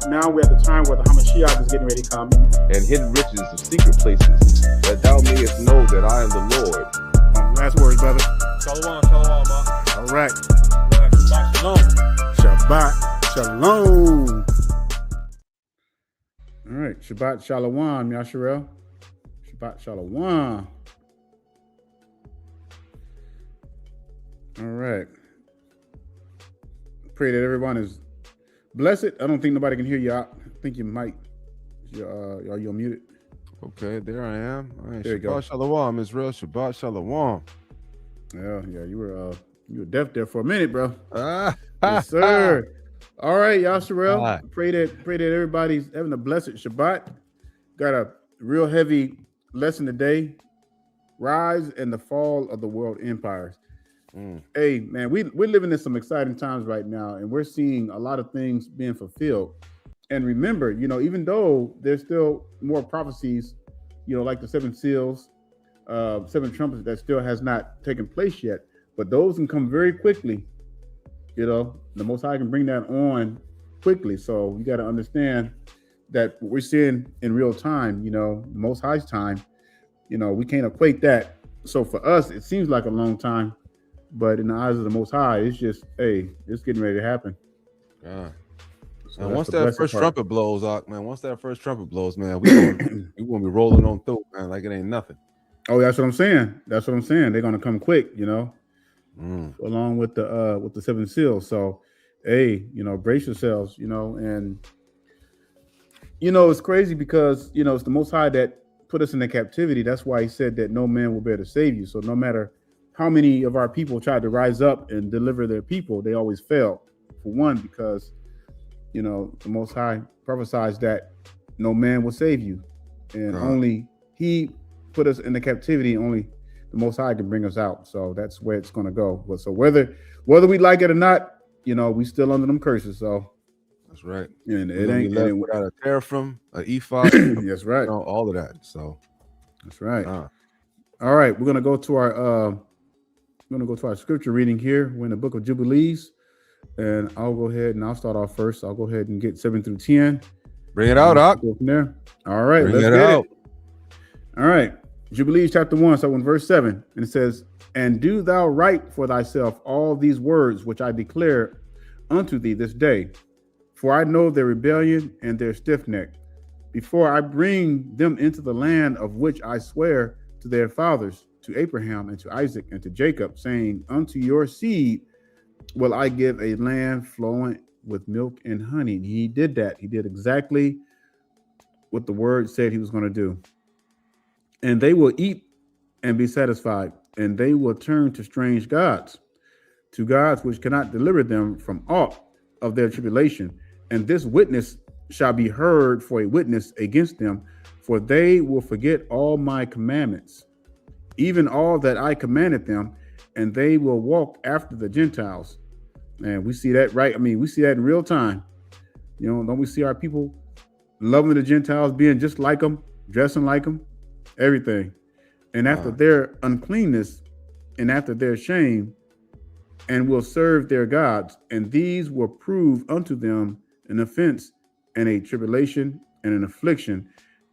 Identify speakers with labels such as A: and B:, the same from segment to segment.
A: now we're at the time where the Hamashiach is getting ready to come.
B: And hidden riches of secret places, that thou mayest know that I am the Lord.
A: Last words, brother.
C: Shalom, ma.
A: All right.
C: Shabbat shalom.
A: Shabbat shalom. All right. Shabbat shalom, Yasharel. Shabbat shalom. All right. Pray that everyone is blessed. I don't think nobody can hear you out. I think you might. Are you muted?
B: Okay, there I am. All right,
A: there you go.
B: Shabbat shalom, Israel. Shabbat shalom.
A: Yeah, you were deaf there for a minute, bro.
B: Yes,
A: sir. All right, Yasharel. Pray that everybody's having a blessed Shabbat. Got a real heavy lesson today. Rise and the fall of the world empires. Hey, man, we're living in some exciting times right now, and we're seeing a lot of things being fulfilled. And remember, even though there's still more prophecies, like the 7 seals, 7 trumpets that still has not taken place yet, but those can come very quickly. The Most High can bring that on quickly. So you got to understand that what we're seeing in real time, the Most High's time, we can't equate that. So for us, it seems like a long time. But in the eyes of the Most High, it's just, it's getting ready to happen.
B: Yeah.
A: So
B: and once that first trumpet blows, man, we gonna be rolling on through, man, like it ain't nothing.
A: Oh, that's what I'm saying. They're gonna come quick, along with the 7 seals. So, brace yourselves, and it's crazy because it's the Most High that put us in the captivity. That's why He said that no man will be able to save you. So no matter how many of our people tried to rise up and deliver their people, they always fail. For one, because the Most High prophesies that no man will save you, and only He put us in the captivity. Only the Most High can bring us out. So that's where it's going to go. But so whether we like it or not, we still under them curses. So
B: that's right.
A: And it ain't
B: without a teraphim, an ephod.
A: That's right.
B: All of that. So
A: that's right. All right, we're gonna go to our scripture reading here. We're in the book of Jubilees, and I'll go ahead and I'll start off first. I'll go ahead and get 7 through 10.
B: Bring it out, Doc.
A: Go from there. All right,
B: let's
A: get
B: it.
A: All right, Jubilees chapter 1, so in verse 7, and it says, "And do thou write for thyself all these words which I declare unto thee this day, for I know their rebellion and their stiff neck, before I bring them into the land of which I swear to their fathers, to Abraham and to Isaac and to Jacob, saying, unto your seed will I give a land flowing with milk and honey." And He did that. He did exactly what the word said He was going to do. "And they will eat and be satisfied, and they will turn to strange gods, to gods which cannot deliver them from aught of their tribulation. And this witness shall be heard for a witness against them, for they will forget all my commandments, even all that I commanded them, and they will walk after the Gentiles." And we see that, right? I mean, we see that in real time. Don't we see our people loving the Gentiles, being just like them, dressing like them, everything. And after their uncleanness and after their shame, and will serve their gods, and these will prove unto them an offense and a tribulation and an affliction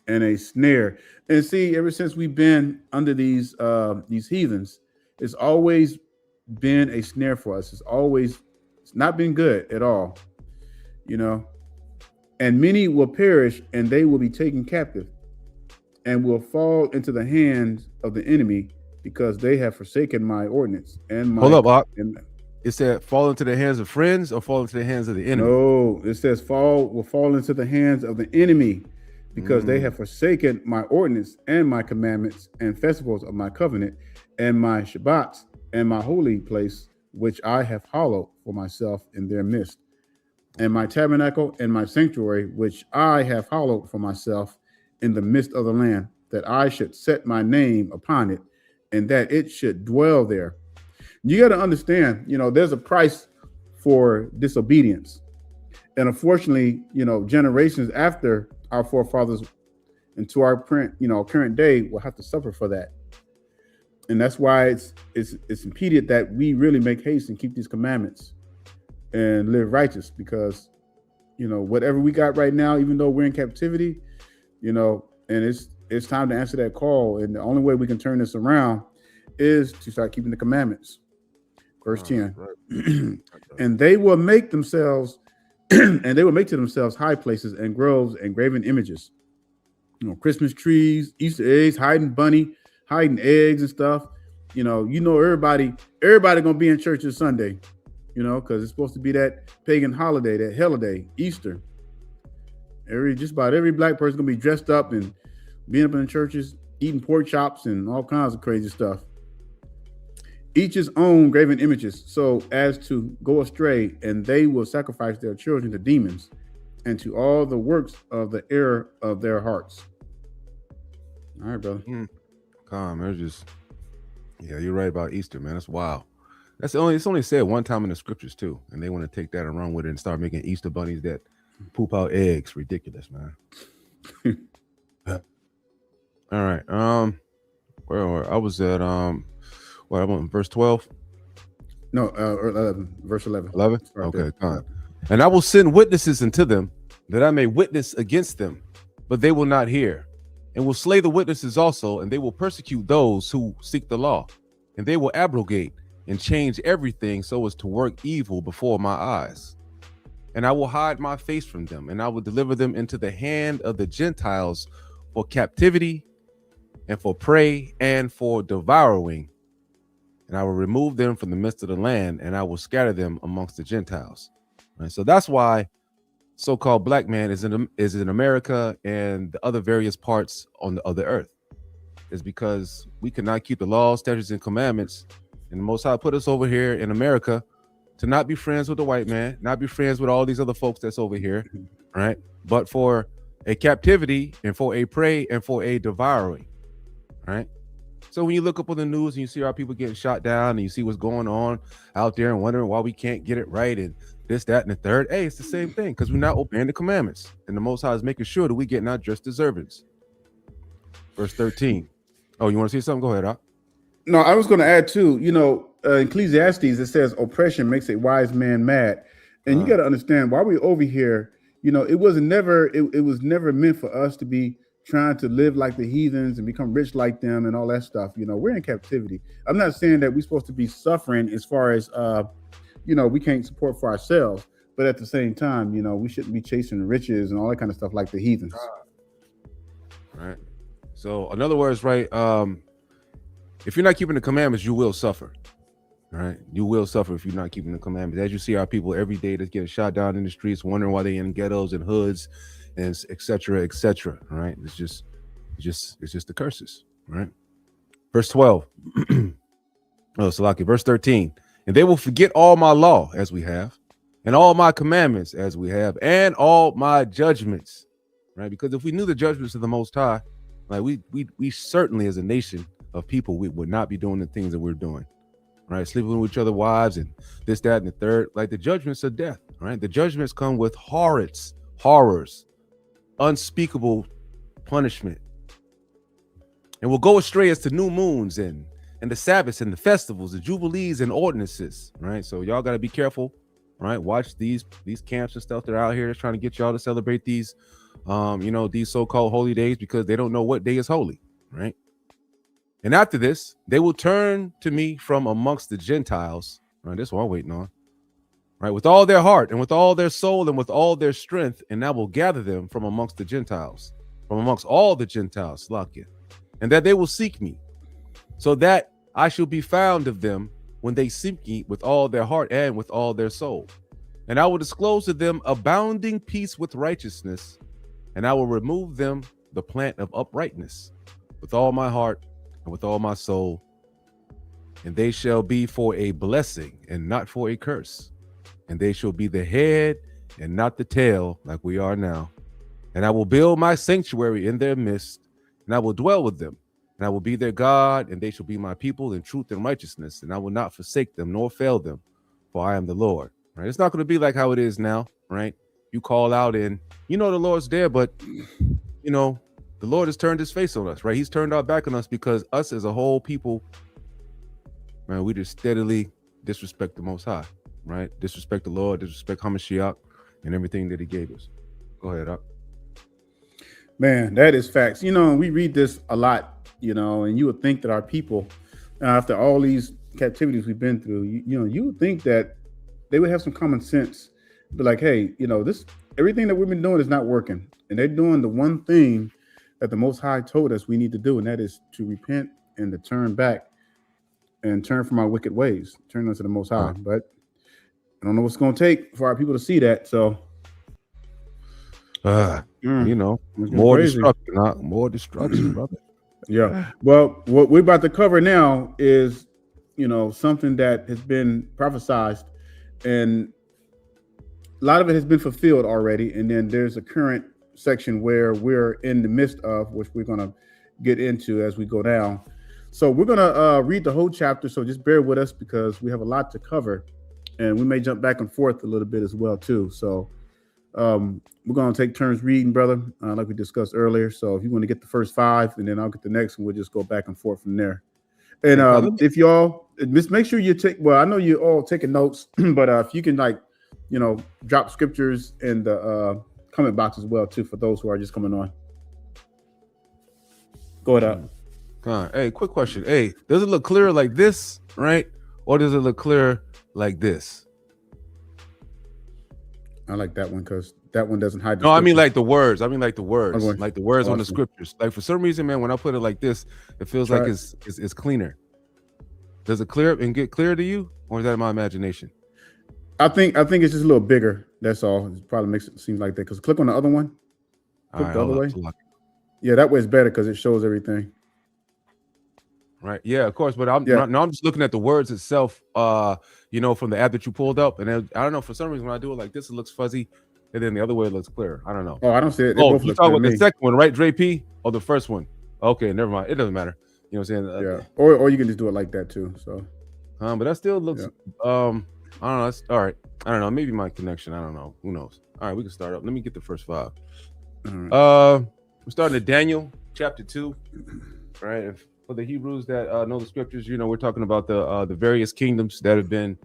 A: and a snare. And see, ever since we've been under these heathens, it's always been a snare for us. It's not been good at all, And many will perish, and they will be taken captive, and will fall into the hands of the enemy, because they have forsaken my ordinance and my.
B: Hold up, Ak. It said fall into the hands of friends or fall into the hands of the enemy?
A: No, it says will fall into the hands of the enemy, because they have forsaken my ordinance and my commandments and festivals of my covenant and my Shabbats and my holy place, which I have hallowed for myself in their midst, and my tabernacle and my sanctuary, which I have hallowed for myself in the midst of the land, that I should set my name upon it, and that it should dwell there. You got to understand, there's a price for disobedience. And unfortunately, generations after our forefathers into our current day will have to suffer for that. And that's why it's impeded that we really make haste and keep these commandments and live righteous, because whatever we got right now, even though we're in captivity, and it's time to answer that call. And the only way we can turn this around is to start keeping the commandments. Verse 10.
B: Right.
A: And they will make themselves and they will make to themselves high places and groves and graven images. Christmas trees, Easter eggs, hiding eggs and stuff. Everybody gonna be in church this Sunday, because it's supposed to be that pagan holiday, that holiday, Easter. Just about every black person gonna be dressed up and being up in the churches, eating pork chops and all kinds of crazy stuff. Each his own graven images, so as to go astray, and they will sacrifice their children to demons and to all the works of the error of their hearts. All right, brother.
D: Calm. You're right about Easter, man. That's wild. It's only said one time in the scriptures too, and they want to take that and run with it and start making Easter bunnies that poop out eggs. Ridiculous, man. All right. Where I was at I went in verse 12.
A: No, 11, verse 11.
D: 11?
A: Right
D: okay,
A: there.
D: come on. And I will send witnesses unto them, that I may witness against them, but they will not hear. And will slay the witnesses also, and they will persecute those who seek the law. And they will abrogate and change everything so as to work evil before my eyes. And I will hide my face from them, and I will deliver them into the hand of the Gentiles for captivity and for prey and for devouring. And I will remove them from the midst of the land, and I will scatter them amongst the Gentiles. Right? So that's why so-called black man is in America and the other various parts of the earth. Is because we cannot keep the laws, statutes, and commandments. And the Most High put us over here in America to not be friends with the white man, not be friends with all these other folks that's over here, right? But for a captivity and for a prey and for a devouring, right? So when you look up on the news and you see our people getting shot down and you see what's going on out there and wondering why we can't get it right and this, that, and the third, hey, it's the same thing because we're not obeying the commandments. And the Most High is making sure that we get not just deservings. Verse 13. Oh, you want to see something? Go ahead, Doc.
A: No, I was going to add too, Ecclesiastes, it says oppression makes a wise man mad. And you got to understand why we're over here, it was never meant for us to be trying to live like the heathens and become rich like them and all that stuff. We're in captivity. I'm not saying that we're supposed to be suffering as far as, we can't support for ourselves, but at the same time, we shouldn't be chasing riches and all that kind of stuff like the heathens.
D: Right. So in other words, right, if you're not keeping the commandments, you will suffer. All right. You will suffer if you're not keeping the commandments. As you see our people every day that's getting shot down in the streets, wondering why they're in ghettos and hoods and et cetera, et cetera. All right. It's just the curses. Right. Verse 12. Salaki, verse 13. And they will forget all my law as we have, and all my commandments as we have, and all my judgments. Right. Because if we knew the judgments of the Most High, like we certainly as a nation of people, we would not be doing the things that we're doing. Right. Sleeping with each other wives and this, that, and the third, like the judgments of death. Right. The judgments come with horrors, unspeakable punishment. And we'll go astray as to new moons and the Sabbaths and the festivals, the Jubilees and ordinances. Right. So y'all got to be careful. Right. Watch these camps and stuff that are out here that's trying to get y'all to celebrate these, these so-called holy days because they don't know what day is holy. Right. And after this, they will turn to me from amongst the Gentiles. Right, this one I'm waiting on. Right, with all their heart and with all their soul and with all their strength, and I will gather them from amongst the Gentiles, from amongst all the Gentiles, Slakia, and that they will seek me, so that I shall be found of them when they seek me with all their heart and with all their soul. And I will disclose to them abounding peace with righteousness, and I will remove them the plant of uprightness with all my heart and with all my soul, and they shall be for a blessing and not for a curse, and they shall be the head and not the tail, like we are now. And I will build my sanctuary in their midst, and I will dwell with them, and I will be their God, and they shall be my people in truth and righteousness, and I will not forsake them nor fail them, for I am the Lord. Right? It's not going to be like how it is now, right? You call out and the Lord's there, but the Lord has turned his face on us, right? He's turned our back on us because us as a whole people, man, we just steadily disrespect the Most High, right? Disrespect the Lord, disrespect Hamashiach, and everything that he gave us. Go ahead, up.
A: Man, that is facts. We read this a lot, and you would think that our people, after all these captivities we've been through, you would think that they would have some common sense. Be like, hey, this everything that we've been doing is not working. And they're doing the one thing that the Most High told us we need to do, and that is to repent and to turn back and turn from our wicked ways, turn unto the Most High. But I don't know what's going to take for our people to see that. So,
D: more destruction, more destruction, brother.
A: Yeah. Well, what we're about to cover now is, something that has been prophesied, and a lot of it has been fulfilled already. And then there's a current section where we're in the midst of, which we're going to get into as we go down. So we're going to read the whole chapter. So just bear with us because we have a lot to cover, and we may jump back and forth a little bit as well, too. So we're going to take turns reading, brother, like we discussed earlier. So if you want to get the first 5, and then I'll get the next, and we'll just go back and forth from there. And if y'all just make sure you take, well, I know you're all taking notes, but if you can, drop scriptures in the comment box as well, too, for those who are just coming on. Go ahead.
D: Hey, quick question. Hey, does it look clear like this, right? Or does it look clear like this?
A: I like that one because that one doesn't hide.
D: No, I mean like the words. Like the words
A: awesome.
D: On the scriptures. Like for some reason, man, when I put it like this, it feels like it's cleaner. Does it clear and get clear to you, or is that my imagination?
A: I think it's just a little bigger. That's all. It probably makes it seem like that. Because click on the other one. Click the other way. Yeah, that way it's better because it shows everything.
D: Right. Yeah, of course. But I'm just looking at the words itself. From the app that you pulled up, and then, I don't know, for some reason when I do it like this, it looks fuzzy, and then the other way it looks clear. I don't know.
A: Oh, I don't see it.
D: You talking about the second one, right, Dre P? Or the first one? Okay, never mind. It doesn't matter. You know what I'm saying?
A: Yeah. Or you can just do it like that too. So.
D: But that still looks. I don't know. That's all right. I don't know. Maybe my connection. I don't know. Who knows? All right, we can start up. Let me get the first 5. Right. We're starting at Daniel chapter 2. All right. For the Hebrews that know the scriptures, we're talking about the various kingdoms that have been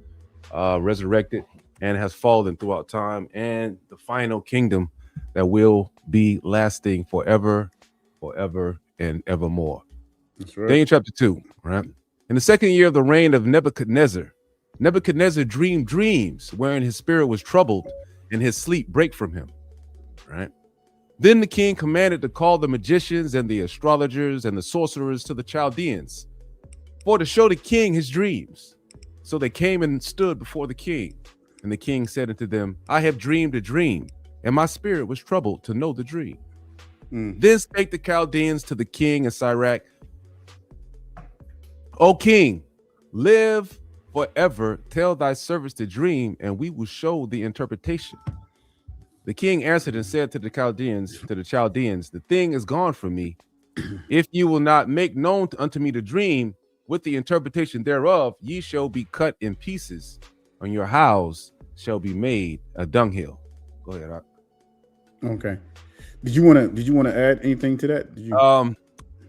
D: resurrected and has fallen throughout time, and the final kingdom that will be lasting forever, and evermore.
A: That's right.
D: Daniel chapter 2, right? In the second year of the reign of Nebuchadnezzar dreamed dreams wherein his spirit was troubled and his sleep brake from him, right? Then the king commanded to call the magicians and the astrologers and the sorcerers to the Chaldeans for to show the king his dreams. So they came and stood before the king. And the king said unto them, I have dreamed a dream, and my spirit was troubled to know the dream. Then spake the Chaldeans to the king of Syrac, O king, live forever. Tell thy servants the dream, and we will show the interpretation. The king answered and said to the Chaldeans, the thing is gone from me. If you will not make known unto me the dream with the interpretation thereof, ye shall be cut in pieces, and your house shall be made a dunghill. Go ahead, Rock.
A: Okay. Did you want to add anything to that?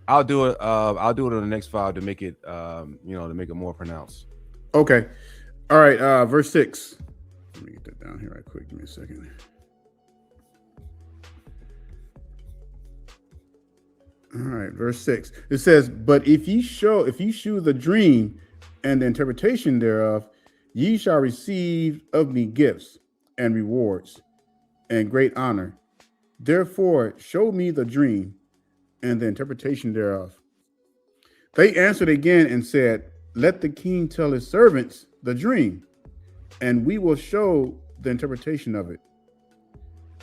D: I'll do it. I'll do it on the next 5 to make it, to make it more pronounced.
A: Okay. All right. Verse 6. Let me get that down here right quick. Give me a second. All right, verse 6. It says, but if ye shew the dream and the interpretation thereof, ye shall receive of me gifts and rewards and great honor. Therefore, show me the dream and the interpretation thereof. They answered again and said, let the king tell his servants the dream, and we will show the interpretation of it.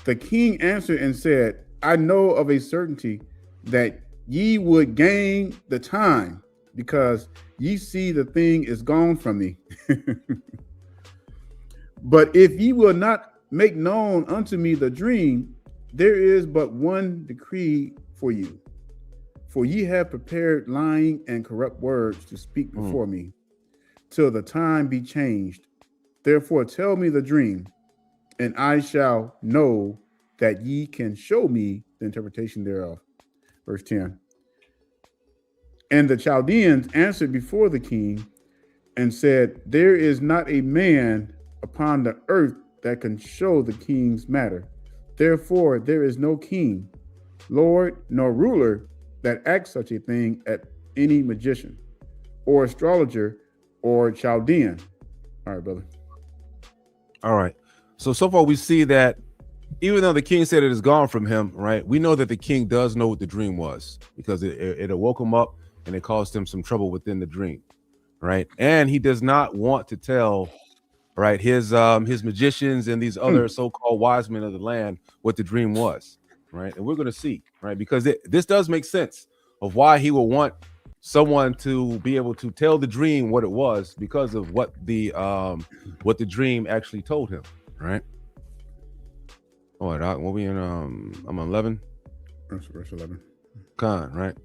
A: The king answered and said, I know of a certainty that ye would gain the time, because ye see the thing is gone from me. But if ye will not make known unto me the dream, there is but one decree for you. For ye have prepared lying and corrupt words to speak before me, till the time be changed. Therefore tell me the dream, and I shall know that ye can show me the interpretation thereof. Verse 10. And the Chaldeans answered before the king and said, there is not a man upon the earth that can show the king's matter. Therefore, there is no king, lord, nor ruler that acts such a thing at any magician, or astrologer, or Chaldean. All right, brother.
D: All right. So far we see that even though the king said it is gone from him, right? We know that the king does know what the dream was because it awoke him up and it caused him some trouble within the dream, right? And he does not want to tell, right, his magicians and these other so-called wise men of the land what the dream was, right? And we're going to see, right? Because this does make sense of why he will want someone to be able to tell the dream what it was because of what the dream actually told him, right? Oh, what we in? I'm on 11.
A: Verse 11.
D: Con, right?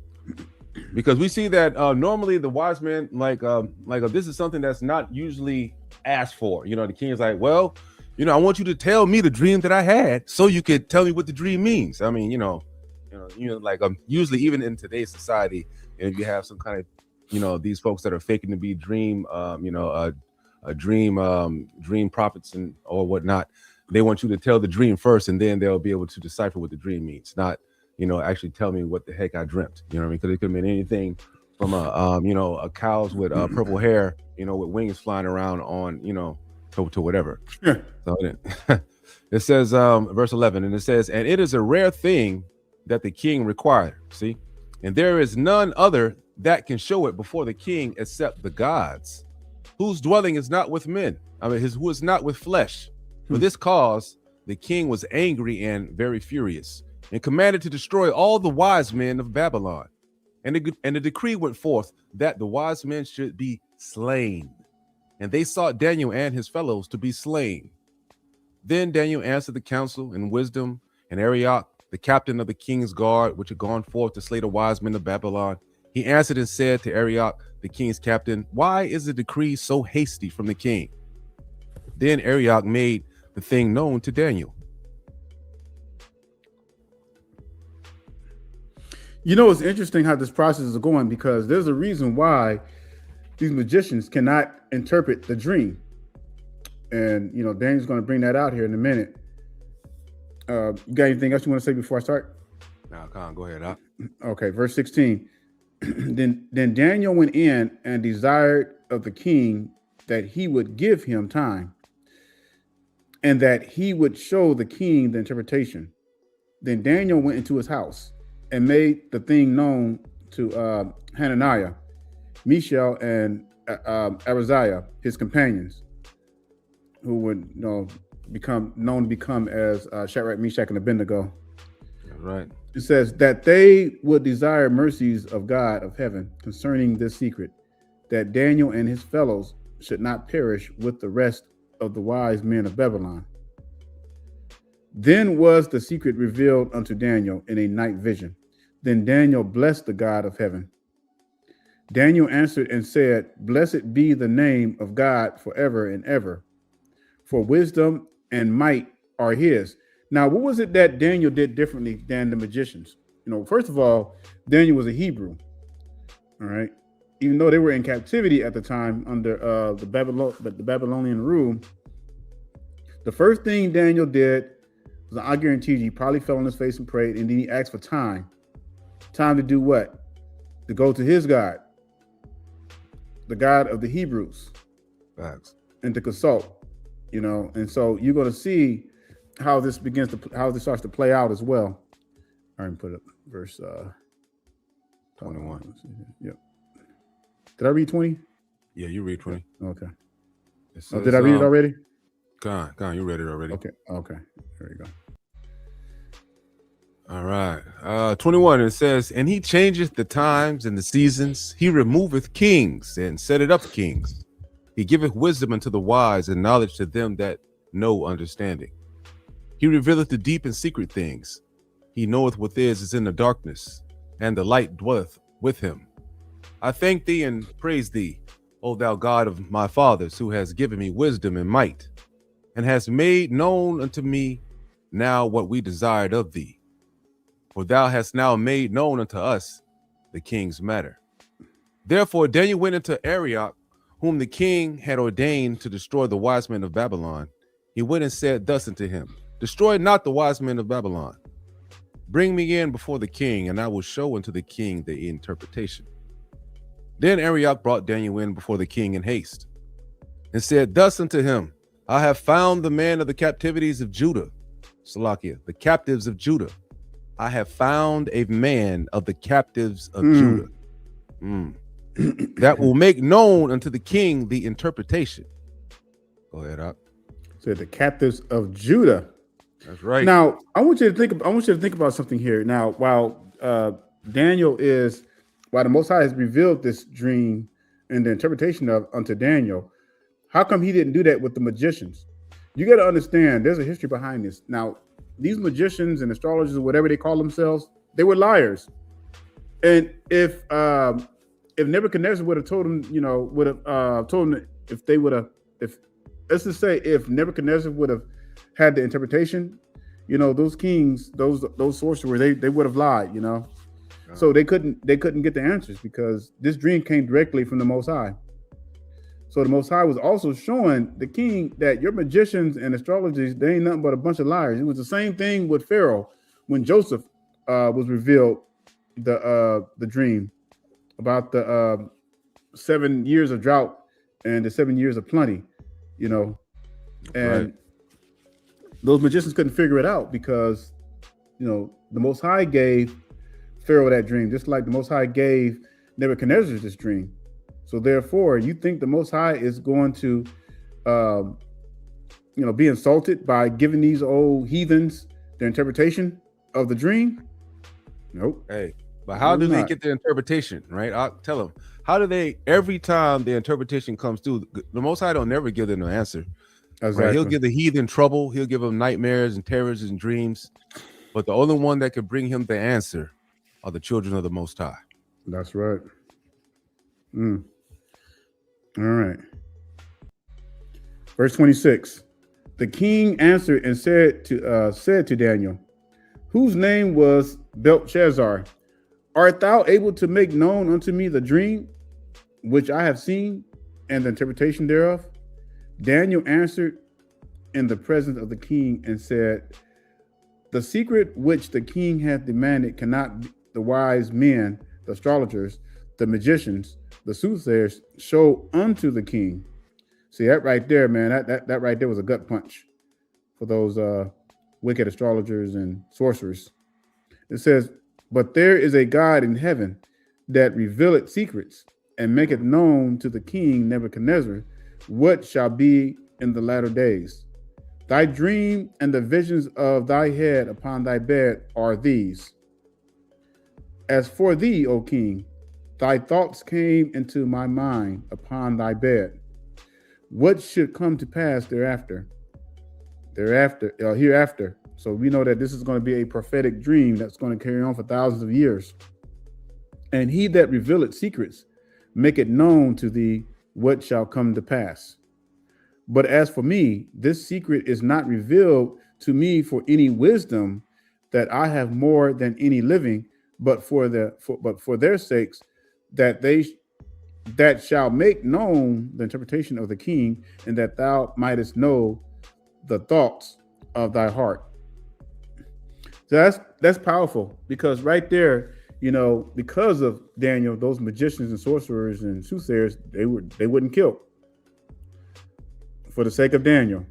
D: Because we see that normally the wise men this is something that's not usually asked for. You know, the king is like, well, you know, I want you to tell me the dream that I had, so you could tell me what the dream means. I mean, like usually even in today's society, if you have some kind of, these folks that are faking to be dream prophets or whatnot, they want you to tell the dream first, and then they'll be able to decipher what the dream means. Not, actually tell me what the heck I dreamt. You know what I mean? Because it could mean anything from a cows with purple hair, with wings flying around on, to whatever.
A: Yeah.
D: So it says, verse 11, and it says, and it is a rare thing that the king required. See, and there is none other that can show it before the king except the gods, whose dwelling is not with men. I mean, who is not with flesh. For this cause, the king was angry and very furious, and commanded to destroy all the wise men of Babylon. And a decree went forth that the wise men should be slain. And they sought Daniel and his fellows to be slain. Then Daniel answered the council in wisdom, and Arioch, the captain of the king's guard, which had gone forth to slay the wise men of Babylon, he answered and said to Arioch, the king's captain, why is the decree so hasty from the king? Then Arioch made the thing known to Daniel.
A: It's interesting how this process is going, because there's a reason why these magicians cannot interpret the dream. And, Daniel's going to bring that out here in a minute. You got anything else you want to say before I start?
D: No, come on, go ahead. Huh?
A: Okay, verse 16. Then Daniel went in and desired of the king that he would give him time, and that he would show the king the interpretation. Then Daniel went into his house and made the thing known to Hananiah, Mishael, and Azariah, his companions, who would become as Shadrach, Meshach, and Abednego.
D: Right.
A: It says that they would desire mercies of God of heaven concerning this secret, that Daniel and his fellows should not perish with the rest of the wise men of Babylon. Then was the secret revealed unto Daniel in a night vision. Then Daniel blessed the God of heaven. Daniel answered and said, blessed be the name of God forever and ever, for wisdom and might are his. Now, what was it that Daniel did differently than the magicians? First of all, Daniel was a Hebrew. All right. Even though they were in captivity at the time under the Babylonian rule, the first thing Daniel did was, I guarantee you, he probably fell on his face and prayed, and then he asked for time. Time to do what? To go to his God, the God of the Hebrews.
D: Facts.
A: And to consult, and so you're going to see how this starts to play out as well. All right, put up verse
D: 21.
A: Yep. Did I read 20?
D: Yeah, you read 20.
A: Okay.
D: Says,
A: did I read it already?
D: Go on, you read it already.
A: Okay. There you go.
D: All right. 21, it says, and he changeth the times and the seasons. He removeth kings and setteth up kings. He giveth wisdom unto the wise and knowledge to them that know understanding. He revealeth the deep and secret things. He knoweth what is in the darkness, and the light dwelleth with him. I thank thee and praise thee, O thou God of my fathers, who has given me wisdom and might, and has made known unto me now what we desired of thee. For thou hast now made known unto us the king's matter. Therefore Daniel went into Arioch, whom the king had ordained to destroy the wise men of Babylon, he went and said thus unto him, destroy not the wise men of Babylon. Bring me in before the king, and I will show unto the king the interpretation. Then Arioch brought Daniel in before the king in haste, and said thus unto him, I have found the man of the captivities of Judah, Salakia, the captives of Judah. I have found a man of the captives of Judah, that will make known unto the king the interpretation. Go ahead, Ak.
A: So the captives of Judah.
D: That's right.
A: Now, I want you to think about something here. Now, while the Most High has revealed this dream and the interpretation of unto Daniel, how come he didn't do that with the magicians? You got to understand, there's a history behind this. Now, these magicians and astrologers, or whatever they call themselves, they were liars. And if Nebuchadnezzar would have told them, let's just say if Nebuchadnezzar would have had the interpretation, those kings, those sorcerers, they would have lied, So they couldn't get the answers because this dream came directly from the Most High. So the Most High was also showing the king that your magicians and astrologers, they ain't nothing but a bunch of liars. It was the same thing with Pharaoh when Joseph was revealed the dream about the 7 years of drought and the 7 years of plenty, and
D: right.
A: Those magicians couldn't figure it out because, the Most High gave Pharaoh that dream, just like the Most High gave Nebuchadnezzar this dream. So therefore, you think the Most High is going to, be insulted by giving these old heathens their interpretation of the dream? Nope.
D: Hey, but how do they get the interpretation, right? I'll tell them. How do they, every time the interpretation comes through, the Most High don't never give them an answer.
A: Exactly.
D: Right? He'll give the heathen trouble. He'll give them nightmares and terrors and dreams. But the only one that could bring him the answer are the children of the Most High.
A: That's right. All right. Verse 26. The king answered and said to Daniel, whose name was Belshazzar, art thou able to make known unto me the dream which I have seen and the interpretation thereof? Daniel answered in the presence of the king and said, the secret which the king hath demanded cannot the wise men, the astrologers, the magicians, the soothsayers show unto the king. See, that right there, man, that right there was a gut punch for those wicked astrologers and sorcerers. It says, but there is a God in heaven that revealeth secrets and maketh known to the king Nebuchadnezzar what shall be in the latter days. Thy dream and the visions of thy head upon thy bed are these. As for thee, O king, thy thoughts came into my mind upon thy bed. What should come to pass hereafter? So we know that this is going to be a prophetic dream that's going to carry on for thousands of years. And he that revealeth secrets, make it known to thee what shall come to pass. But as for me, this secret is not revealed to me for any wisdom that I have more than any living, but for their sakes, that shall make known the interpretation of the king, and that thou mightest know the thoughts of thy heart. So that's powerful, because right there, because of Daniel, those magicians and sorcerers and soothsayers, they wouldn't kill for the sake of Daniel.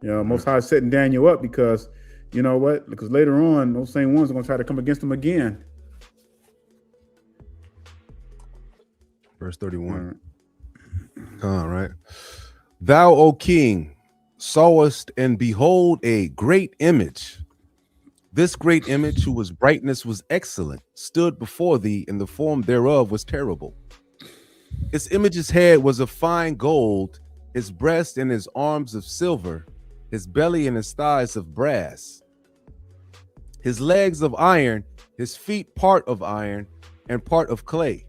A: Most High setting Daniel up because, you know what? Because later on, those same ones are going to try to come against him again.
D: Verse 31. All right. Thou, O king, sawest and behold a great image. This great image, whose brightness was excellent, stood before thee, and the form thereof was terrible. Its image's head was of fine gold, his breast and his arms of silver, his belly and his thighs of brass, his legs of iron, his feet part of iron and part of clay.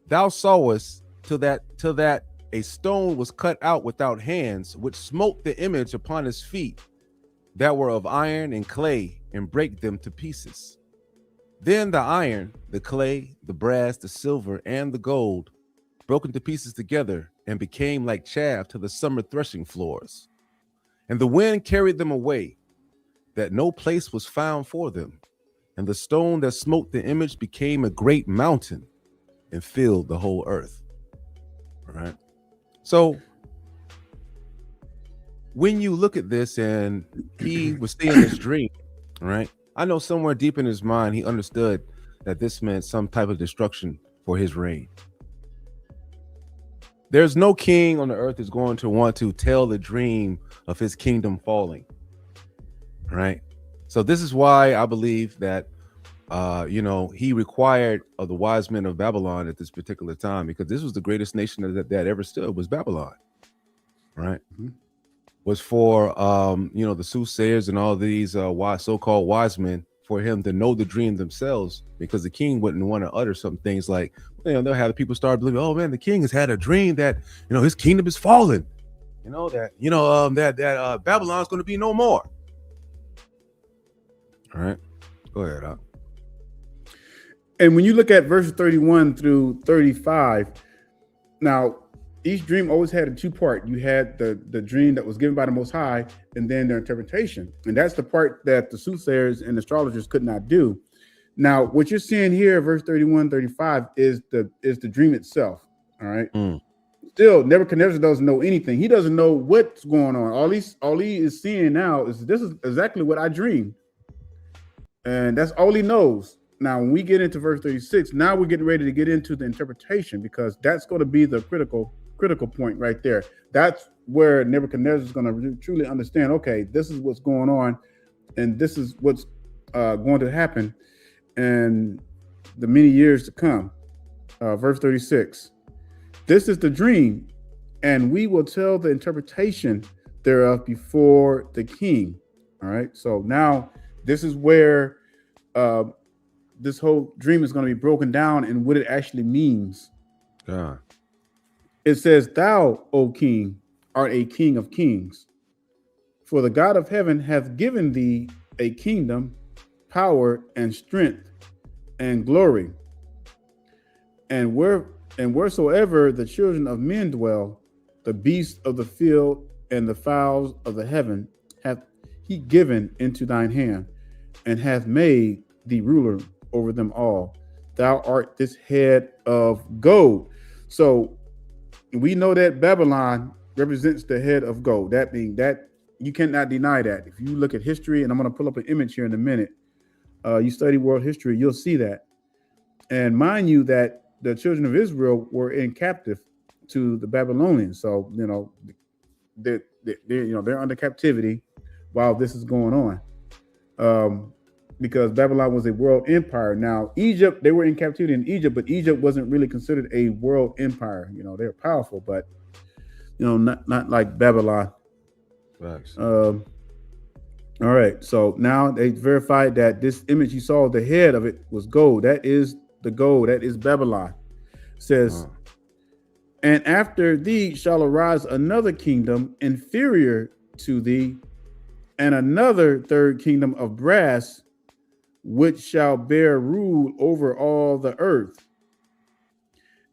D: Thou sawest till that a stone was cut out without hands, which smote the image upon his feet that were of iron and clay, and brake them to pieces. Then the iron, the clay, the brass, the silver, and the gold, broken to pieces together, and became like chaff to the summer threshing floors. And the wind carried them away, that no place was found for them. And the stone that smote the image became a great mountain and filled the whole earth. All right. So when you look at this, and he was seeing this dream, right? I know somewhere deep in his mind, he understood that this meant some type of destruction for his reign. There's no king on the earth is going to want to tell the dream of his kingdom falling, right? So this is why I believe that, he required of the wise men of Babylon at this particular time, because this was the greatest nation that ever stood, was Babylon, right? Mm-hmm. Was for, the soothsayers and all these so-called wise men, for him to know the dream themselves, because the king wouldn't want to utter some things like, they'll have the people start believing, oh man, the king has had a dream that, his kingdom is fallen, that Babylon's going to be no more. All right, go ahead.
A: And when you look at verses 31 through 35, now each dream always had a two-part. You had the dream that was given by the Most High, and then their interpretation. And that's the part that the soothsayers and astrologers could not do. Now, what you're seeing here, verse 31, 35, is the dream itself. All right. Still, Nebuchadnezzar doesn't know anything. He doesn't know what's going on. All he is seeing now is, this is exactly what I dreamed. And that's all he knows. Now, when we get into verse 36, now we're getting ready to get into the interpretation, because that's going to be the critical point right there. That's where Nebuchadnezzar is going to truly understand, okay, this is what's going on, and this is what's going to happen in the many years to come. Verse 36, this is the dream, and we will tell the interpretation thereof before the king. All right, so now this is where this whole dream is going to be broken down and what it actually means. It says, thou, O king, art a king of kings, for the God of heaven hath given thee a kingdom, power, and strength, and glory. And wheresoever the children of men dwell, the beasts of the field and the fowls of the heaven hath he given into thine hand, and hath made thee ruler over them all. Thou art this head of gold. So we know that Babylon represents the head of gold. That being that, you cannot deny that. If you look at history, and I'm going to pull up an image here in a minute, you study world history, you'll see that. And mind you that the children of Israel were in captive to the Babylonians. So, they're under captivity while this is going on. Because Babylon was a world empire. Now, Egypt, they were in captivity in Egypt, but Egypt wasn't really considered a world empire. They're powerful, but not like Babylon.
D: Right.
A: All right. So now they verified that this image you saw, the head of it was gold. That is the gold. That is Babylon. It says, and after thee shall arise another kingdom inferior to thee, and another third kingdom of brass, which shall bear rule over all the earth.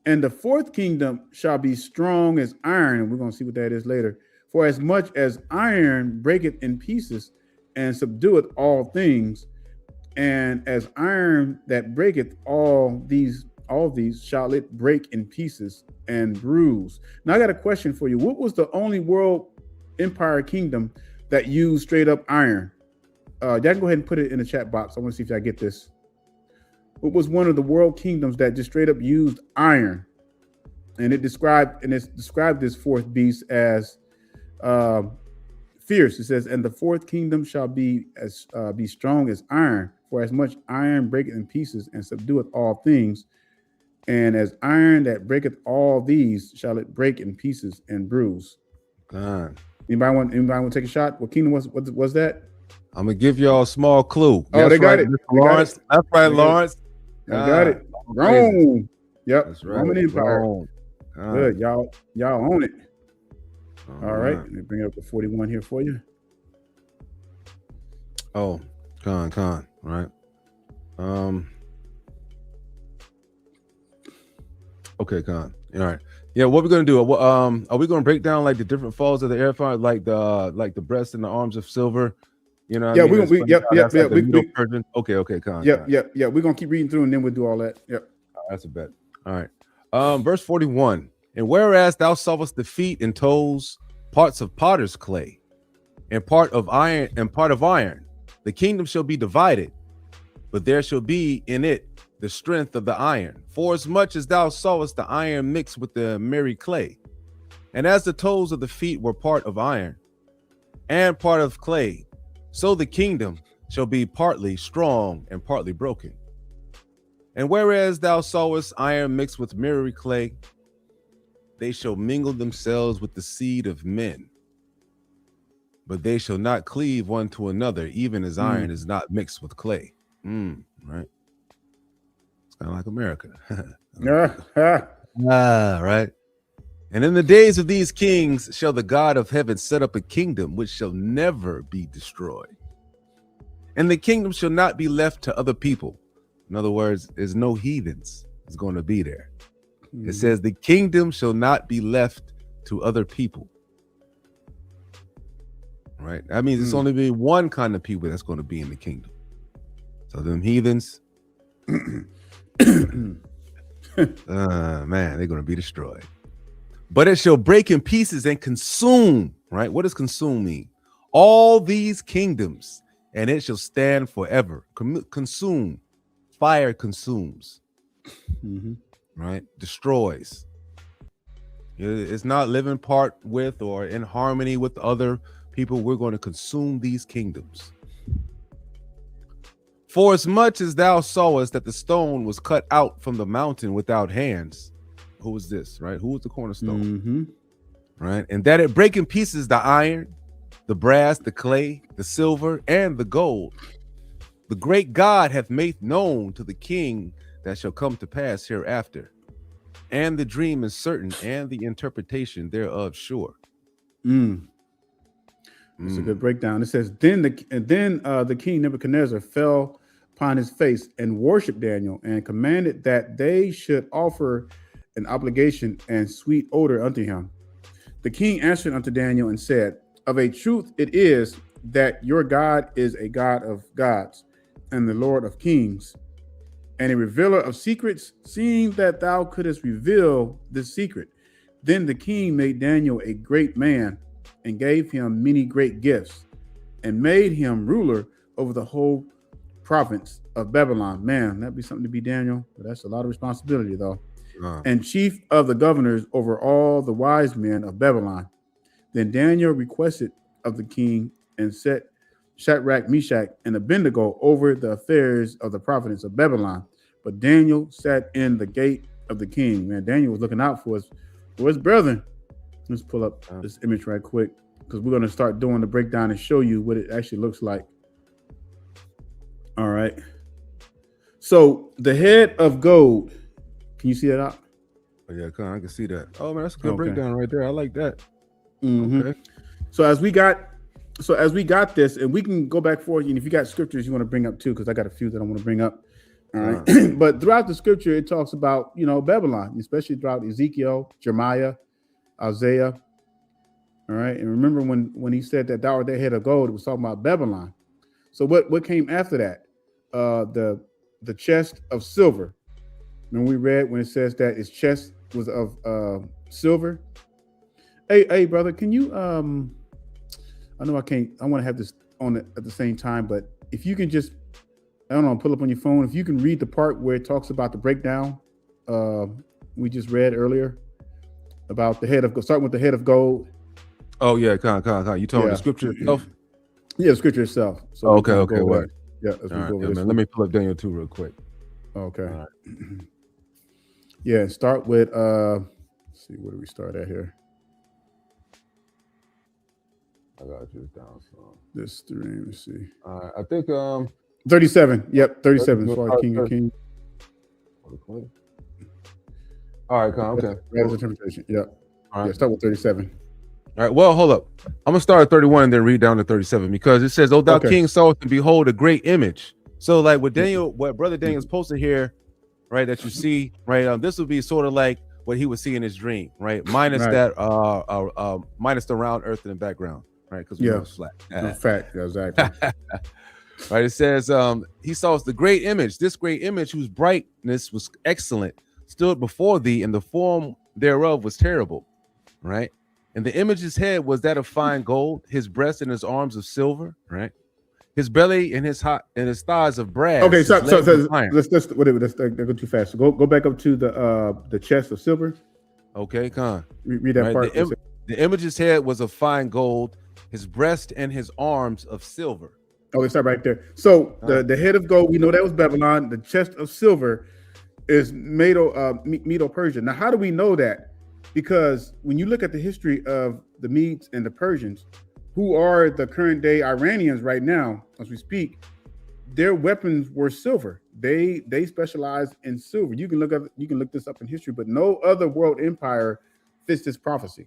A: And the fourth kingdom shall be strong as iron. And we're going to see what that is later. For as much as iron breaketh in pieces and subdueth all things, and as iron that breaketh all these shall it break in pieces and bruise. Now I got a question for you. What was the only world empire kingdom that used straight up iron? Y'all can go ahead and put it in the chat box. I want to see if I get this. What was one of the world kingdoms that just straight up used iron? And it's described this fourth beast as fierce. It says, and the fourth kingdom shall be strong as iron, for as much iron breaketh in pieces and subdueth all things. And as iron that breaketh all these shall it break in pieces and bruise. Anybody want to take a shot? What kingdom was that?
D: I'm gonna give y'all a small clue.
A: Oh, they got it.
D: Lawrence. That's right, Lawrence.
A: I got it. Rome. Yep.
D: That's right.
A: Roman Empire.
D: Rome.
A: Good. Y'all own it. All right. Let me bring it up to 41 here for you.
D: Oh, Con. Right. Okay, Con. All right. Yeah, what we're gonna do? Are we gonna break down like the different falls of the air fire, like the breast and the arms of silver? You know, what
A: Yeah,
D: I mean,
A: we yep,
D: that's like
A: yep.
D: the Medo-Persian. Okay,
A: Yep. We're gonna keep reading through and then we'll do all that. Yep.
D: That's a bet. All right. Verse 41. And whereas thou sawest the feet and toes, parts of potter's clay, and part of iron, the kingdom shall be divided, but there shall be in it the strength of the iron. For as much as thou sawest the iron mixed with the merry clay, and as the toes of the feet were part of iron and part of clay, so the kingdom shall be partly strong and partly broken. And whereas thou sawest iron mixed with merry clay, they shall mingle themselves with the seed of men, but they shall not cleave one to another, even as iron is not mixed with clay. Right? It's kind of like America. Right? And in the days of these kings shall the God of heaven set up a kingdom which shall never be destroyed. And the kingdom shall not be left to other people. In other words, there's no heathens is going to be there. It says the kingdom shall not be left to other people. Right? That means it's only be one kind of people that's going to be in the kingdom. So them heathens, man, they're going to be destroyed. But it shall break in pieces and consume. Right? What does consume mean? All these kingdoms, and it shall stand forever. Consume. Fire consumes, right? Destroys. It's not living part with or in harmony with other people. We're going to consume these kingdoms. For as much as thou sawest that the stone was cut out from the mountain without hands. Who was this, right? Who was the cornerstone? Right? And that it break in pieces the iron, the brass, the clay, the silver, and the gold. The great God hath made known to the king that shall come to pass hereafter. And the dream is certain, and the interpretation thereof sure.
A: It's a good breakdown. It says, then the king Nebuchadnezzar fell upon his face and worshiped Daniel and commanded that they should offer an obligation and sweet odor unto him. The king answered unto Daniel and said, of a truth it is that your God is a God of gods and the Lord of kings, and a revealer of secrets, seeing that thou couldst reveal this secret. Then the king made Daniel a great man and gave him many great gifts and made him ruler over the whole province of Babylon. Man, that'd be something to be Daniel, but that's a lot of responsibility though. And chief of the governors over all the wise men of Babylon. Then Daniel requested of the king and set Shadrach, Meshach, and Abednego over the affairs of the province of Babylon. But Daniel sat in the gate of the king. Man, Daniel was looking out for his brethren. Let's pull up this image right quick, because we're going to start doing the breakdown and show you what it actually looks like. All right. So the head of gold. Can you see that out?
D: Oh, yeah, I can see that. Oh man, that's a good breakdown right there. I like that.
A: Okay. So as we got this, and we can go back forward, and if you got scriptures you want to bring up too, because I got a few that I want to bring up. All right. But throughout the scripture, it talks about, Babylon, especially throughout Ezekiel, Jeremiah, Isaiah. All right. And remember when he said that thou art the head of gold, it was talking about Babylon. So what came after that? The chest of silver. When we read when it says that its chest was of silver. Hey, brother, can you I know I can't. I want to have this on at the same time, but if you can just, I don't know, pull up on your phone. If you can read the part where it talks about the breakdown we just read earlier about starting with the head of gold.
D: Oh yeah, come on. You talking the scripture itself?
A: Yeah, the scripture itself. So
D: okay.
A: Right. Yeah.
D: Man, let me pull up Daniel 2 real quick.
A: Okay. Right. Yeah. Start with. Let's see, where do we start at here?
D: I got you down. So
A: this three. Let's see.
D: I think
A: 37. Yep, 37 as far as King of Kings.
D: All right, okay.
A: That's interpretation. Yep.
D: All right.
A: Yeah, start with 37.
D: All right. Well, hold up. I'm gonna start at 31 and then read down to 37 because it says, "O thou king sawest and behold a great image." So, like what Brother Daniel's posted here, right? That you see, right? This would be sort of like what he would see in his dream, right? Minus
A: Right.
D: that minus the round earth in the background, right? Because we know it's flat.
A: In fact, exactly.
D: Right. It says he saw the great image, this great image whose brightness was excellent, stood before thee, and the form thereof was terrible. Right. And the image's head was that of fine gold, his breast and his arms of silver, right? His belly and his thighs of brass.
A: Okay,
D: his
A: so
D: legs of iron.
A: let's whatever. Let's go too fast. So go back up to the chest of silver.
D: Okay, come on.
A: Read that part.
D: The image's head was of fine gold, his breast and his arms of silver.
A: Okay, start right there. So the head of gold, we know that was Babylon. The chest of silver is Medo-Persia. Now, how do we know that? Because when you look at the history of the Medes and the Persians, who are the current day Iranians right now, as we speak, their weapons were silver. They specialized in silver. You can look this up in history, but no other world empire fits this prophecy.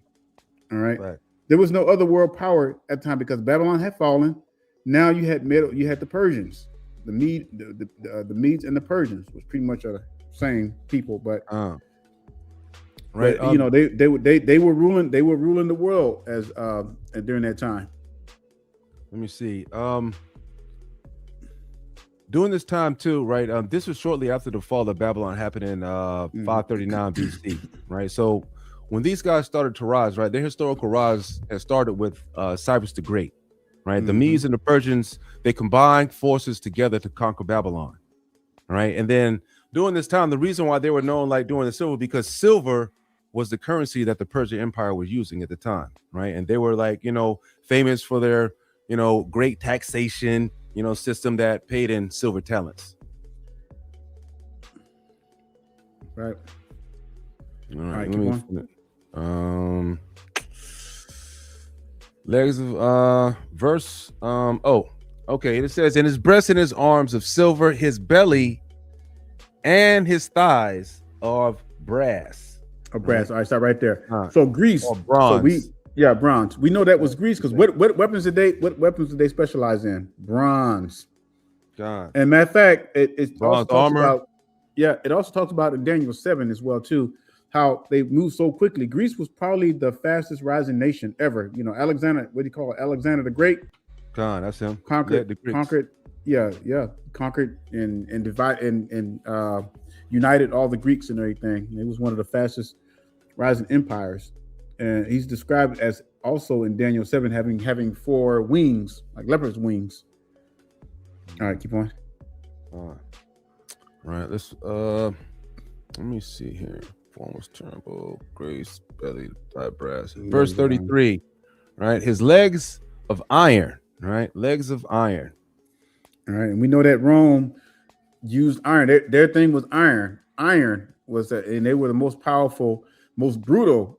A: All right. There was no other world power at the time because Babylon had fallen. Now you had the Persians, the Medes and the Persians was pretty much the same people, but right. But, they were ruling the world as during that time.
D: Let me see. During this time too, right? This was shortly after the fall of Babylon happened in 539 BC, right? So when these guys started to rise, right, their historical rise has started with Cyrus the Great, right? The Medes and the Persians, they combined forces together to conquer Babylon, right? And then during this time, the reason why they were known like doing the silver, because silver was the currency that the Persian Empire was using at the time, right? And they were like, famous for their, great taxation, system that paid in silver talents.
A: Right.
D: All right. Legs of verse. Okay. It says, in his breast and his arms of silver, his belly and his thighs are of brass.
A: Of brass. All right, stop right there. So Greece.
D: Or bronze.
A: So bronze. We know that was Greece because what weapons did they specialize in? Bronze.
D: God.
A: And matter of fact, it
D: bronze
A: also
D: armor.
A: Talks about, it also talks about in Daniel 7 as well too, how they moved so quickly. Greece was probably the fastest rising nation ever. Alexander, what do you call it? Alexander the Great.
D: God, that's him.
A: Conquered and divided and united all the Greeks and everything. It was one of the fastest rising empires. And he's described as also in Daniel 7 having 4 wings, like leopard's wings. All right, keep on.
D: All right, let's let me see here. Form was terrible, grace, belly, thigh, brass. Verse 33, right? His legs of iron, right? Legs of iron.
A: All right, and we know that Rome used iron. Their thing was iron. Iron was and they were the most powerful, most brutal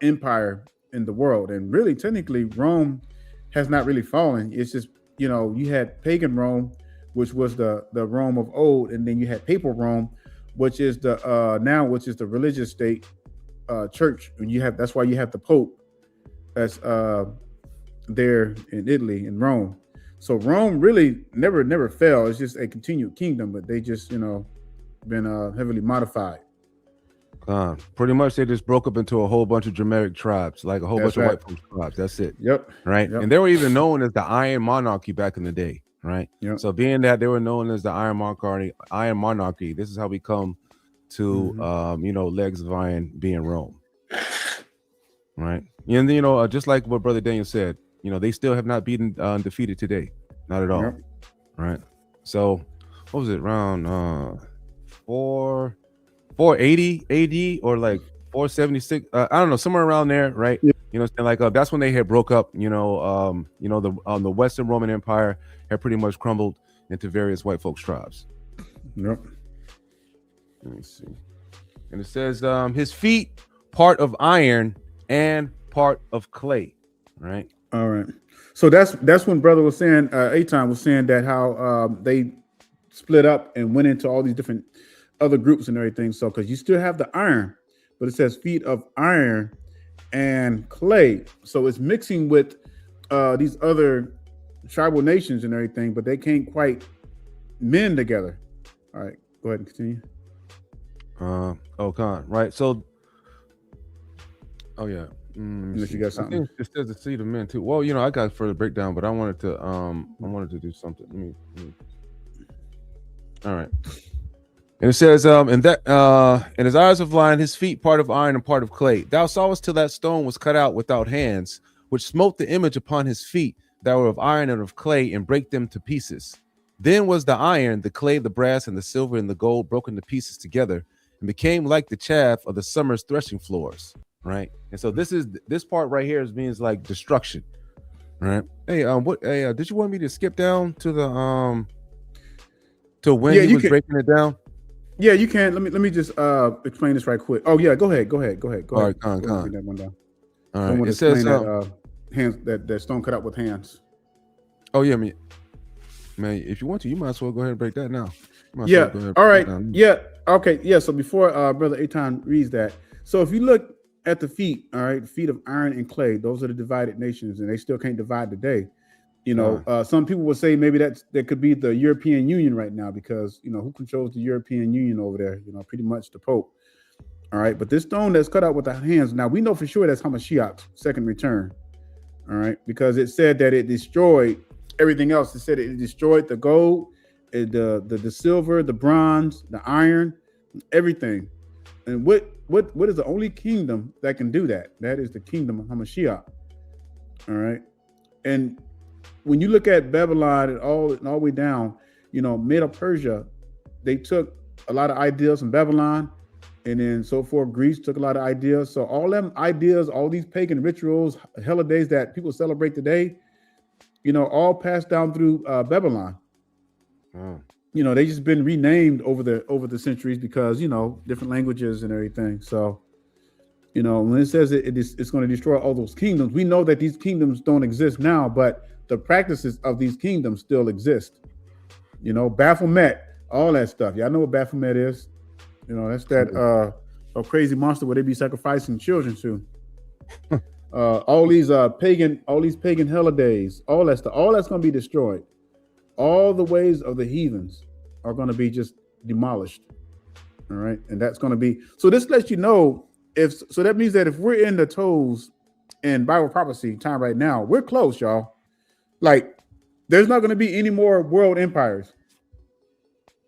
A: empire in the world. And really, technically, Rome has not really fallen. It's just, you had pagan Rome, which was the Rome of old, and then you had papal Rome, which is which is the religious state church. And that's why you have the Pope that's there in Italy, in Rome. So Rome really never fell. It's just a continued kingdom, but they just, been heavily modified.
D: Pretty much they just broke up into a whole bunch of Germanic tribes, like a whole bunch of white folks tribes. That's it.
A: Yep.
D: Right.
A: Yep.
D: And they were even known as the Iron Monarchy back in the day. Right.
A: Yep.
D: So being that they were known as the Iron Monarchy, this is how we come to legs of iron being Rome. Right. And just like what Brother Daniel said, they still have not beaten defeated today. Not at all.
A: Yep.
D: Right. So what was it, around 480 AD or like 476? I don't know, somewhere around there, right?
A: Yeah.
D: That's when they had broke up. The Western Roman Empire had pretty much crumbled into various white folks tribes.
A: Yep.
D: Let me see. And it says his feet part of iron and part of clay. Right.
A: All right. So that's when brother was saying, Aton was saying that how they split up and went into all these different other groups and everything. So because you still have the iron, but it says feet of iron and clay. So it's mixing with these other tribal nations and everything, but they can't quite mend together. All right, go ahead and continue.
D: Right. So Oh yeah. Let me
A: Unless you
D: see.
A: got
D: I
A: something.
D: think it says the seed of men too. Well, I got further breakdown, but I wanted to do something. All right. And it says, and his eyes of lion, his feet part of iron and part of clay. Thou sawest till that stone was cut out without hands, which smote the image upon his feet that were of iron and of clay, and break them to pieces. Then was the iron, the clay, the brass, and the silver and the gold broken to pieces together, and became like the chaff of the summer's threshing floors. Right. And so this part right here means like destruction. Right. Hey, did you want me to skip down to the to when
A: Yeah,
D: he
A: you
D: was
A: can.
D: breaking it down?
A: Yeah, you can. Let me just explain this right quick. Oh yeah, go ahead.
D: All right,
A: Go ahead and
D: con.
A: break that one down.
D: All
A: I
D: right.
A: want to
D: It says,
A: explain that hands that stone cut out with hands.
D: oh yeah, man, if you want to, you might as well go ahead and break that now.
A: Yeah. All right. Yeah. Okay. Yeah. So before Brother Aton reads that, so if you look at the feet, all right, feet of iron and clay, those are the divided nations, and they still can't divide today. Some people will say maybe that could be the European Union right now, because who controls the European Union over there? Pretty much the Pope. All right, but this stone that's cut out with the hands, now we know for sure that's Hamashiach's second return. All right, because it said that it destroyed everything else. It said it destroyed the gold, the silver, the bronze, the iron, everything. And what is the only kingdom that can do that? That is the kingdom of Hamashiach. All right, and when you look at Babylon and all the way down, Medo-Persia, they took a lot of ideas from Babylon, and then so forth. Greece took a lot of ideas. So all them ideas, all these pagan rituals, holidays that people celebrate today, all passed down through Babylon. They just been renamed over the centuries because different languages and everything. So when it says it's going to destroy all those kingdoms, we know that these kingdoms don't exist now, but the practices of these kingdoms still exist. Baphomet, all that stuff. Y'all know what Baphomet is? That's that a crazy monster where they be sacrificing children to. All these pagan holidays, all that stuff, all that's going to be destroyed. All the ways of the heathens are going to be just demolished. All right, and that's going to be. So this lets you know so that means that if we're in the toes in Bible prophecy time right now, we're close, y'all. Like, there's not going to be any more world empires.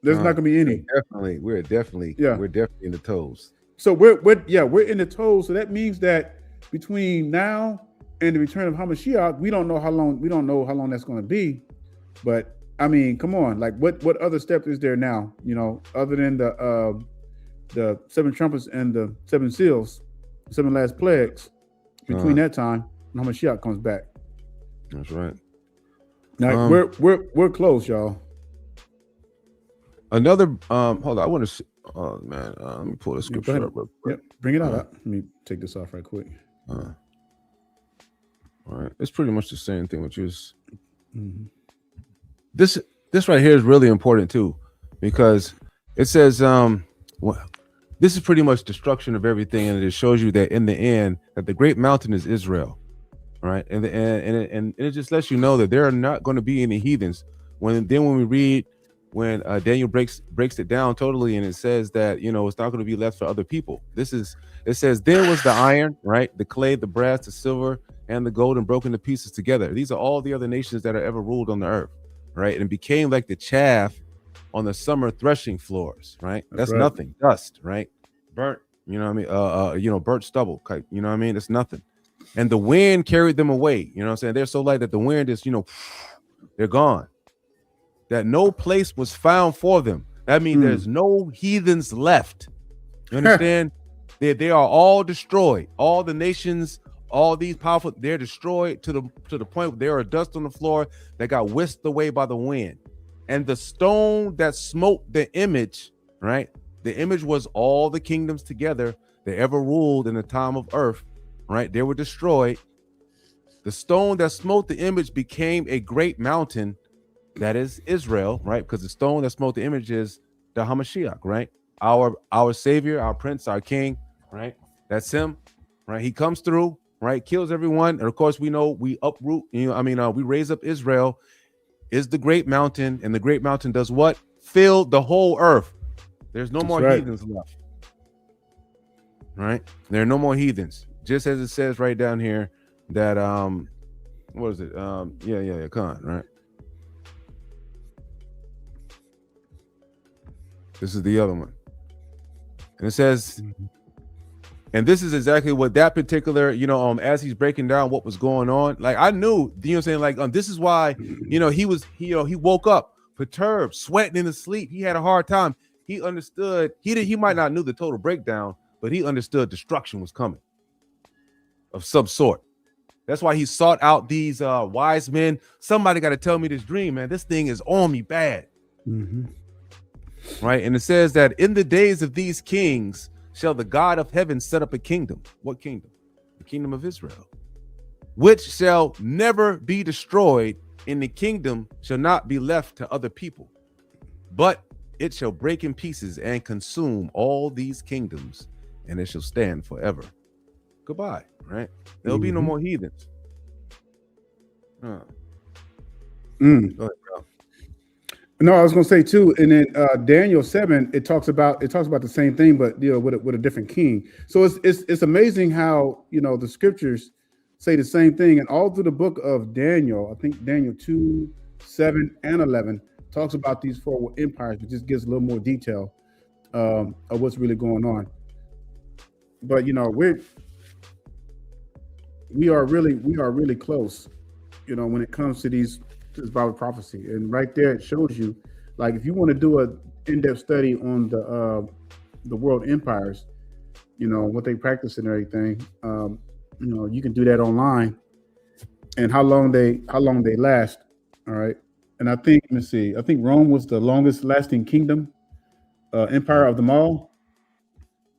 A: There's not going to be any.
D: We're definitely in the toes.
A: So we're in the toes. So that means that between now and the return of Hamashiach, we don't know how long that's going to be. But I mean, come on, like what other step is there now? Other than the seven trumpets and the seven seals, 7 last plagues. Between that time, Hamashiach comes back.
D: That's right.
A: Now we're close, y'all.
D: Another hold on, I want to see. Oh man, let me pull the scripture up real quick.
A: Yep, bring it out. Let me take this off right quick.
D: All right, it's pretty much the same thing, which is this right here is really important too, because it says this is pretty much destruction of everything, and it shows you that in the end that the great mountain is Israel. Right, and it just lets you know that there are not going to be any heathens. When we read Daniel breaks it down totally, and it says that it's not going to be left for other people. It says then was the iron, right, the clay, the brass, the silver, and the gold, and broken to pieces together. These are all the other nations that are ever ruled on the earth, right, and it became like the chaff on the summer threshing floors, right. That's right. Nothing, dust, right, burnt, burnt stubble, it's nothing. And the wind carried them away. You know what I'm saying? They're so light that the wind is, they're gone. That no place was found for them. That means there's no heathens left. You understand? They are all destroyed. All the nations, all these powerful, they're destroyed to the point where there are dust on the floor that got whisked away by the wind. And the stone that smote the image, right? The image was all the kingdoms together that ever ruled in the time of earth. Right, they were destroyed. The stone that smote the image became a great mountain, that is Israel, right? Because the stone that smote the image is the Hamashiach, right? Our savior, our prince, our king, right? That's him, right? He comes through, right? Kills everyone, and of course we know we uproot. We raise up Israel. Is the great mountain, and the great mountain does what? Fill the whole earth. There's no more heathens left, right? There are no more heathens. just as it says right down here that what is it? Con, right? This is the other one. And it says, and this is exactly what that particular, as he's breaking down what was going on. Like I knew, you know what I'm saying? Like this is why, he woke up perturbed, sweating in his sleep. He had a hard time. He understood, he might not knew the total breakdown, but he understood destruction was coming of some sort. That's why he sought out these wise men. Somebody got to tell me this dream, man. This thing is on me bad. Right. And it says that in the days of these kings shall the God of heaven set up a kingdom. What kingdom? The kingdom of Israel, which shall never be destroyed, and the kingdom shall not be left to other people, but it shall break in pieces and consume all these kingdoms, and it shall stand forever. Goodbye. Right? There'll be no more heathens. Go ahead, bro.
A: No, I was going to say too, and then Daniel 7, it talks about the same thing, but with a different king. So it's amazing how the scriptures say the same thing, and all through the book of Daniel, I think Daniel 2, 7, and 11 talks about these four empires, but just gives a little more detail of what's really going on. But we are really close, when it comes to this Bible prophecy. And right there, it shows you, like, if you want to do a in-depth study on the world empires, what they practice and everything, you can do that online, and how long they last. All right. And I think, let me see, I think Rome was the longest lasting kingdom, empire of them all.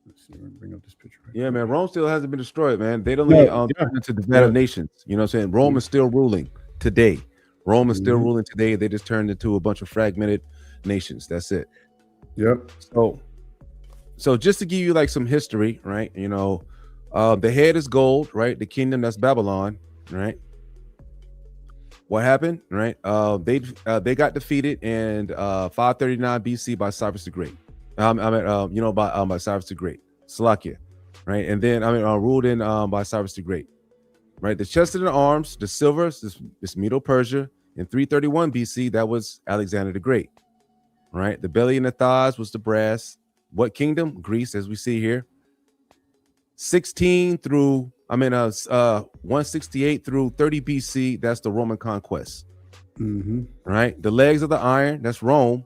A: Let's see, bring up this picture.
D: Yeah, man. Rome still hasn't been destroyed, man. They don't turn into the divided nations. You know what I'm saying? Rome is still ruling today. Rome is still ruling today. They just turned into a bunch of fragmented nations. That's it.
A: Yep.
D: So just to give you like some history, right? The head is gold, right? The kingdom, that's Babylon, right? What happened, right? They got defeated in 539 BC by Cyrus the Great. By Cyrus the Great, Salakia, right? And then ruled in by Cyrus the Great, right? The chest of the arms, the silver, this Medo-Persia. In 331 BC, that was Alexander the Great, right? The belly and the thighs was the brass. What kingdom? Greece, as we see here. 168 through 30 BC, that's the Roman conquest, right? The legs of the iron, that's Rome.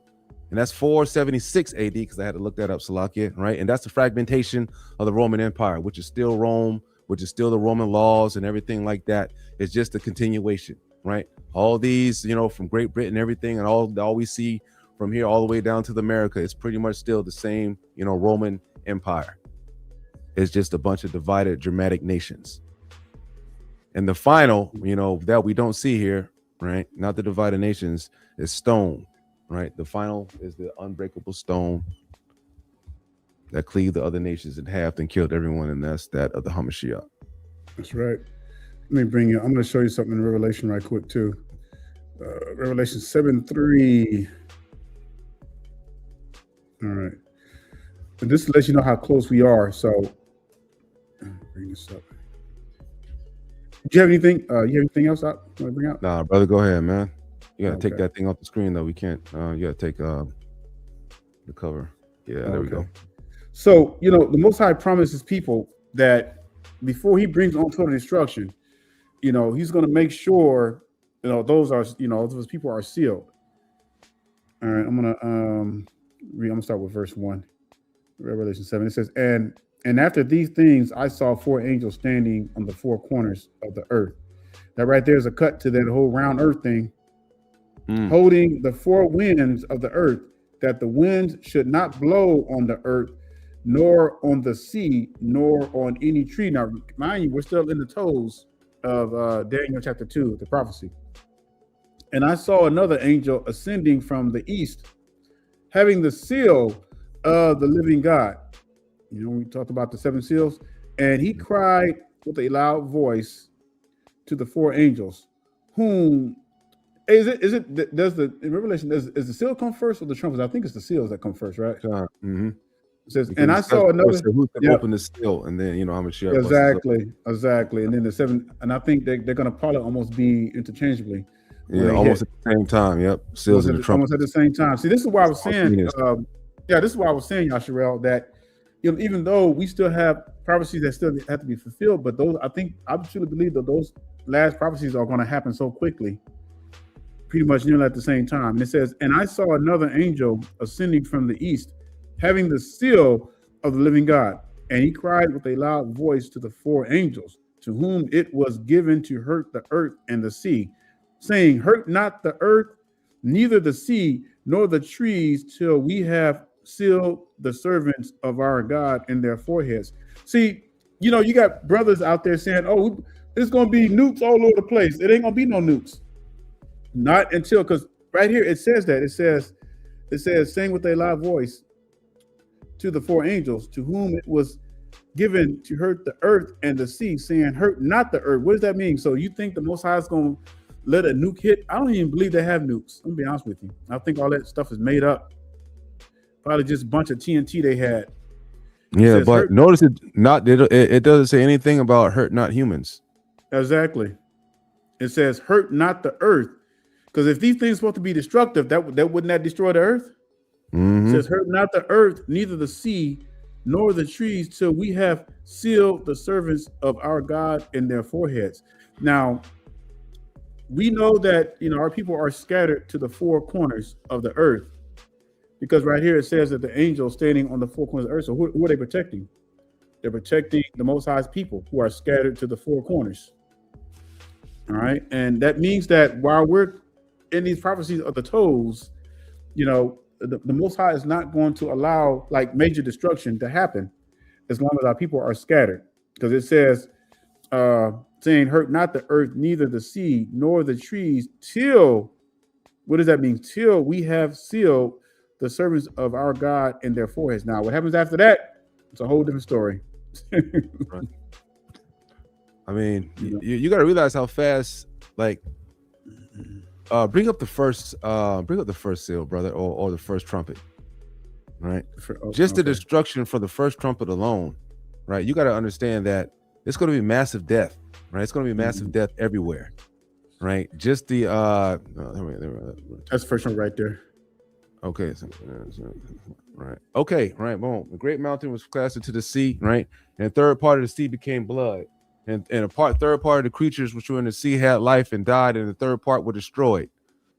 D: And that's 476 AD, because I had to look that up, Salakia, right? And that's the fragmentation of the Roman Empire, which is still Rome, which is still the Roman laws and everything like that. It's just a continuation, right? All these, from Great Britain, everything, and all we see from here all the way down to the America, it's pretty much still the same, Roman Empire. It's just a bunch of divided, dramatic nations. And the final, that we don't see here, right? Not the divided nations, is stone. Right, the final is the unbreakable stone that cleaved the other nations in half and killed everyone, and that's that of the Hamashiach.
A: That's right. Let me bring you. I'm going to show you something in Revelation right quick too. Revelation 7:3. All right, and this lets you know how close we are. So, bring this up. Do you have anything? You have anything else out? Want to bring out?
D: Nah, brother, go ahead, man. You gotta take that thing off the screen though. We can't. You gotta take the cover. Yeah, there we go.
A: So the Most High promises people that before He brings on total destruction, He's going to make sure those people are sealed. All right, I'm gonna start with verse 1, Revelation 7. It says, and after these things, I saw four angels standing on the four corners of the earth. That right there is a cut to that whole round earth thing. Holding the four winds of the earth, that the winds should not blow on the earth, nor on the sea, nor on any tree. Now, mind you, we're still in the toes of Daniel chapter 2, the prophecy. And I saw another angel ascending from the east, having the seal of the living God. We talked about the seven seals. And he cried with a loud voice to the four angels, whom in Revelation, is the seal come first or the trumpets? I think it's the seals that come first, right? It says,
D: Because
A: and
D: it
A: I
D: says,
A: saw
D: of course,
A: another.
D: who can
A: Yep.
D: open the seal, and then I'm gonna share. Busts it up.
A: Exactly. And then the 7, and I think they're going to probably almost be interchangeably when
D: Yeah,
A: they
D: almost
A: hit.
D: at the same time. Yep, seals and the trumpet.
A: Almost at the same time. See, this is why I was saying,
D: Simultaneous.
A: this is why I was saying, Yasharel, that even though we still have prophecies that still have to be fulfilled, but those, I truly believe that those last prophecies are going to happen so quickly, pretty much nearly at the same time. And it says, and I saw another angel ascending from the east, having the seal of the living God, and he cried with a loud voice to the 4 angels, to whom it was given to hurt the earth and the sea, saying, hurt not the earth, neither the sea, nor the trees, till we have sealed the servants of our God in their foreheads. See, you got brothers out there saying, oh, it's going to be nukes all over the place. It ain't going to be no nukes. Not until, because right here it says that. It says, saying with a loud voice to the 4 angels, to whom it was given to hurt the earth and the sea, saying, hurt not the earth. What does that mean? So you think the Most High is going to let a nuke hit? I don't even believe they have nukes. I'm going to be honest with you. I think all that stuff is made up. Probably just a bunch of TNT they had.
D: Yeah, but notice it doesn't say anything about hurt not humans.
A: Exactly. It says hurt not the earth. Because if these things are supposed to be destructive, that wouldn't that destroy the earth? It says, hurt not the earth, neither the sea, nor the trees, till we have sealed the servants of our God in their foreheads. Now, we know that our people are scattered to the 4 corners of the earth, because right here it says that the angels standing on the 4 corners of the earth. So who are they protecting? They're protecting the Most High's people who are scattered to the 4 corners. All right, and that means that while we're in these prophecies of the toes, the Most High is not going to allow like major destruction to happen as long as our people are scattered, because it says, saying, hurt not the earth, neither the sea, nor the trees, till, what does that mean? Till we have sealed the servants of our God in their foreheads. Now, what happens after that? It's a whole different story.
D: Right. I mean, you got to realize how fast, like, bring up the first seal, brother, or the first trumpet, right? Just the destruction for the first trumpet alone, right? You got to understand that it's going to be massive death, right? It's going to be massive death everywhere, right? Just the
A: that's the first one right there.
D: Okay, right. Okay, right. Boom. The great mountain was cast into the sea, right? And the third part of the sea became blood. And third part of the creatures which were in the sea had life and died, and the third part were destroyed.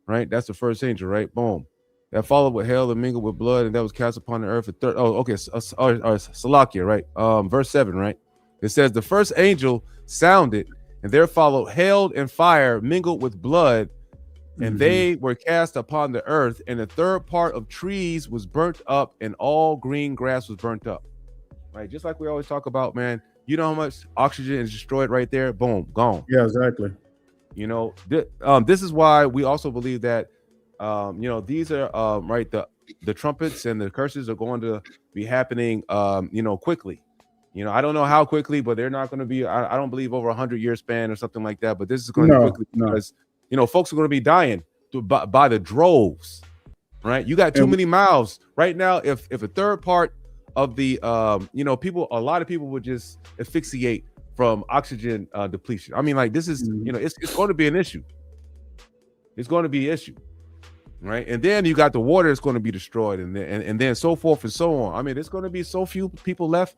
D: Right? That's the first angel, right? Boom. That followed with hell and mingled with blood, and that was cast upon the earth. Salakia, right? Verse 7, right? It says the first angel sounded, and there followed hail and fire mingled with blood, and they were cast upon the earth, and the third part of trees was burnt up, and all green grass was burnt up. Right? Just like we always talk about, man. You know how much oxygen is destroyed right there? Boom, gone.
A: Yeah, exactly.
D: This is why we also believe that, these are right. The trumpets and the curses are going to be happening, quickly. I don't know how quickly, but they're not going to be. I don't believe over 100-year span or something like that. But this is going to be quickly because folks are going to be dying by the droves. Right? You got too many mouths right now. If a third part of the people, a lot of people would just asphyxiate from oxygen depletion. I mean, like this is it's going to be an issue. It's going to be an issue, right? And then you got the water that's going to be destroyed, and then so forth and so on. I mean, there's going to be so few people left,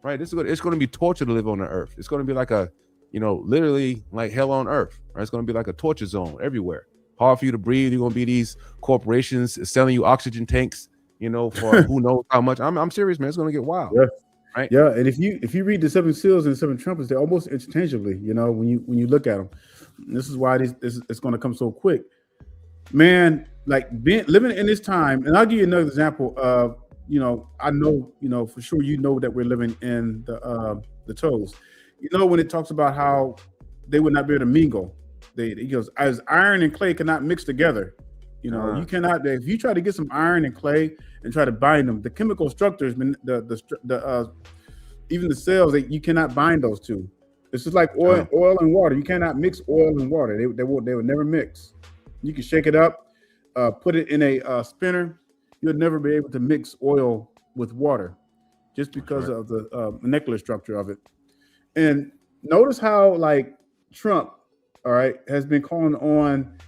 D: right? It's going to be torture to live on the earth. It's going to be like a literally like hell on earth, right? It's going to be like a torture zone everywhere. Hard for you to breathe. You're going to be these corporations selling you oxygen tanks. For who knows how much. I'm serious, man. It's gonna get wild.
A: Yeah.
D: Right.
A: Yeah. And if you read the 7 seals and the 7 trumpets, they're almost interchangeably, when you look at them. This is why it's gonna come so quick. Man, like living in this time, and I'll give you another example of, I know, for sure that we're living in the toes. When it talks about how they would not be able to mingle, it goes, as iron and clay cannot mix together. You cannot. If you try to get some iron and clay and try to bind them, the chemical structures, even the cells, you cannot bind those two. It's just like oil and water. You cannot mix oil and water. They will never mix. You can shake it up, put it in a spinner. You'll never be able to mix oil with water. just because
D: right.
A: of the molecular structure of it. And notice how like Trump, all right, has been calling on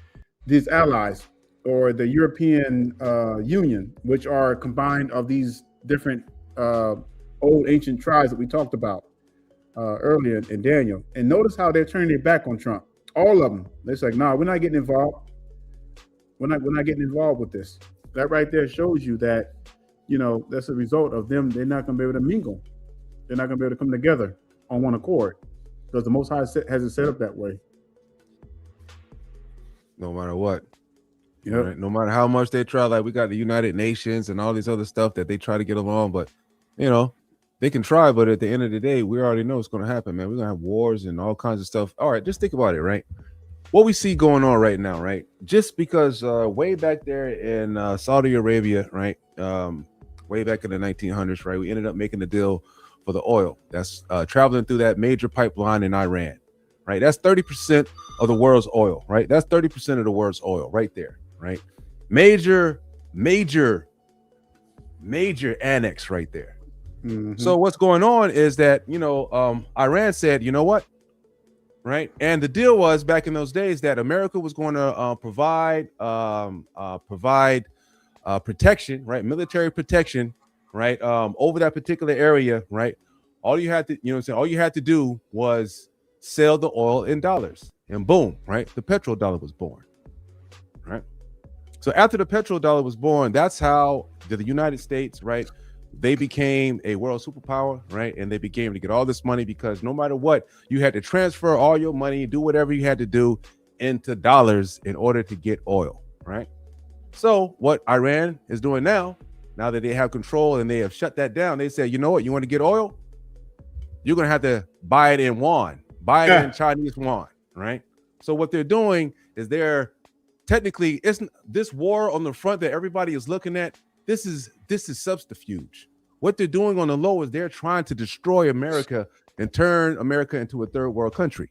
A: these allies or the European Union, which are combined of these different uh, old ancient tribes that we talked about earlier in Daniel. And notice how they're turning their back on Trump. All of them. They're like, "No, we're not getting involved. We're not getting involved with this." That right there shows you that, that's a result of them. They're not going to be able to mingle. They're not going to be able to come together on one accord because the Most High has it set up that way.
D: No matter what.
A: Yep.
D: Right? No matter how much they try, like we got the United Nations and all these other stuff that they try to get along, but they can try, but at the end of the day, we already know what's going to happen, man. We're going to have wars and all kinds of stuff. All right, just think about it, right? What we see going on right now, right? Just because way back there in Saudi Arabia, right? Way back in the 1900s, right? We ended up making a deal for the oil that's traveling through that major pipeline in Iran, right? That's 30% of the world's oil, right? That's 30% of the world's oil right there, right? Major annex right there.
A: Mm-hmm.
D: So what's going on is that, Iran said, you know what? Right. And the deal was back in those days that America was going to provide protection, right? Military protection, right? Over that particular area, right? All you had to, all you had to do was sell the oil in dollars, and boom, right? The petrodollar was born, right? So after the petrodollar was born, that's how the United States, right? They became a world superpower, right? And they began to get all this money because no matter what, you had to transfer all your money, do whatever you had to do into dollars in order to get oil, right? So what Iran is doing now that they have control and they have shut that down, they say, you know what, you want to get oil? You're going to have to buy it in yuan, buy it in Chinese yuan, right? So what they're doing is they're technically, isn't this war on the front that everybody is looking at? This is subterfuge. What they're doing on the low is they're trying to destroy America and turn America into a third world country,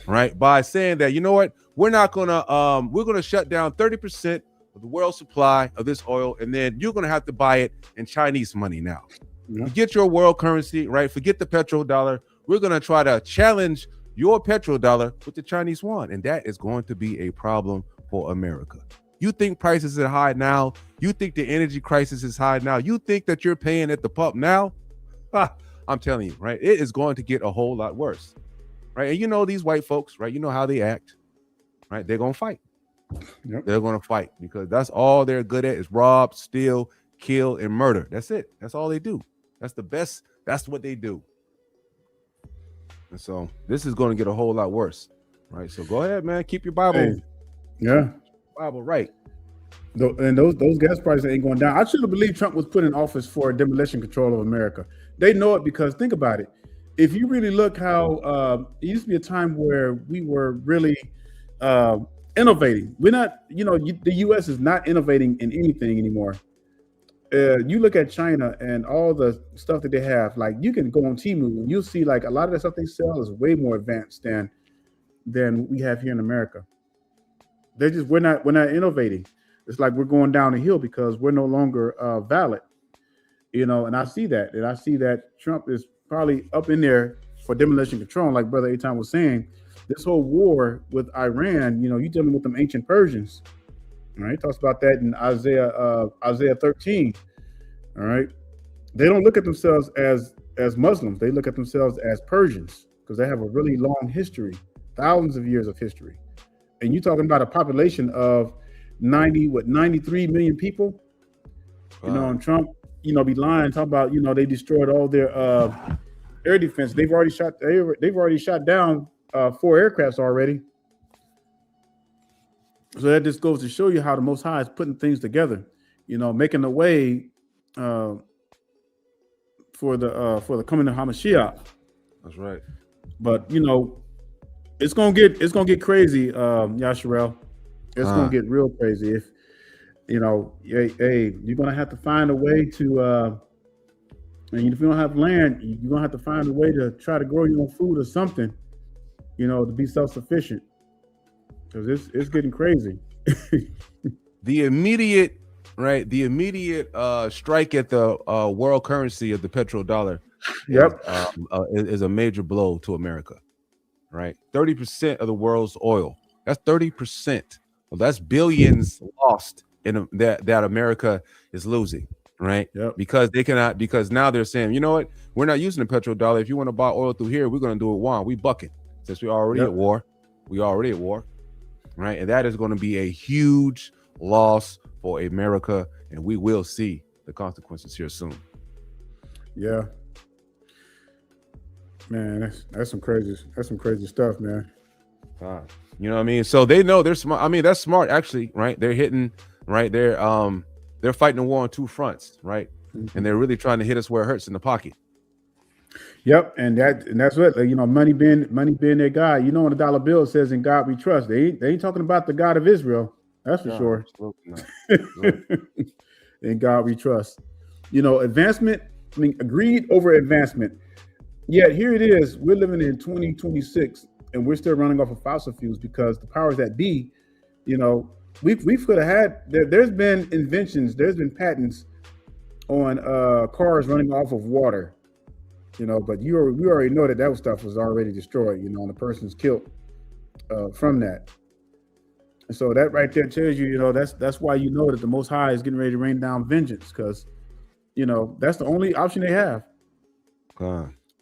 D: right? By saying that, you know what, we're gonna shut down 30% of the world supply of this oil, and then you're gonna have to buy it in Chinese money now. Yeah. Forget your world currency, right? Forget the petrodollar. We're gonna try to challenge your petrodollar with the Chinese yuan, and that is going to be a problem for America. You think prices are high now? You think the energy crisis is high now? You think that you're paying at the pump now? I'm telling you, right? It is going to get a whole lot worse, right? And these white folks, right? You know how they act, right? They're going to fight. Yep. They're going to fight because that's all they're good at is rob, steal, kill, and murder. That's it. That's all they do. That's the best. That's what they do. And so this is going to get a whole lot worse, right? So go ahead, man. Keep your Bible.
A: Hey. Yeah.
D: Bible right.
A: And those gas prices ain't going down. I should have believed Trump was put in office for demolition control of America. They know it because think about it. If you really look how it used to be a time where we were really innovating. We're not, the U.S. is not innovating in anything anymore. You look at China and all the stuff that they have. Like you can go on Temu and you'll see like a lot of the stuff they sell is way more advanced than we have here in America. We're not innovating. It's like we're going down the hill because we're no longer valid, and I see that. And I see that Trump is probably up in there for demolition control. Like Brother Eitan was saying, this whole war with Iran, you're dealing with them ancient Persians. All right. He talks about that in Isaiah 13. All right. They don't look at themselves as Muslims. They look at themselves as Persians because they have a really long history, thousands of years of history. And you're talking about a population of 93 million people. Wow. And Trump, be lying, talking about, they destroyed all their air defense. They've already shot down 4 aircrafts already. So that just goes to show you how the Most High is putting things together, making a way for the coming of Hamashiach.
D: That's right.
A: But it's gonna get crazy, Yasharel. It's gonna get real crazy if you're gonna have to find a way to and if you don't have land, you're gonna have to find a way to try to grow your own food or something, to be self-sufficient. Because it's getting crazy.
D: The immediate right, the immediate strike at the world currency of the petrodollar
A: Yep.
D: is a major blow to America, right? 30% of the world's oil. That's 30%. Well, that's billions lost in that America is losing, right?
A: Yep.
D: Because now they're saying, you know what? We're not using the petrodollar. If you want to buy oil through here, we're going to do it yuan. We bucking since we're already at war. We already at war, right? And that is going to be a huge loss for America, and we will see the consequences here soon.
A: Yeah. Man, that's some crazy stuff, man.
D: You know what I mean? So they know they're smart. I mean, that's smart actually, right? They're hitting, right? They're fighting the war on two fronts, right? Mm-hmm. And they're really trying to hit us where it hurts in the pocket.
A: Yep, and that's what, you know, money being their God. You know, when the dollar bill says "In God We Trust," they ain't talking about the God of Israel. That's for sure. In God we trust. You know, advancement. I mean, agreed over advancement. Yet here it is. We're living in 2026, and we're still running off of fossil fuels because the powers that be, you know, we could have had. There's been inventions. There's been patents on cars running off of water. You know, but we already know that stuff was already destroyed. You know, and the person's killed from that. And so that right there tells you, you know, that's why you know that the Most High is getting ready to rain down vengeance, because, you know, that's the only option they have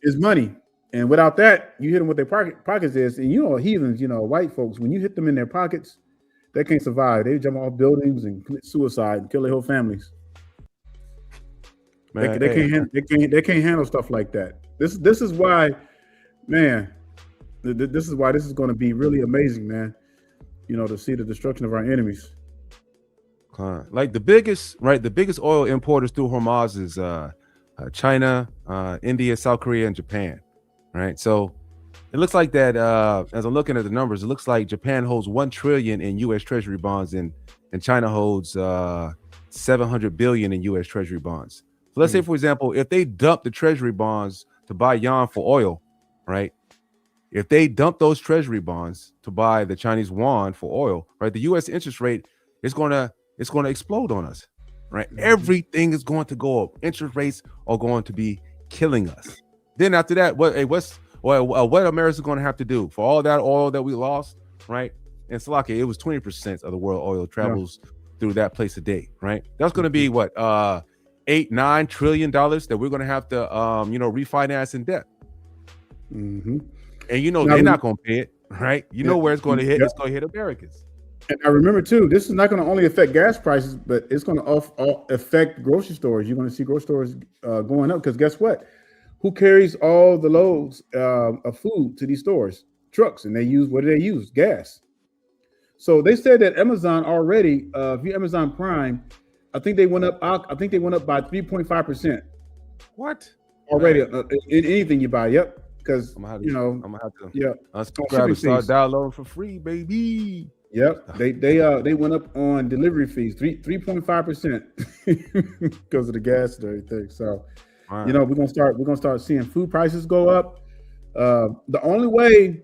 A: is money. And without that, you hit them with their pockets is, and you know, heathens, you know, white folks, when you hit them in their pockets, they can't survive. They jump off buildings and commit suicide and kill their whole families. Man, they can't handle stuff like that. This is why, man. This is why this is going to be really amazing, man. You know, to see the destruction of our enemies.
D: Like the biggest oil importers through Hormuz is China, India, South Korea, and Japan, right? So it looks like that. As I'm looking at the numbers, it looks like Japan holds $1 trillion in U.S. Treasury bonds, and China holds $700 billion in U.S. Treasury bonds. So let's say, for example, if they dump the treasury bonds to buy yuan for oil, right? If they dump those treasury bonds to buy the Chinese yuan for oil, right? The U.S. interest rate is going to explode on us, right? Mm-hmm. Everything is going to go up. Interest rates are going to be killing us. Then after that, what America's going to have to do for all that oil that we lost, right? And Salaki, it was 20% of the world oil travels through that place a day, right? That's going to be what $8-9 trillion that we're going to have to refinance in debt.
A: Mm-hmm.
D: And you know they're not going to pay it, right? You know where it's going to hit. It's going to hit Americans.
A: And I remember too, this is not going to only affect gas prices, but it's going to affect grocery stores. You're going to see grocery stores going up because guess what? Who carries all the loads of food to these stores? Trucks, and what do they use? Gas. So they said that Amazon already, if you Amazon Prime, I think they went up by 3.5%.
D: What?
A: Already in anything you buy? Yep. Because
D: I'm gonna have to
A: unsubscribe
D: and start downloading for free, baby.
A: Yep, they went up on delivery fees 3.5% because of the gas and everything. So, you know, we're gonna start seeing food prices go up. The only way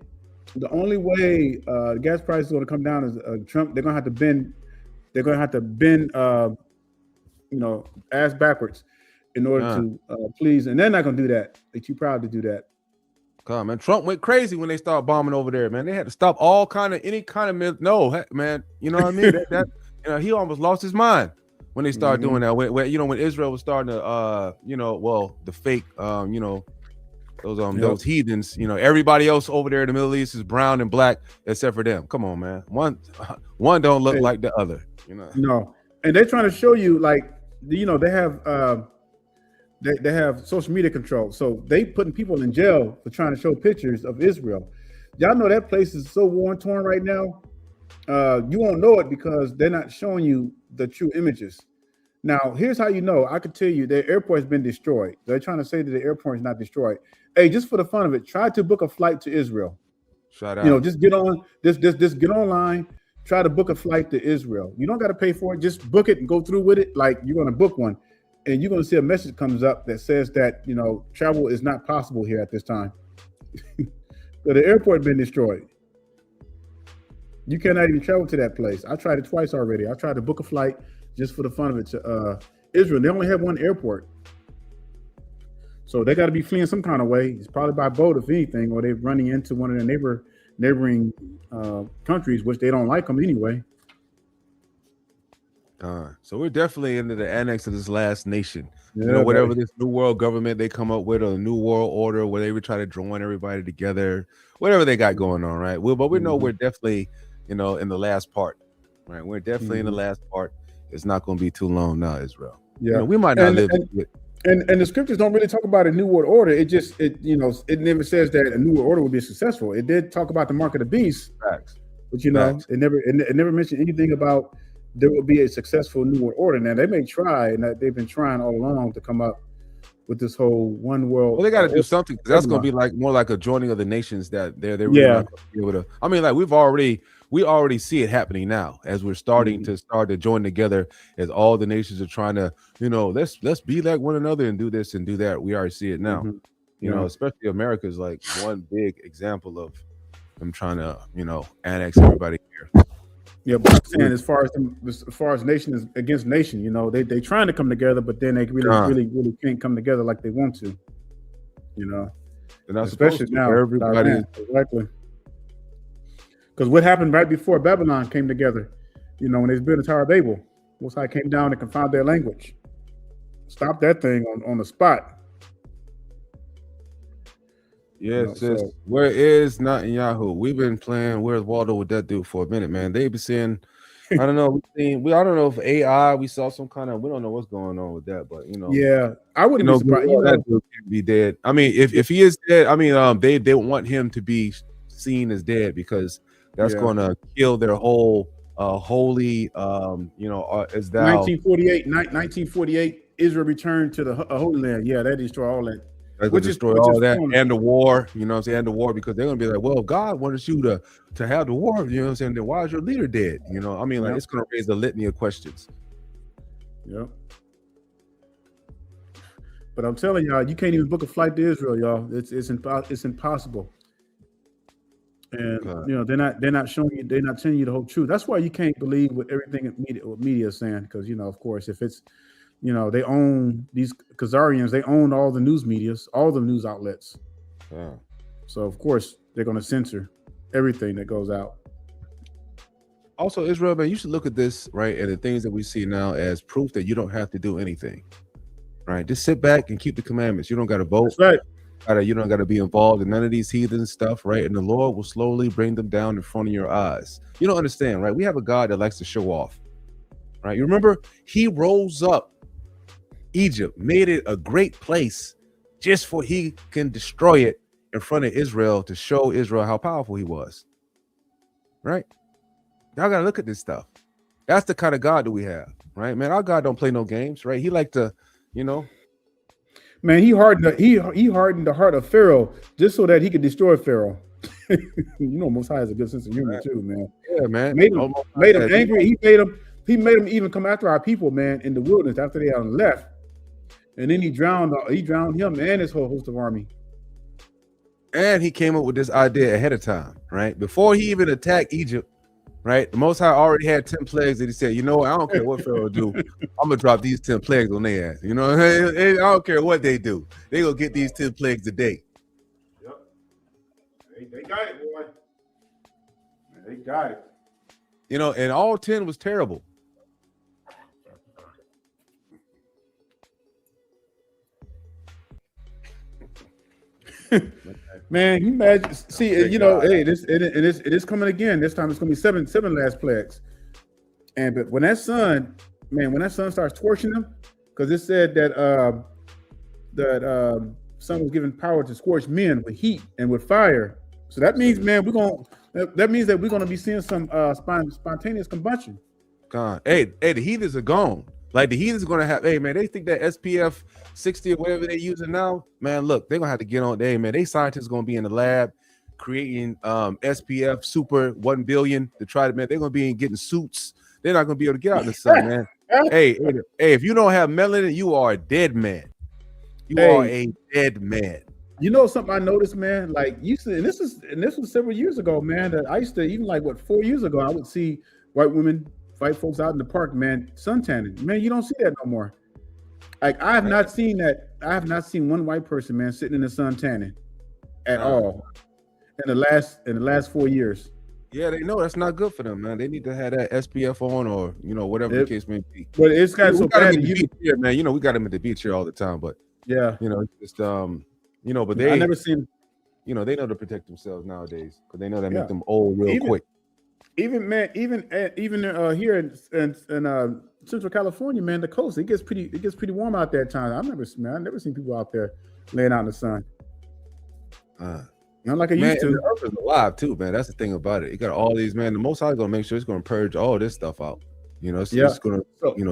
A: the gas price is going to come down is Trump. They're gonna have to bend ass backwards in order to please, and they're not gonna do that. They're too proud to do that.
D: Come man, Trump went crazy when they started bombing over there, man. They had to stop any kind of no, man. You know what I mean? that he almost lost his mind when they started doing that. When Israel was starting to the fake those heathens, everybody else over there in the Middle East is brown and black except for them. Come on, man. One don't look like the other,
A: No. And they're trying to show you, like, they have they have social media control. So they putting people in jail for trying to show pictures of Israel. Y'all know that place is so war-torn right now. You won't know it because they're not showing you the true images. Now, here's how you know. I could tell you their airport has been destroyed. They're trying to say that the airport is not destroyed. Hey, just for the fun of it, try to book a flight to Israel.
D: Shout out.
A: Just get on, just get online, try to book a flight to Israel. You don't got to pay for it. Just book it and go through with it like you're going to book one. And you're going to see a message comes up that says that, travel is not possible here at this time. So the airport has been destroyed. You cannot even travel to that place. I tried it twice already. I tried to book a flight just for the fun of it to Israel. They only have one airport. So they got to be fleeing some kind of way. It's probably by boat, if anything, or they're running into one of the neighboring countries, which they don't like them anyway.
D: So we're definitely into the annex of this last nation.
A: Yeah,
D: you know, whatever this new world government they come up with, or the new world order, where they would try to join everybody together, whatever they got going on, right? But we know we're definitely, in the last part, right? We're definitely in the last part. It's not going to be too long now, Israel.
A: Yeah,
D: we might not live.
A: And the scriptures don't really talk about a new world order. It never says that a new world order will be successful. It did talk about the mark of the beast,
D: Facts.
A: but it never mentioned anything about there will be a successful new world order. Now they may try, and they've been trying all along to come up with this whole one world.
D: Well, they got to do something, because that's going to be more like a joining of the nations that they're really not going to be able to. I mean, like we already see it happening now as we're starting to join together, as all the nations are trying to, let's be like one another and do this and do that. We already see it now. Especially America is like one big example of them trying to, annex everybody here.
A: Yeah, but I'm saying as far as nation is against nation, they trying to come together, but then they really can't come together like they want to. And that's especially now, everybody exactly. Because what happened right before Babylon came together, when they built the Tower of Babel, Most High came down and confounded their language. Stop that thing on the spot.
D: Yes, where is Netanyahu? We've been playing Where's Waldo with that dude for a minute, man. They've been saying, I don't know, I don't know if AI, we saw some kind of, we don't know what's going on with that, but
A: yeah, I wouldn't be surprised.
D: That dude can be dead. I mean, if he is dead, I mean, they want him to be seen as dead, because that's going to kill their whole holy, as thou
A: 1948, Israel returned to the Holy Land. Yeah, that destroyed all that.
D: That's going to destroy all that and the war, and the war, because they're going to be like, well, God wanted you to have the war, then why is your leader dead? I mean, like, it's going to raise a litany of questions.
A: Yep. But I'm telling y'all, you can't even book a flight to Israel, y'all. It's impossible. And they're not showing you, they're not telling you the whole truth. That's why you can't believe what everything media is saying, because of course, if it's they own these Khazarians, they own all the news medias, all the news outlets.
D: Yeah.
A: So of course they're going to censor everything that goes out.
D: Also, Israel, man, you should look at this, right, and the things that we see now as proof that you don't have to do anything, right? Just sit back and keep the commandments. You don't got to vote.
A: That's right.
D: You don't got to be involved in none of these heathen stuff, right? And the Lord will slowly bring them down in front of your eyes. You don't understand, right? We have a God that likes to show off, right? You remember, he rose up Egypt, made it a great place just for he can destroy it in front of Israel, to show Israel how powerful he was, right? Y'all got to look at this stuff. That's the kind of God that we have, right, man? Our God don't play no games, right? He like to,
A: man, he hardened the heart of Pharaoh just so that he could destroy Pharaoh. Most High has a good sense of humor too, man.
D: Yeah, man.
A: Made him angry. He made him even come after our people, man, in the wilderness after they had left. And then he drowned him and his whole host of army.
D: And he came up with this idea ahead of time, right? Before he even attacked Egypt, right? The Most High already had 10 plagues that he said, I don't care what Pharaoh do. I'm going to drop these 10 plagues on their ass. I don't care what they do. They going to get these 10 plagues a day.
A: Yep. They got it, boy. They got it.
D: And all 10 was terrible.
A: Man, you imagine? See, hey, it is coming again. This time it's going to be seven last plagues. But when that sun starts torching them, because it said that sun was given power to scorch men with heat and with fire. So that means, man, that means that we're going to be seeing some spontaneous combustion.
D: God, hey, the heathens are gone. Like, the heathens are going to have, hey, man, they think that SPF 60 or whatever they're using now, man, look, they're going to have to get on, man, they scientists going to be in the lab creating SPF super 1 billion to try to, man, they're going to be getting suits. They're not going to be able to get out in the sun, man. hey, if you don't have melanin, you are a dead man. You are a dead man.
A: Something I noticed, man, like this was several years ago, man, that I used to, even like 4 years ago, I would see white women white folks out in the park, man, sun tanning. Man, you don't see that no more. Like I have not seen that. I have not seen one white person, man, sitting in the sun tanning at all in the last 4 years.
D: Yeah, they know that's not good for them, man. They need to have that SPF on, or whatever the case may be.
A: But it's got so
D: got
A: bad.
D: them at the beach here, man. We got them at the beach here all the time, but
A: yeah,
D: just but they
A: I never seen.
D: they know to protect themselves nowadays because they know that make them old real quick.
A: Even here in Central California, man, the coast it gets pretty warm out there at times. I've never seen people out there laying out in the sun. Not like I used to.
D: The earth is alive too, man. That's the thing about it. You got all these, man. The Most High is gonna make sure it's gonna purge all this stuff out. It's gonna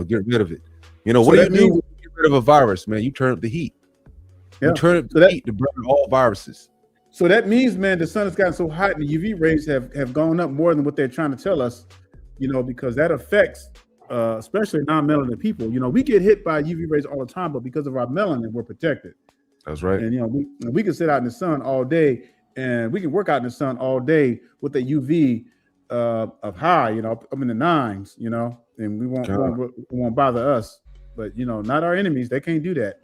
D: get rid of it. What do you do when you get rid of a virus, man? You turn up the heat. You turn up the heat to burn all viruses.
A: So that means, man, the sun has gotten so hot and the UV rays have gone up more than what they're trying to tell us, because that affects especially non-melanin people. We get hit by UV rays all the time, but because of our melanin, we're protected. That's right. And we can sit out in the sun all day, and we can work out in the sun all day with the UV of high, up in the 9s, and we won't bother us. But not our enemies. They can't do that.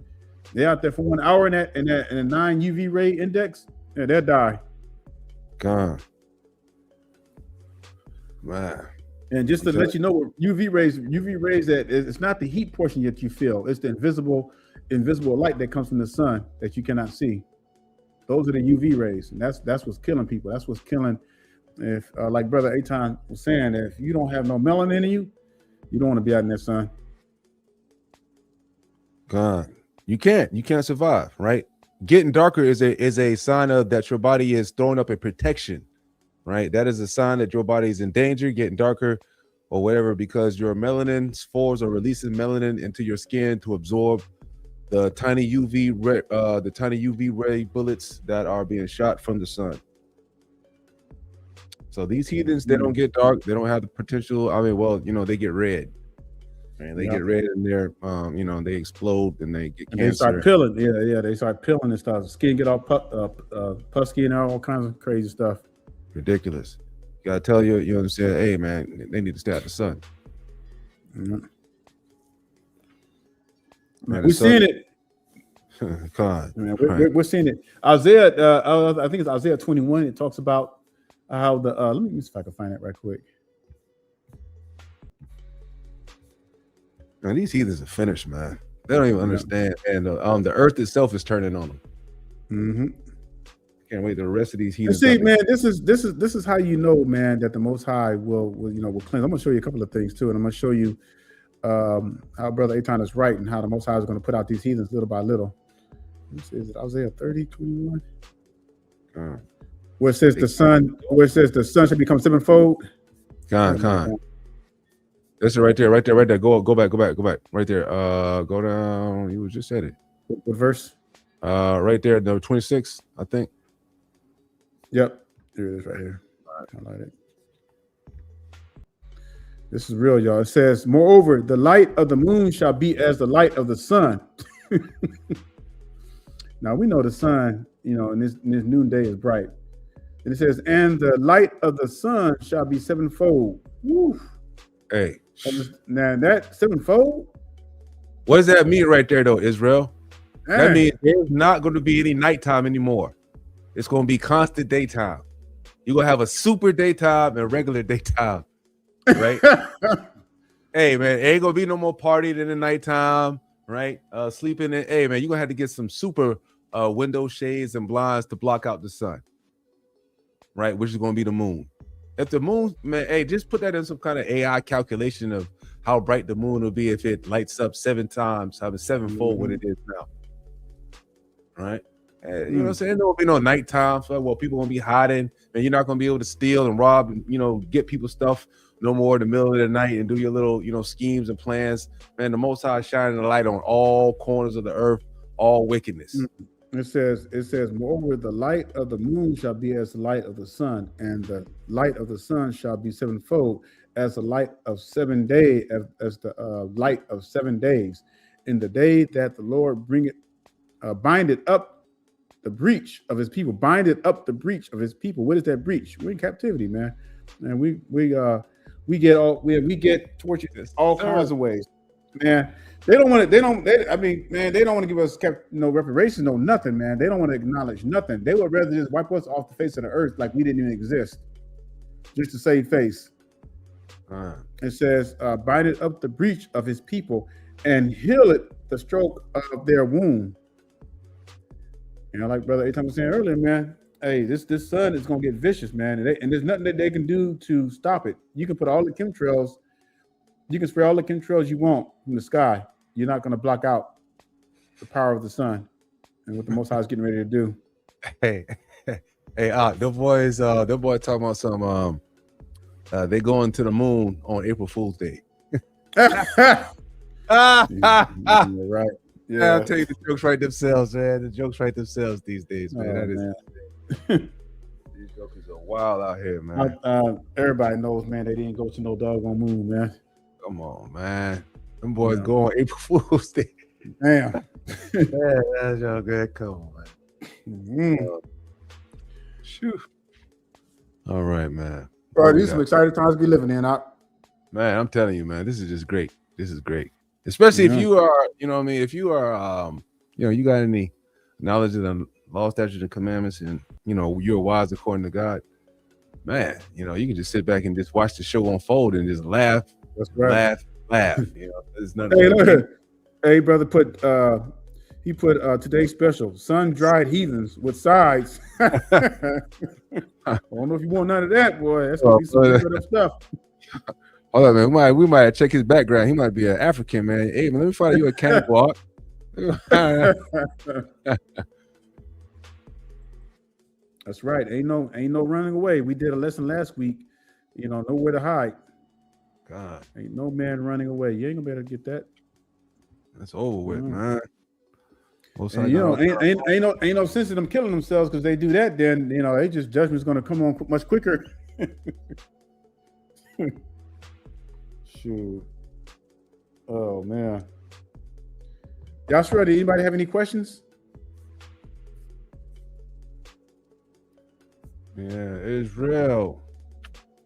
A: They're out there for 1 hour in a 9 UV ray index. Yeah, they'll die.
D: God. Man.
A: And just to let you know, UV rays that it's not the heat portion that you feel. It's the invisible light that comes from the sun that you cannot see. Those are the UV rays, and that's what's killing people. That's what's killing. If like Brother Aton was saying, if you don't have no melanin in you, you don't want to be out in that sun.
D: God, you can't survive, right? Getting darker is a sign of that your body is throwing up a protection, right? That is a sign that your body is in danger, getting darker or whatever, because your melanin spores are releasing melanin into your skin to absorb the tiny UV ray bullets that are being shot from the sun. So these heathens, they don't get dark. They don't have the potential. They get red. And they get red in there, they explode and they get cancer.
A: They start peeling. Yeah. They start peeling and stuff. Skin get all pusky and all kinds of crazy stuff.
D: Ridiculous. You gotta tell you understand, hey man, they need to stay out the sun.
A: Mm-hmm. Man, we're seeing it.
D: God.
A: Man, we're seeing it. Isaiah, I think it's Isaiah 21. It talks about how the let me see if I can find that right quick.
D: Man, these heathens are finished, man. They don't even understand, and the earth itself is turning on them. Mm-hmm. Can't wait the rest of these heathens.
A: See, man, this is how you know, man, that the Most High will cleanse. I'm gonna show you a couple of things too, and I'm gonna show you how Brother Aton is right and how the Most High is going to put out these heathens little by little. Is it Isaiah 30:21? Where it says the sun should become sevenfold.
D: Con. That's it right there. Go back. Right there. Go down. You just said it.
A: What verse?
D: Right there, number 26, I think.
A: Yep. Here it is right here. Highlight it. This is real, y'all. It says, moreover, the light of the moon shall be as the light of the sun. Now we know the sun, in this noonday is bright. And it says, and the light of the sun shall be sevenfold. Woo.
D: Hey.
A: Now that sevenfold?
D: What does that mean right there, though, Israel? That means there's not going to be any nighttime anymore. It's going to be constant daytime. You're going to have a super daytime and regular daytime, right? Hey, man, ain't going to be no more partying in the nighttime, right? Sleeping in. Hey, man, you're going to have to get some super window shades and blinds to block out the sun, right? Which is going to be the moon. If the moon, man, hey, just put that in some kind of AI calculation of how bright the moon will be if it lights up 7 times, having sevenfold what it is now. Right? You know what I'm saying? There won't be no nighttime. So, people gonna be hiding, and you're not gonna be able to steal and rob and get people's stuff no more in the middle of the night and do your little schemes and plans. Man, the Most High is shining the light on all corners of the earth, all wickedness.
A: It says, moreover, the light of the moon shall be as the light of the sun, and the light of the sun shall be sevenfold, as the light of 7 days, as the light of 7 days. In the day that the Lord bindeth up the breach of his people. Bindeth up the breach of his people. What is that breach? We're in captivity, man. And we get tortured all kinds of ways, man. They don't want to. I mean, man, they don't want to give us no reparations, no nothing, man. They don't want to acknowledge nothing. They would rather just wipe us off the face of the earth like we didn't even exist, just to save face. It says, "Bindeth up the breach of his people and heal it the stroke of their wound." You know, like Brother Atam was saying earlier, man. Hey, this sun is gonna get vicious, man, and there's nothing that they can do to stop it. You can put all the chemtrails, you can spray all the chemtrails you want from the sky. You're not gonna block out the power of the sun and what the Most High is getting ready to do.
D: Hey, the boys talking about some. They going to the moon on April Fool's Day.
A: Right.
D: Yeah, I'll tell you, the jokes write themselves, man. The jokes write themselves these days, man.
A: Man.
D: These jokers are wild out here, man.
A: Everybody knows, man, they didn't go to no doggone moon, man.
D: Come on, man. Them boys go on April Fool's Day.
A: Damn.
D: Yeah, that's your good. Come on, man. Shoot. All right, man.
A: Bro, these are some exciting times to be living in.
D: Man, I'm telling you, man, this is just great. This is great. Especially if you are, you know what I mean, if you are, you got any knowledge of the law, statutes, and commandments, and, you're wise according to God, man, you can just sit back and just watch the show unfold and just laugh, laugh. There's nothing.
A: Hey, brother, he put today's special, sun-dried heathens with sides. I don't know if you want none of that, boy. That's going to be some good stuff.
D: Hold on, man. We might check his background. He might be an African, man. Hey, man, let me find you a cannibal.
A: That's right. Ain't no running away. We did a lesson last week. Nowhere to hide.
D: God,
A: ain't no man running away. You ain't gonna be able to get that.
D: That's over with, man.
A: And, ain't no sense in them killing themselves because they do that. Then they just judgment's gonna come on much quicker. Shoot. Oh man. Joshua, did anybody have any questions?
D: Yeah, Israel.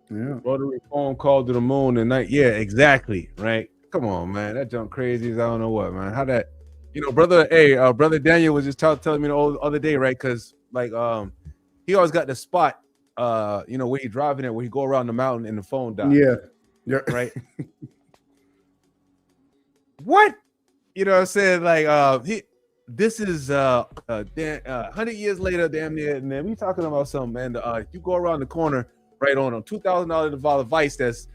A: Yeah.
D: Rotary phone call to the moon at night. Yeah, exactly. Right. Come on, man. That junk crazy as I don't know what, man. How that, brother Daniel was just telling me the other day, right? Because he always got the spot, where he driving it, where he go around the mountain and the phone dies.
A: Yeah.
D: Right. What? You know what I'm saying? This is 100 years later, damn near, and then we talking about something, man. You go around the corner, right, on a $2,000 device that's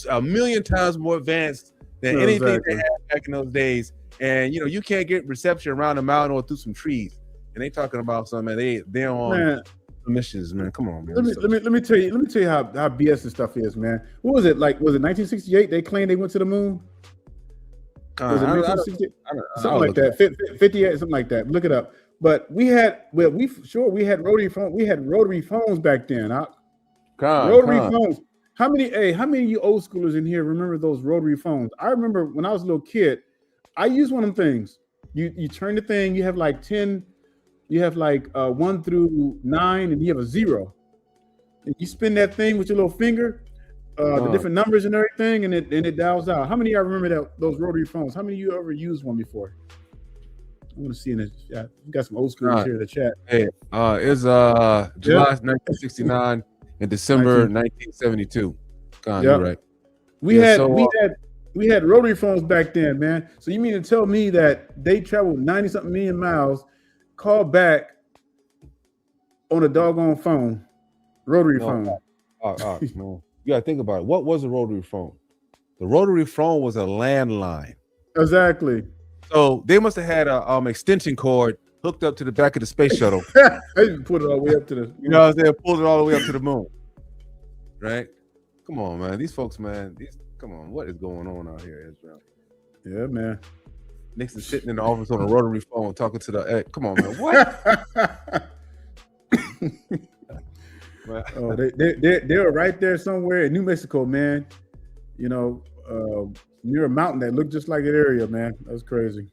D: a million times more advanced than anything they had back in those days, and you can't get reception around the mountain or through some trees. And they talking about something, man. They're on missions, man. Come on, man.
A: Let me tell you how BS this stuff is, man. What was it like? Was it 1968? They claimed they went to the moon. Was it 1968? Something like that. 58, something like that. Look it up. But we had rotary phones. We had rotary phones back then. Rotary phones. How many of you old schoolers in here remember those rotary phones? I remember when I was a little kid, I used one of them things. You turn the thing, you have like 10, you have like 1 through 9, and you have a 0. And you spin that thing with your little finger, the different numbers and everything, and it dials out. How many of y'all remember those rotary phones? How many of you ever used one before? I want to see in the chat. You got some old schoolers here in the chat.
D: Hey, it's July 1969 and December 1972. You're right.
A: We had rotary phones back then, man. So you mean to tell me that they traveled 90-something million miles, called back on a doggone phone, rotary phone?
D: No. You gotta think about it. What was a rotary phone? The rotary phone was a landline.
A: Exactly.
D: So they must have had a extension cord hooked up to the back of the space shuttle.
A: They put it all the way up to the.
D: Pulled it all the way up to the moon. Right? Come on, man. These folks, man. Come on. What is going on out here, Israel?
A: Yeah, man.
D: Nixon sitting in the office on a rotary phone talking to the. Come on, man. What?
A: Oh, they were right there somewhere in New Mexico, man. Near a mountain that looked just like that area, man. That's crazy.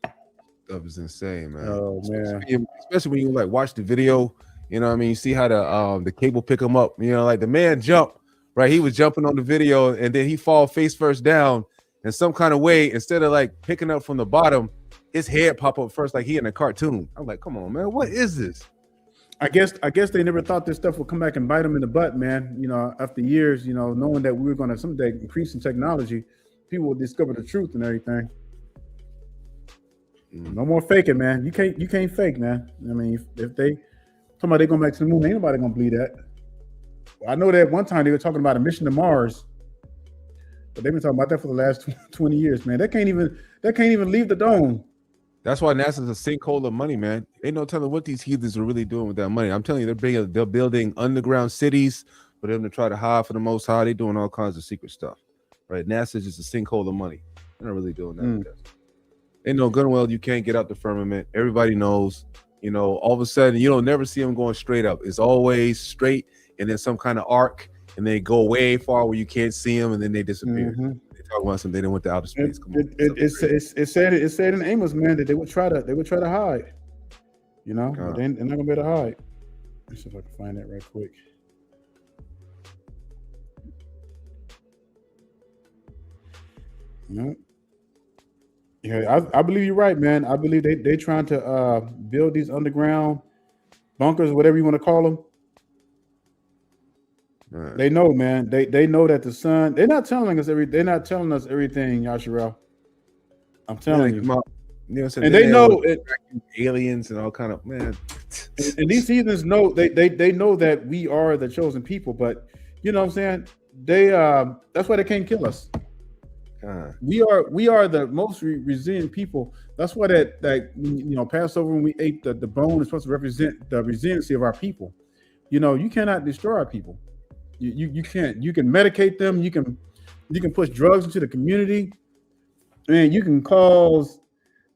D: That was insane, man.
A: Oh man.
D: Especially when you watch the video, you see how the cable pick him up. The man jumped right? He was jumping on the video and then he fall face first down in some kind of way. Instead of like picking up from the bottom, his head pop up first like he in a cartoon. I'm like, come on, man, what is this?
A: I guess they never thought this stuff would come back and bite them in the butt, man. You know, after years, you know, knowing that we were going to someday increase in technology, people will discover the truth and everything. No more faking, man. You can't fake, man. I mean, if they talking about they going back to the moon, ain't nobody gonna believe that. I know that one time they were talking about a mission to Mars, but they've been talking about that for the last 20 years, man. They can't even leave the dome.
D: That's why NASA's a sinkhole of money, man. Ain't no telling what these heathens are really doing with that money. I'm telling you, they're building underground cities for them to try to hide for the Most High. They're doing all kinds of secret stuff, right? NASA's just a sinkhole of money. They're not really doing that. Ain't no good and well you can't get out the firmament. Everybody knows, you know, all of a sudden you don't never see them going straight up. It's always straight and then some kind of arc, and they go way far where you can't see them, and then they disappear. They talk about something they didn't went to outer space.
A: It said in Amos, man, that they would try to hide. You know, but they're not gonna be able to hide. Let's see if I can find that right quick. No. Yeah, I believe you're right, man. I believe they trying to build these underground bunkers, whatever you want to call them. Right. They know, man. They know that the sun. They're not telling us everything, Yasharel. I'm telling you. You know, so and they know
D: aliens and all kind of man.
A: And these heathens know they know that we are the chosen people, but you know what I'm saying? They that's why they can't kill us. We are the most resilient people. That's why that you know, Passover when we ate the bone is supposed to represent the resiliency of our people. You know, you cannot destroy our people. You can't. You can medicate them. You can push drugs into the community, and you can cause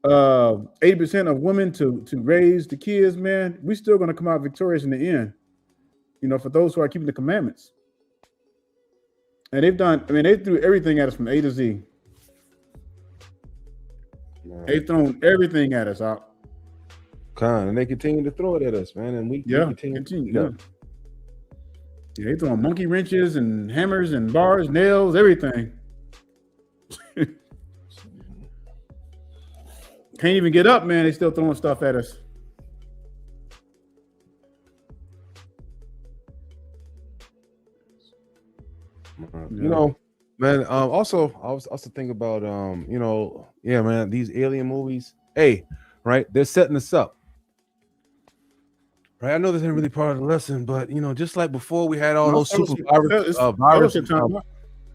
A: 80% of women to raise the kids. Man, we're still going to come out victorious in the end. You know, for those who are keeping the commandments. And they've done. I mean, they threw everything at us from A to Z. Man. They've thrown everything at us out.
D: And they continue to throw it at us, man. And we continue. Yeah, they throwing
A: monkey wrenches and hammers and bars, nails, everything. Can't even get up, man. They still throwing stuff at us.
D: You know, man. Also, I was also thinking about you know, yeah, man. These alien movies, hey, right? They're setting us up. Right, I know this ain't really part of the lesson, but you know, just like before, we had all those super virus,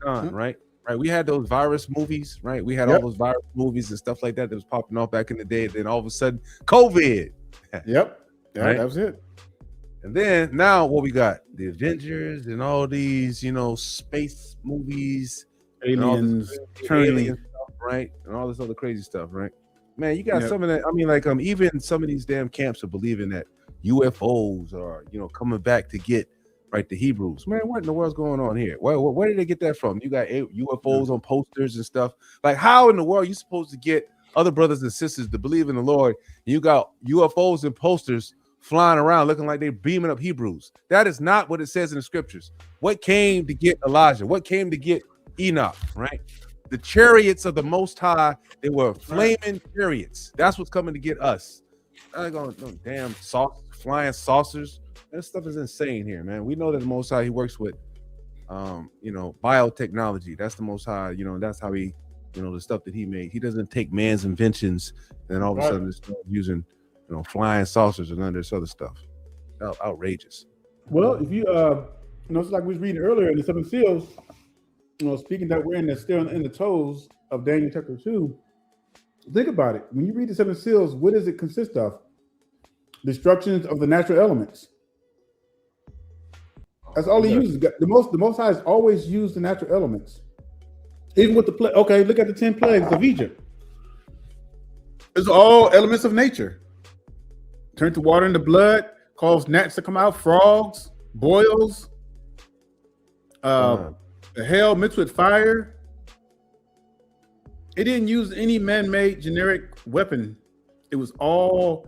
D: right? Right, we had those virus movies, right? We had all those virus movies and stuff like that was popping off back in the day. Then all of a sudden, COVID.
A: Yep,
D: right?
A: That was it.
D: And then now, what we got? The Avengers and all these, you know, space movies,
A: aliens,
D: alien stuff, right? And all this other crazy stuff, right? Man, you got some of that. I mean, like even some of these damn camps are believing that UFOs are, you know, coming back to get the Hebrews. Man, what in the world's going on here? Where did they get that from? You got UFOs on posters and stuff. Like, how in the world are you supposed to get other brothers and sisters to believe in the Lord? You got UFOs and posters flying around looking like they're beaming up Hebrews. That is not what it says in the scriptures. What came to get Elijah? What came to get Enoch, right? The chariots of the Most High, they were flaming chariots. That's what's coming to get us. I going no damn flying saucers. That stuff is insane here, man. We know that the Most High, he works with you know, biotechnology. That's the Most High, you know, that's how he, you know, the stuff that he made. He doesn't take man's inventions and then all of a sudden start using, you know, flying saucers and none of this other stuff. Outrageous.
A: Well, if you you know, it's like we was reading earlier in the 7 seals, you know, speaking that we're still in the toes of Daniel chapter 2. Think about it. When you read the 7 seals, what does it consist of? Destructions of the natural elements. That's all he uses. The Most High has always used the natural elements. Even with the okay, look at the 10 plagues of Egypt. It's all elements of nature. Turn to water into blood, cause gnats to come out, frogs, boils, the hell mixed with fire. It didn't use any man-made generic weapon. It was all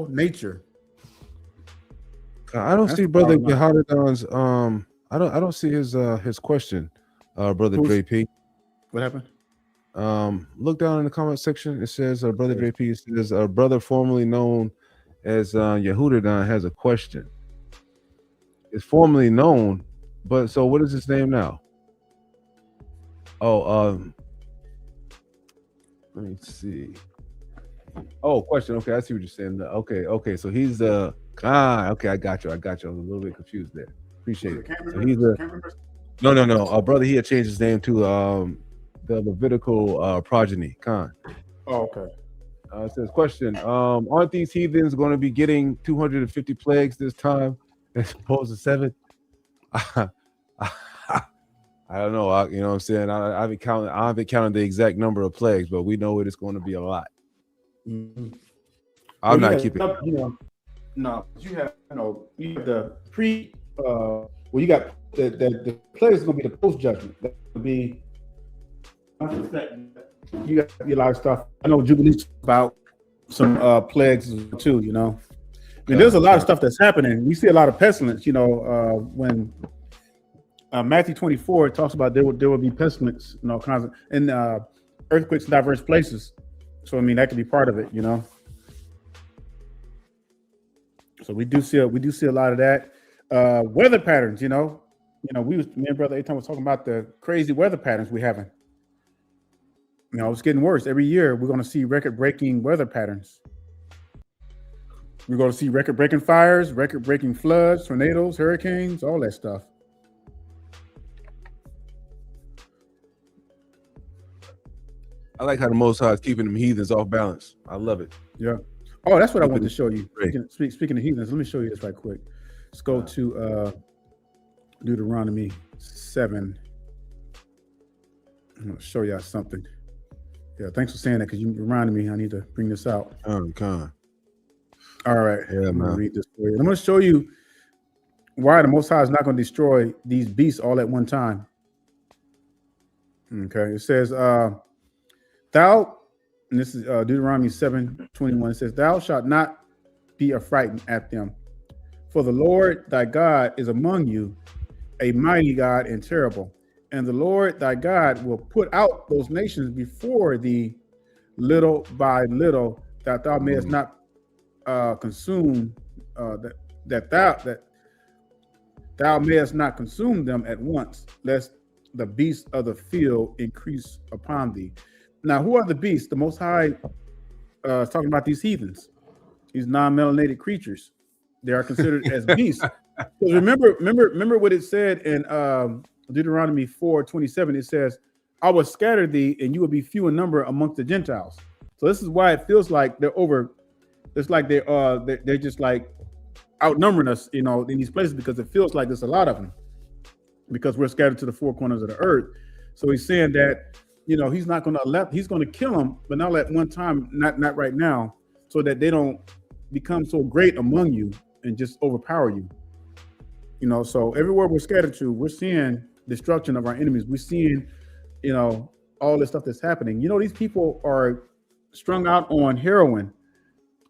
A: nature.
D: I don't see Brother Yehoiadan's I don't see his question, brother
A: Who's-
D: JP.
A: What happened?
D: Look down in the comment section. It says, brother
A: Okay.
D: JP says, a brother formerly known as Yehudadan has a question. It's formerly known, but so what is his name now? Oh, let me see. Oh, question. Okay, I see what you're saying. Okay. So he's okay, I got you. I was a little bit confused there. Appreciate it. So he's no. Brother, he had changed his name to the Levitical progeny. Khan.
A: Oh, okay.
D: It says, question, aren't these heathens going to be getting 250 plagues this time as opposed to 7? I don't know. You know what I'm saying? I haven't counted the exact number of plagues, but we know it's going to be a lot.
A: Mm-hmm.
D: I'm not keeping.
A: No, you have the pre. You got the plagues is going to be the post judgment. That will be. You got a lot of stuff. I know Jubilees about some plagues too. I mean, there's a lot of stuff that's happening. We see a lot of pestilence. When Matthew 24 talks about there will be pestilence, kinds of, and earthquakes in diverse places. So I mean, that could be part of it. So we do see a lot of that. Weather patterns. Me and brother Aton was talking about the crazy weather patterns we having. It's getting worse. Every year, we're going to see record-breaking weather patterns. We're going to see record-breaking fires, record-breaking floods, tornadoes, hurricanes, all that stuff.
D: I like how the Most High is keeping them heathens off balance. I love it.
A: Yeah. Oh, that's what I wanted to show you. Speaking of heathens, let me show you this right quick. Let's go to Deuteronomy 7. I'm going to show y'all something. Yeah, thanks for saying that because you reminded me I need to bring this out.
D: Con.
A: All right.
D: Yeah,
A: I'm
D: man.
A: going to read this for you. I'm going to show you why the Most High is not going to destroy these beasts all at one time. Okay. It says, thou, and this is Deuteronomy 7:21. It says, thou shalt not be affrighted at them, for the Lord thy God is among you, a mighty God and terrible. And the Lord thy God will put out those nations before thee little by little, that thou mayest not consume that thou mayest not consume them at once, lest the beasts of the field increase upon thee. Now, who are the beasts? The Most High is talking about these heathens, these non-melanated creatures. They are considered as beasts. Because remember what it said in Deuteronomy 4:27. It says, I will scatter thee and you will be few in number amongst the Gentiles. So this is why it feels like they're over. It's like they're just like outnumbering us, in these places, because it feels like there's a lot of them because we're scattered to the four corners of the earth. So he's saying that, he's not going to he's going to kill them, but not at one time, not right now, so that they don't become so great among you and just overpower you. So everywhere we're scattered to, we're seeing destruction of our enemies. We're seeing, all this stuff that's happening. These people are strung out on heroin,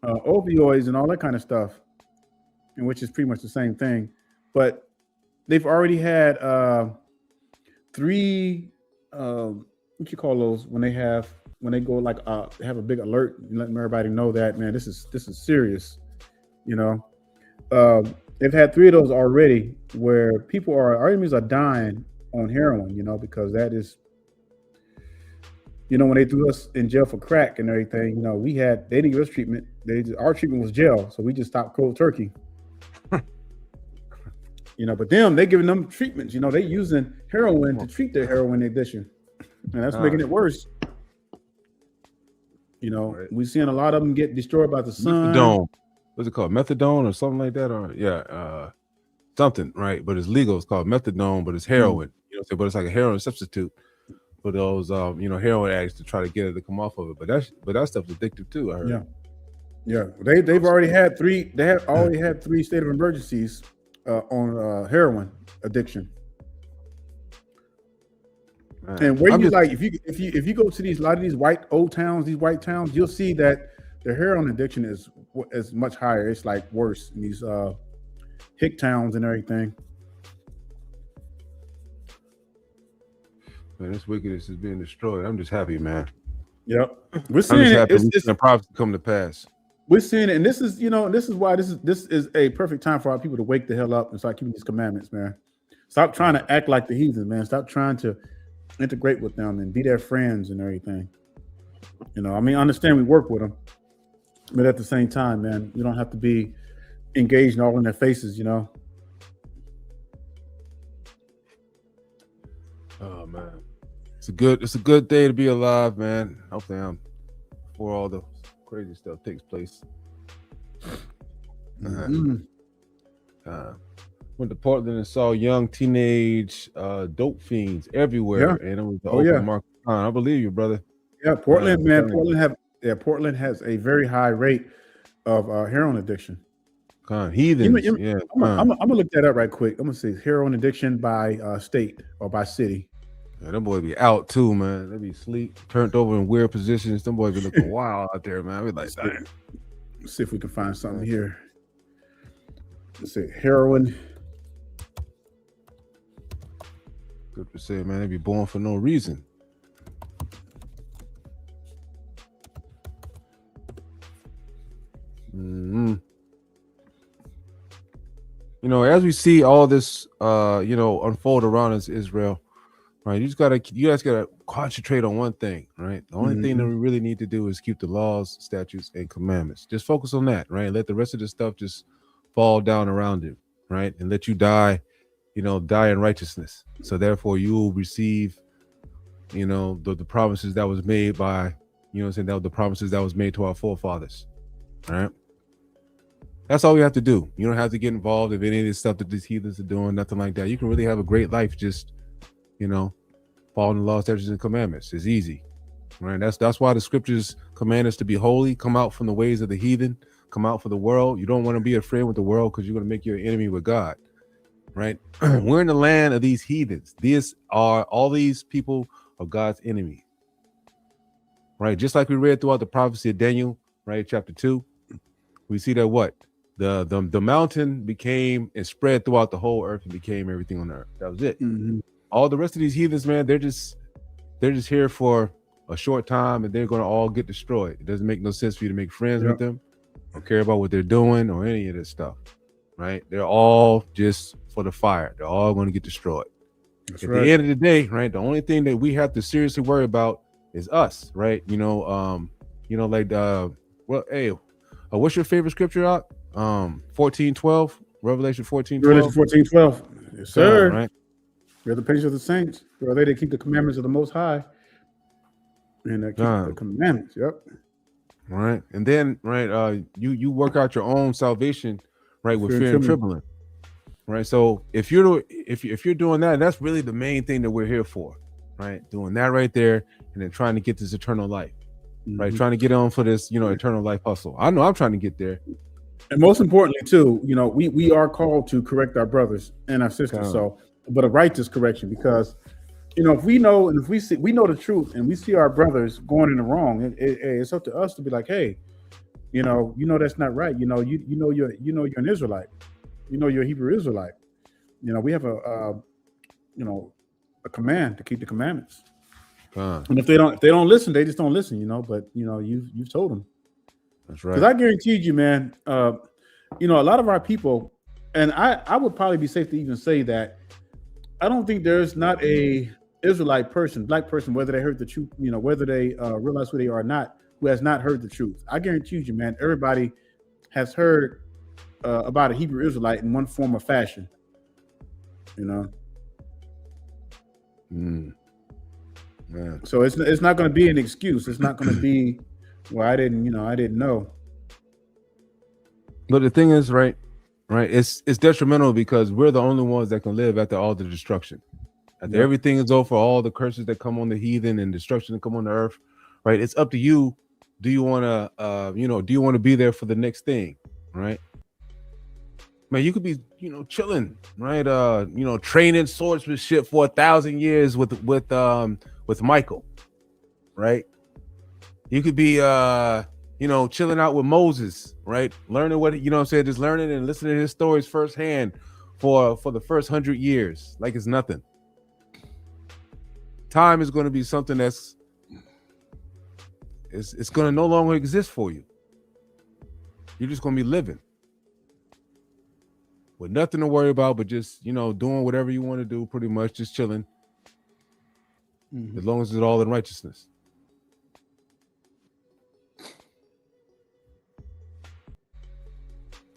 A: opioids, and all that kind of stuff, and which is pretty much the same thing. But they've already had 3, what you call those when they go like they have a big alert, letting everybody know that, man, this is serious. They've had 3 of those already, where our enemies are dying on heroin, because that is, when they threw us in jail for crack and everything, they didn't give us treatment. Our treatment was jail, so we just stopped cold turkey. But they giving them treatments. They using heroin to treat their heroin addiction, and that's making it worse.
D: Right.
A: We're seeing a lot of them get destroyed by the sun.
D: Methadone. What's it called? Methadone or something like that? Or something, right? But it's legal. It's called methadone, but it's heroin. But it's like a heroin substitute for those heroin addicts to try to get it to come off of it. But that stuff's addictive too, I heard.
A: Yeah. They've already had 3. They have already had 3 state of emergencies on heroin addiction. And where if you go to a lot of these white towns, you'll see that the heroin addiction is much higher. It's like worse in these hick towns and everything.
D: Man, this wickedness is being destroyed. I'm just happy, man.
A: Yep, we're
D: I'm
A: seeing
D: just
A: it.
D: happy
A: It's
D: the prophecy come to pass.
A: we're seeing it, and this is this is why this is a perfect time for our people to wake the hell up and start keeping these commandments, man. Stop trying to act like the heathens, man. Stop trying to integrate with them and be their friends and everything. I mean, I understand we work with them, but at the same time, man, you don't have to be engaged all in their faces.
D: Oh man, it's a good day to be alive, man. Hopefully, before all the crazy stuff takes place. Went to Portland and saw young teenage dope fiends everywhere, and it was the open market. I believe you, brother.
A: Yeah, Portland, man. Portland has a very high rate of heroin addiction.
D: Heathens.
A: I'm gonna look that up right quick. I'm gonna see heroin addiction by state or by city.
D: Yeah, them boys be out too, man. They be sleep, turned over in weird positions. Them boys be looking wild out there, man. We like that.
A: Let's see if we can find something here. Let's see, heroin.
D: Good to say, man. They be born for no reason. As we see all this, unfold around us, Israel, right? You guys gotta concentrate on one thing, right? The only thing that we really need to do is keep the laws, statutes, and commandments. Just focus on that, right? Let the rest of the stuff just fall down around you, right? And let you die, die in righteousness. So therefore, you will receive, the promises that was made by, that the promises that was made to our forefathers, right? That's all we have to do. You don't have to get involved in any of this stuff that these heathens are doing, nothing like that. You can really have a great life just, following the laws, statutes, and commandments. It's easy, right? That's why the scriptures command us to be holy, come out from the ways of the heathen, come out for the world. You don't want to be a friend with the world because you're going to make you an enemy with God, right? We're in the land of these heathens. All these people are God's enemy, right? Just like we read throughout the prophecy of Daniel, right? Chapter 2, we see that what? The mountain became and spread throughout the whole earth and became everything on the earth. That was it. All the rest of these heathens, man, they're just here for a short time and they're going to all get destroyed. It doesn't make no sense for you to make friends with them or care about what they're doing or any of this stuff, right? They're all just for the fire. They're all going to get destroyed. At the end of the day, right, the only thing that we have to seriously worry about is us, right? What's your favorite scripture out? 14:12, Revelation 14:12.
A: Revelation 14:12. Yes, sir.
D: Right.
A: They're the patience of the saints. Are they that keep the commandments of the Most High? And keep the commandments. Yep.
D: Right. And then, right, you work out your own salvation, right, with fear and trembling. Right. So if you're doing that, that's really the main thing that we're here for, right? Doing that right there, and then trying to get this eternal life, right? Trying to get on for this, eternal life hustle. I know I'm trying to get there.
A: And most importantly, too, we are called to correct our brothers and our sisters. But a righteous correction, because if we know and if we know the truth and we see our brothers going in the wrong, it's up to us to be like, hey, that's not right. You're an Israelite. You're a Hebrew Israelite. We have a command to keep the commandments. And if they don't listen, they just don't listen. But you've told them.
D: That's right.
A: Because I guaranteed you, man. A lot of our people, and I would probably be safe to even say that I don't think there's not a Israelite person, black person, whether they heard the truth, whether they realize who they are or not, who has not heard the truth. I guarantee you, man, everybody has heard about a Hebrew Israelite in one form or fashion.
D: Yeah.
A: So it's not going to be an excuse. It's not going to be, well, I didn't know.
D: But the thing is, right, it's detrimental because we're the only ones that can live after all the destruction. After everything is over, all the curses that come on the heathen and destruction that come on the earth, right? It's up to you. Do you want to be there for the next thing, right? Man, you could be, chilling, right? Training swordsmanship for 1,000 years with Michael, right? You could be, chilling out with Moses, right? Learning what, just learning and listening to his stories firsthand for the first 100 years, like it's nothing. time is going to be something that's it's going to no longer exist for you. You're just going to be living with nothing to worry about, but just, you know, doing whatever you want to do, pretty much just chilling, as long as it's all in righteousness.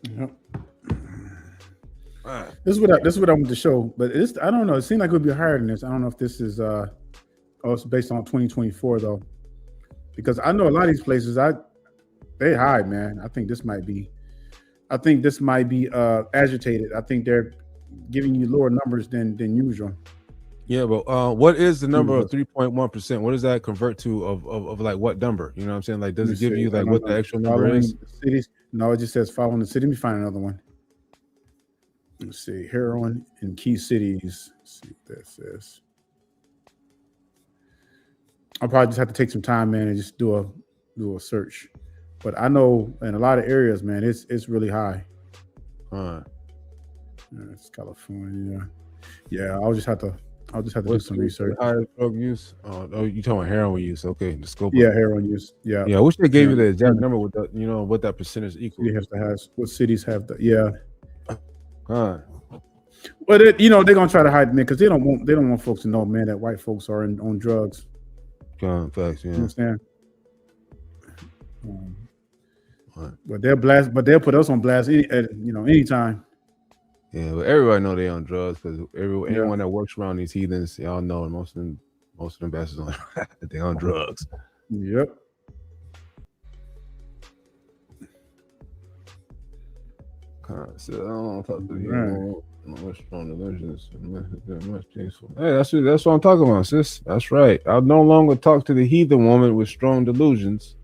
A: Yep. This is what I want to show, but I don't know. It seemed like it would be higher than this. I don't know if this is it's based on 2024 though, because I know a lot of these places they high, man. I think this might be agitated. I think they're giving you lower numbers than usual.
D: Yeah, but what is the number of 3.1%? What does that convert to of like what number? You know what I'm saying? Like, does it give you like what the actual number is?
A: Cities? No, it just says following the city. Let me find another one. Let's see, heroin in key cities. Let's see what that says. I'll probably just have to take some time, man, and just do a search. But I know in a lot of areas, man, it's really high. It's California. Yeah, I'll just have to do some research.
D: Higher drug use? Oh, you talking about heroin use? Okay, the scope.
A: Yeah, heroin use. Yeah.
D: Yeah, I wish they gave you the exact number with the, you know, what that percentage equals.
A: What cities have the But you know, they're gonna try to hide it because they don't want folks to know, man, that white folks are on drugs.
D: Facts, yeah.
A: You understand? But they'll put us on blast anytime.
D: Yeah, but everybody know they on drugs because anyone that works around these heathens, y'all know most of them bastards on they on drugs.
A: Yep.
D: So I don't talk to you. Much strong delusions. Much peaceful. Hey, that's what I'm talking about, sis. That's right. I'll no longer talk to the heathen woman with strong delusions,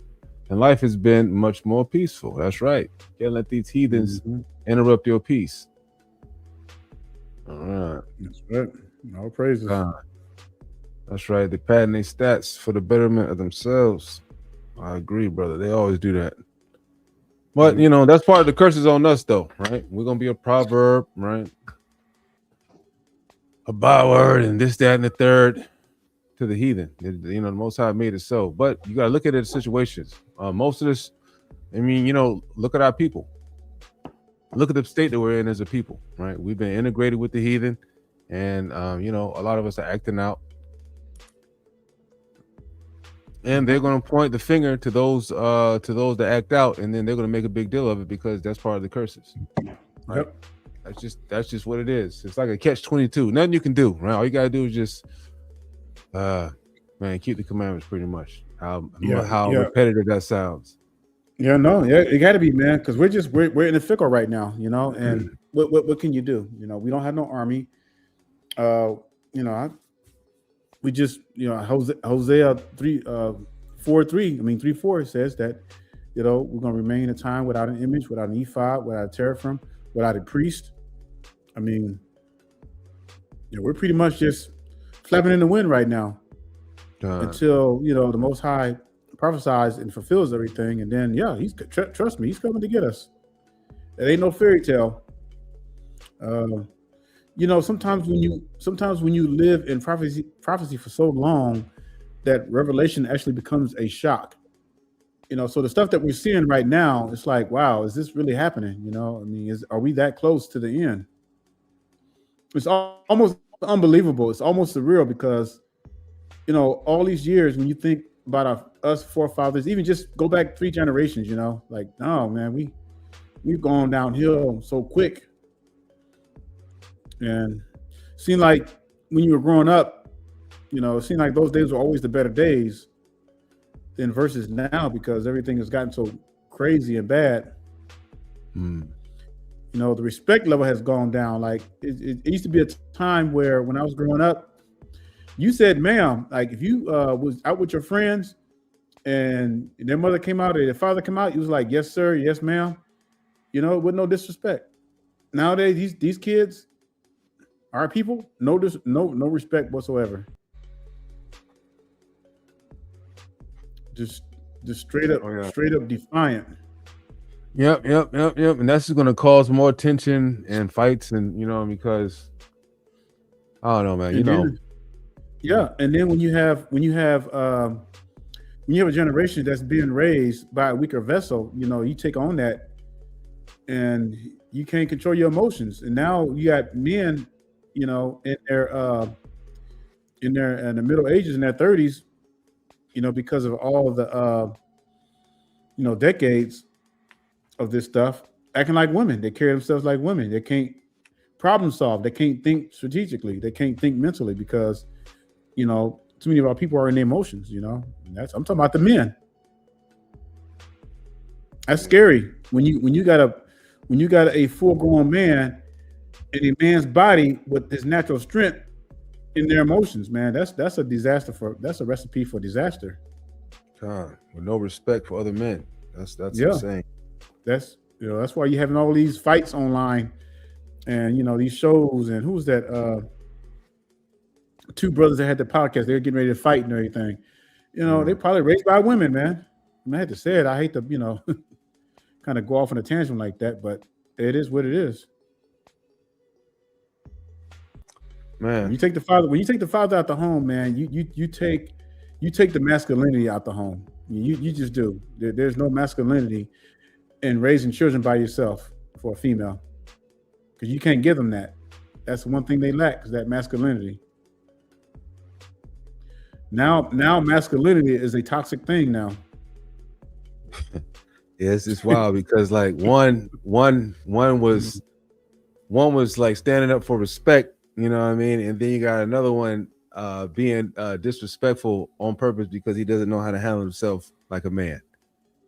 D: and life has been much more peaceful. That's right. Can't let these heathens interrupt your peace. All right.
A: That's right. No praises.
D: That's right. They're padding their stats for the betterment of themselves. I agree, brother. They always do that. But, you know, that's part of the curses on us, though, right? We're going to be a proverb, right? A byword and this, that, and the third to the heathen. You know, the Most High made it so. But you got to look at it in situations. Most of this, I mean, you know, look at our people. Look at the state that we're in as a people, right? We've been integrated with the heathen. And, you know, a lot of us are acting out. And they're going to point the finger to those that act out, and then they're going to make a big deal of it because that's part of the curses. Right? Yep. That's just what it is. It's like a catch-22. Nothing you can do, right? All you got to do is just, keep the commandments pretty much. How repetitive that sounds.
A: Yeah, no, yeah, it got to be, man, because we're in the fickle right now, you know. And what can you do? You know, we don't have no army. You know, we just, you know, Hosea 3:4 says that, you know, we're gonna remain in a time without an image, without an ephod, without a teraphim, without a priest. I mean, you know, we're pretty much just flapping in the wind right now until, you know, the Most High prophesies and fulfills everything, and then trust me, he's coming to get us. It ain't no fairy tale. You know, sometimes when you live in prophecy for so long, that revelation actually becomes a shock. You know, so the stuff that we're seeing right now, it's like, wow, is this really happening? You know, I mean, are we that close to the end? It's almost unbelievable. It's almost surreal because, you know, all these years, when you think about us forefathers, even just go back 3 generations, you know, like, no, man, we've gone downhill so quick. And it seemed like when you were growing up, you know, it seemed like those days were always the better days than versus now, because everything has gotten so crazy and bad. You know, the respect level has gone down. Like it used to be a time where when I was growing up, you said ma'am, like if you was out with your friends and their mother came out or their father came out, you was like, yes, sir, yes, ma'am. You know, with no disrespect. Nowadays, these kids, our people, no respect whatsoever. Just straight up defiant.
D: Yep. And that's just going to cause more tension and fights, and you know, because I don't know, man.
A: Yeah, and then when you have a generation that's being raised by a weaker vessel, you take on that, and you can't control your emotions. And now you got men, in the middle ages, in their 30s, because of all of the decades of this stuff, acting like women. They carry themselves like women. They can't problem solve. They can't think strategically. They can't think mentally because too many of our people are in their emotions. I'm talking about the men. That's scary when you got a full-grown man and a man's body with his natural strength in their emotions, man. That's a disaster. That's a recipe for disaster.
D: God, with no respect for other men. That's
A: Yeah.
D: insane.
A: That's why you're having all these fights online, and these shows. And who was that? Two brothers that had the podcast. They were getting ready to fight and everything. They probably raised by women, man. I had to say it. I hate to kind of go off on a tangent like that, but it is what it is.
D: Man,
A: when you take the father out the home, man, you take the masculinity out the home. You just do. There's no masculinity in raising children by yourself for a female, because you can't give them that. That's one thing they lack, is that masculinity. Now masculinity is a toxic thing now.
D: Yes, it's wild because like one was like standing up for respect, you know what I mean? And then you got another one being disrespectful on purpose because he doesn't know how to handle himself like a man.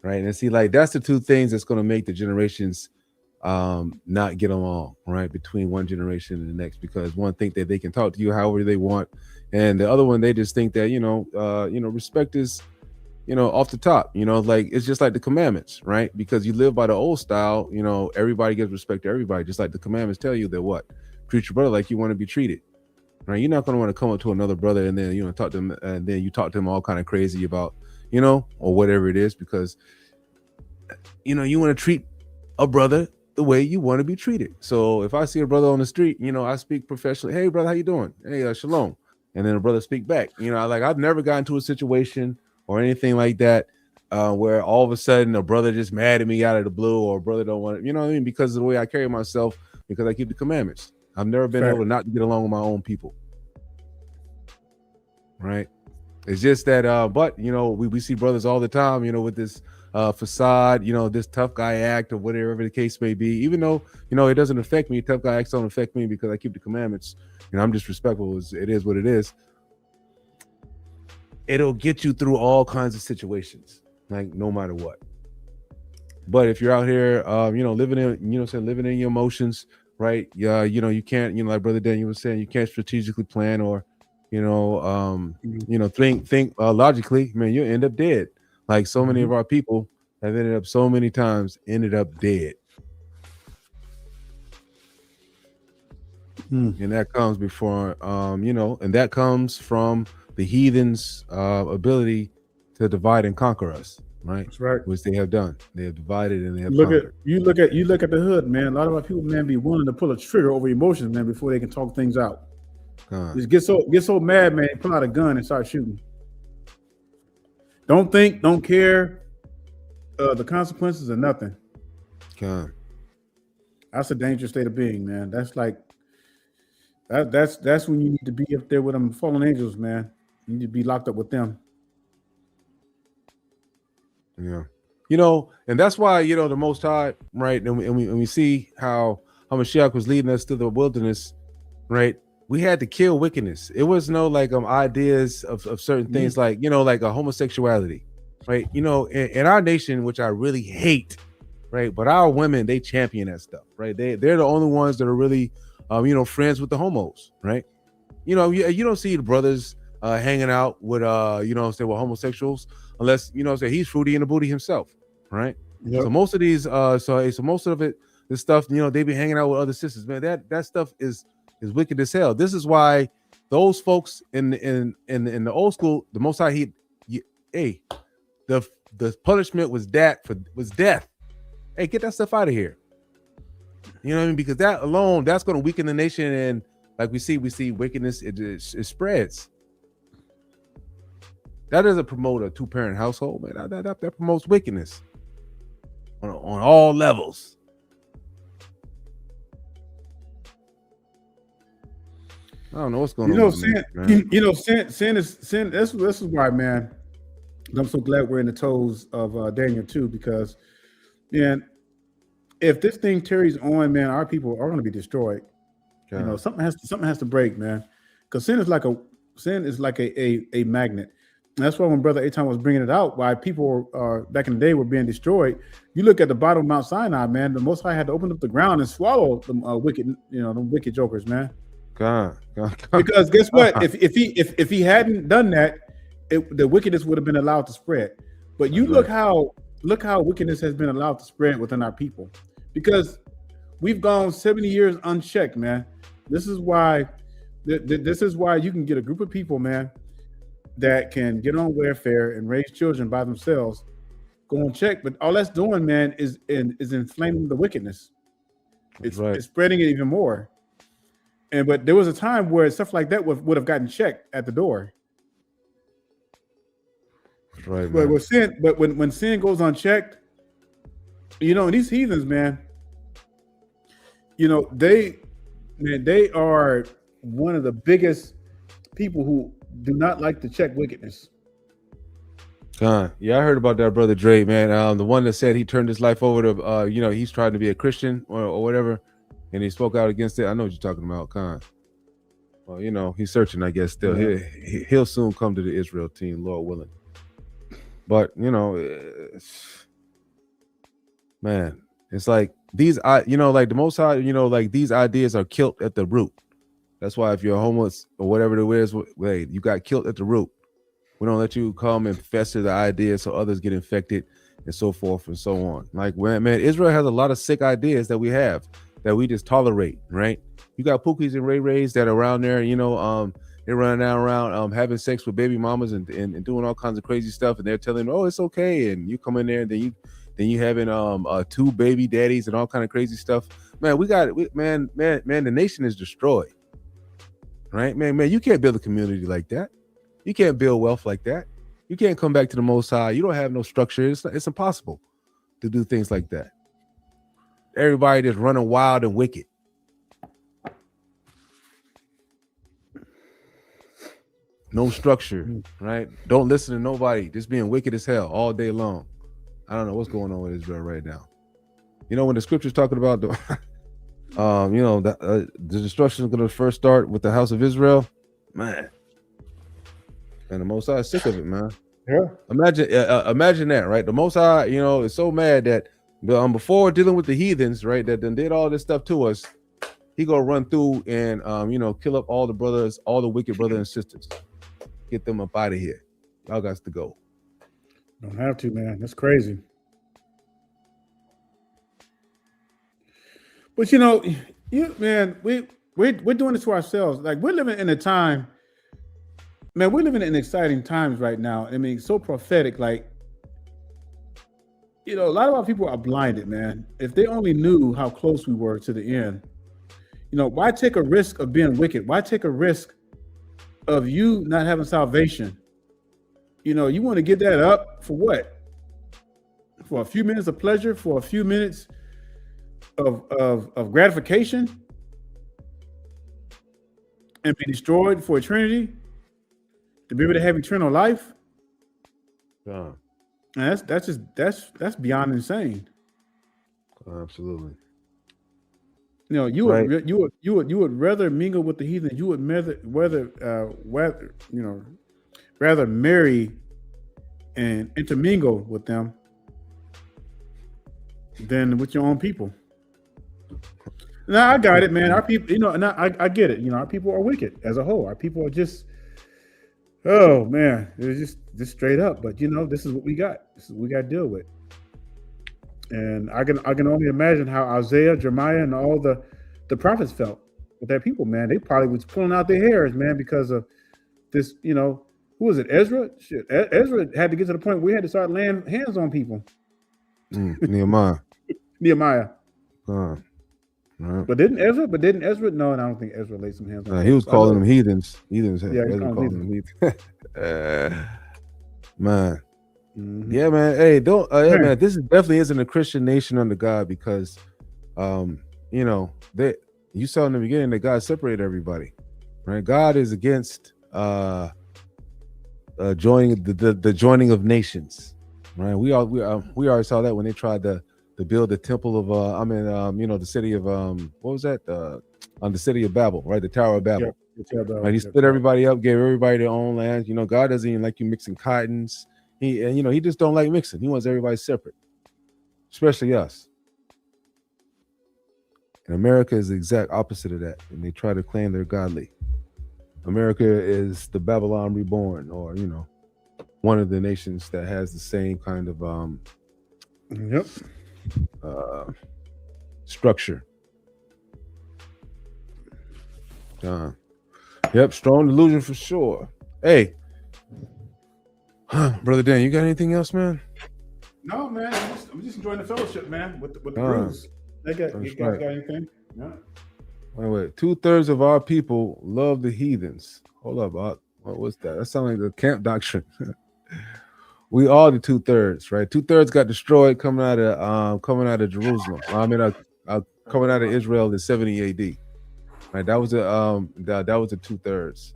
D: Right. And see, like that's the two things that's going to make the generations not get along, right, between one generation and the next, because one think that they can talk to you however they want, and the other one they just think that respect is off the top, like it's just like the commandments, right? Because you live by the old style, everybody gives respect to everybody, just like the commandments tell you that what, treat your brother like you want to be treated, right? You're not going to want to come up to another brother and then talk to them, and then you talk to them all kind of crazy about or whatever it is, because you want to treat a brother the way you want to be treated. So if I see a brother on the street, I speak professionally. Hey brother, how you doing? Hey, shalom. And then a brother speak back. I've never gotten into a situation or anything like that where all of a sudden a brother just mad at me out of the blue, or a brother don't want to, because of the way I carry myself, because I keep the commandments. I've never been able to not get along with my own people. Right. It's just that, but we see brothers all the time, with this facade, this tough guy act, or whatever the case may be. Even though it doesn't affect me, tough guy acts don't affect me because I keep the commandments. I'm just respectful. It is what it is. It'll get you through all kinds of situations, like no matter what. But if you're out here, living in your emotions, right? Yeah, you can't, like Brother Daniel was saying, you can't strategically plan or think logically, man, you end up dead. Like so many of our people have ended up so many times ended up dead. And that comes before, and that comes from the heathens' ability to divide and conquer us, right?
A: That's right.
D: Which they have done. They have divided and they have
A: look
D: conquered.
A: You look at the hood, man. A lot of our people, man, be willing to pull a trigger over emotions, man, before they can talk things out. Just get so mad, man, pull out a gun and start shooting. Don't think, don't care. The consequences are nothing. That's a dangerous state of being, man. That's like that's when you need to be up there with them fallen angels, man. You need to be locked up with them.
D: Yeah. And that's why, the Most High, right? And we see how Mashiach was leading us to the wilderness, right? We had to kill wickedness. It was no like ideas of certain things, like like a homosexuality, right? In our nation, which I really hate, right? But our women, they champion that stuff, right? They're the only ones that are really friends with the homos, right? You don't see the brothers hanging out with with homosexuals unless say he's fruity in the booty himself, right? Yep. So most of these so most of it, this stuff, they be hanging out with other sisters, man. That stuff is wicked as hell. This is why those folks in the old school, the Most High, the punishment was death. Hey, get that stuff out of here. You know what I mean? Because that alone, that's going to weaken the nation, and like we see wickedness. It spreads. That doesn't promote a 2-parent household, man. That promotes wickedness on all levels. I don't know what's going on.
A: Sin is. This is why, man. I'm so glad we're in the toes of Daniel too, because, man, if this thing carries on, man, our people are going to be destroyed.
D: God.
A: You know, something has to break, man. Because sin is like a magnet. And that's why when Brother Aton was bringing it out, why people back in the day were being destroyed. You look at the bottom of Mount Sinai, man. The Most High had to open up the ground and swallow them them wicked jokers, man.
D: God.
A: Because guess what? If he hadn't done that, the wickedness would have been allowed to spread. But you look how wickedness has been allowed to spread within our people, because we've gone 70 years unchecked, man. This is why you can get a group of people, man, that can get on welfare and raise children by themselves, go unchecked. But all that's doing, man, is inflaming the wickedness. It's spreading it even more. But there was a time where stuff like that would have gotten checked at the door.
D: Right,
A: but when sin goes unchecked, these heathens, man, they are one of the biggest people who do not like to check wickedness.
D: Yeah, I heard about that, Brother Dre, man. The one that said he turned his life over to, he's trying to be a Christian or whatever, and he spoke out against it. I know what you're talking about, Khan. Well, he's searching, I guess. Still, he'll soon come to the Israel team, Lord willing. But man, it's like these, like the Most High, like these ideas are killed at the root. That's why if you're homeless or whatever it is, you got killed at the root. We don't let you come and fester the ideas so others get infected and so forth and so on. Like, man, Israel has a lot of sick ideas that we have that we just tolerate, right? You got Pookies and Ray Rays that are around there, they're running around having sex with baby mamas and doing all kinds of crazy stuff, and they're telling them, oh, it's okay, and you come in there and then you having 2 baby daddies and all kind of crazy stuff. Man, the nation is destroyed. Right, man, you can't build a community like that. You can't build wealth like that. You can't come back to the Most High. You don't have no structure. It's impossible to do things like that. Everybody just running wild and wicked. No structure, right? Don't listen to nobody. Just being wicked as hell all day long. I don't know what's going on with Israel right now. When the scripture's talking about the destruction is going to first start with the house of Israel, man. And the Most High is sick of it, man.
A: Yeah.
D: Imagine that, right? The Most High, is so mad that before dealing with the heathens, right, that done did all this stuff to us, he gonna run through and kill up all the wicked brothers and sisters, get them up out of here. Y'all got to go.
A: Don't have to, man. That's crazy. But man, we're doing this to ourselves. Like, we're living in a time, man. We're living in exciting times right now. I mean, so prophetic. Like, a lot of our people are blinded, man. If they only knew how close we were to the end. Why take a risk of being wicked? Why take a risk of you not having salvation? You want to get that up for what? For a few minutes of pleasure, for a few minutes of gratification, and be destroyed for eternity to be able to have eternal life.
D: Yeah.
A: And that's beyond insane.
D: Absolutely.
A: You would rather mingle with the heathen. You would rather marry and intermingle with them than with your own people. Now, I got it, man. Our people, and I get it. Our people are wicked as a whole. Our people are just, oh man, it's just straight up. But this is what we got. This is what we got to deal with. And I can only imagine how Isaiah, Jeremiah, and all the prophets felt with their people, man. They probably was pulling out their hairs, man, because of this. Who was it? Ezra? Shit, Ezra had to get to the point where he had to start laying hands on people.
D: Nehemiah.
A: Right. But didn't Ezra? No, and I don't think Ezra laid some hands on.
D: He was calling them heathens. Yeah,
A: he was calling them heathens.
D: Man.
A: Mhm.
D: Yeah, man. Hey, don't yeah,
A: Man.
D: man. This definitely isn't a Christian nation under God because you know, you saw in the beginning that God separated everybody. Right? God is against joining the joining of nations. Right? We already saw that when they tried to build the temple of the city of what was that? On the city of Babel, right? The Tower of Babel. Right? He split everybody up, gave everybody their own land. You know, God doesn't even like you mixing cottons. He just don't like mixing. He wants everybody separate, especially us. And America is the exact opposite of that. And they try to claim they're godly. America is the Babylon reborn, or one of the nations that has the same kind of structure. Yep, strong delusion for sure. Hey, brother Dan, you got anything else, man?
A: No, man. I'm just enjoying the fellowship, man. With the crews. You guys got anything? No.
D: Wait. 2/3 of our people love the heathens. Hold up, what was that? That sounds like the camp doctrine. We are the 2/3, right? 2/3 got destroyed coming out of Jerusalem. Coming out of Israel in 70 AD. Right, that was the 2/3.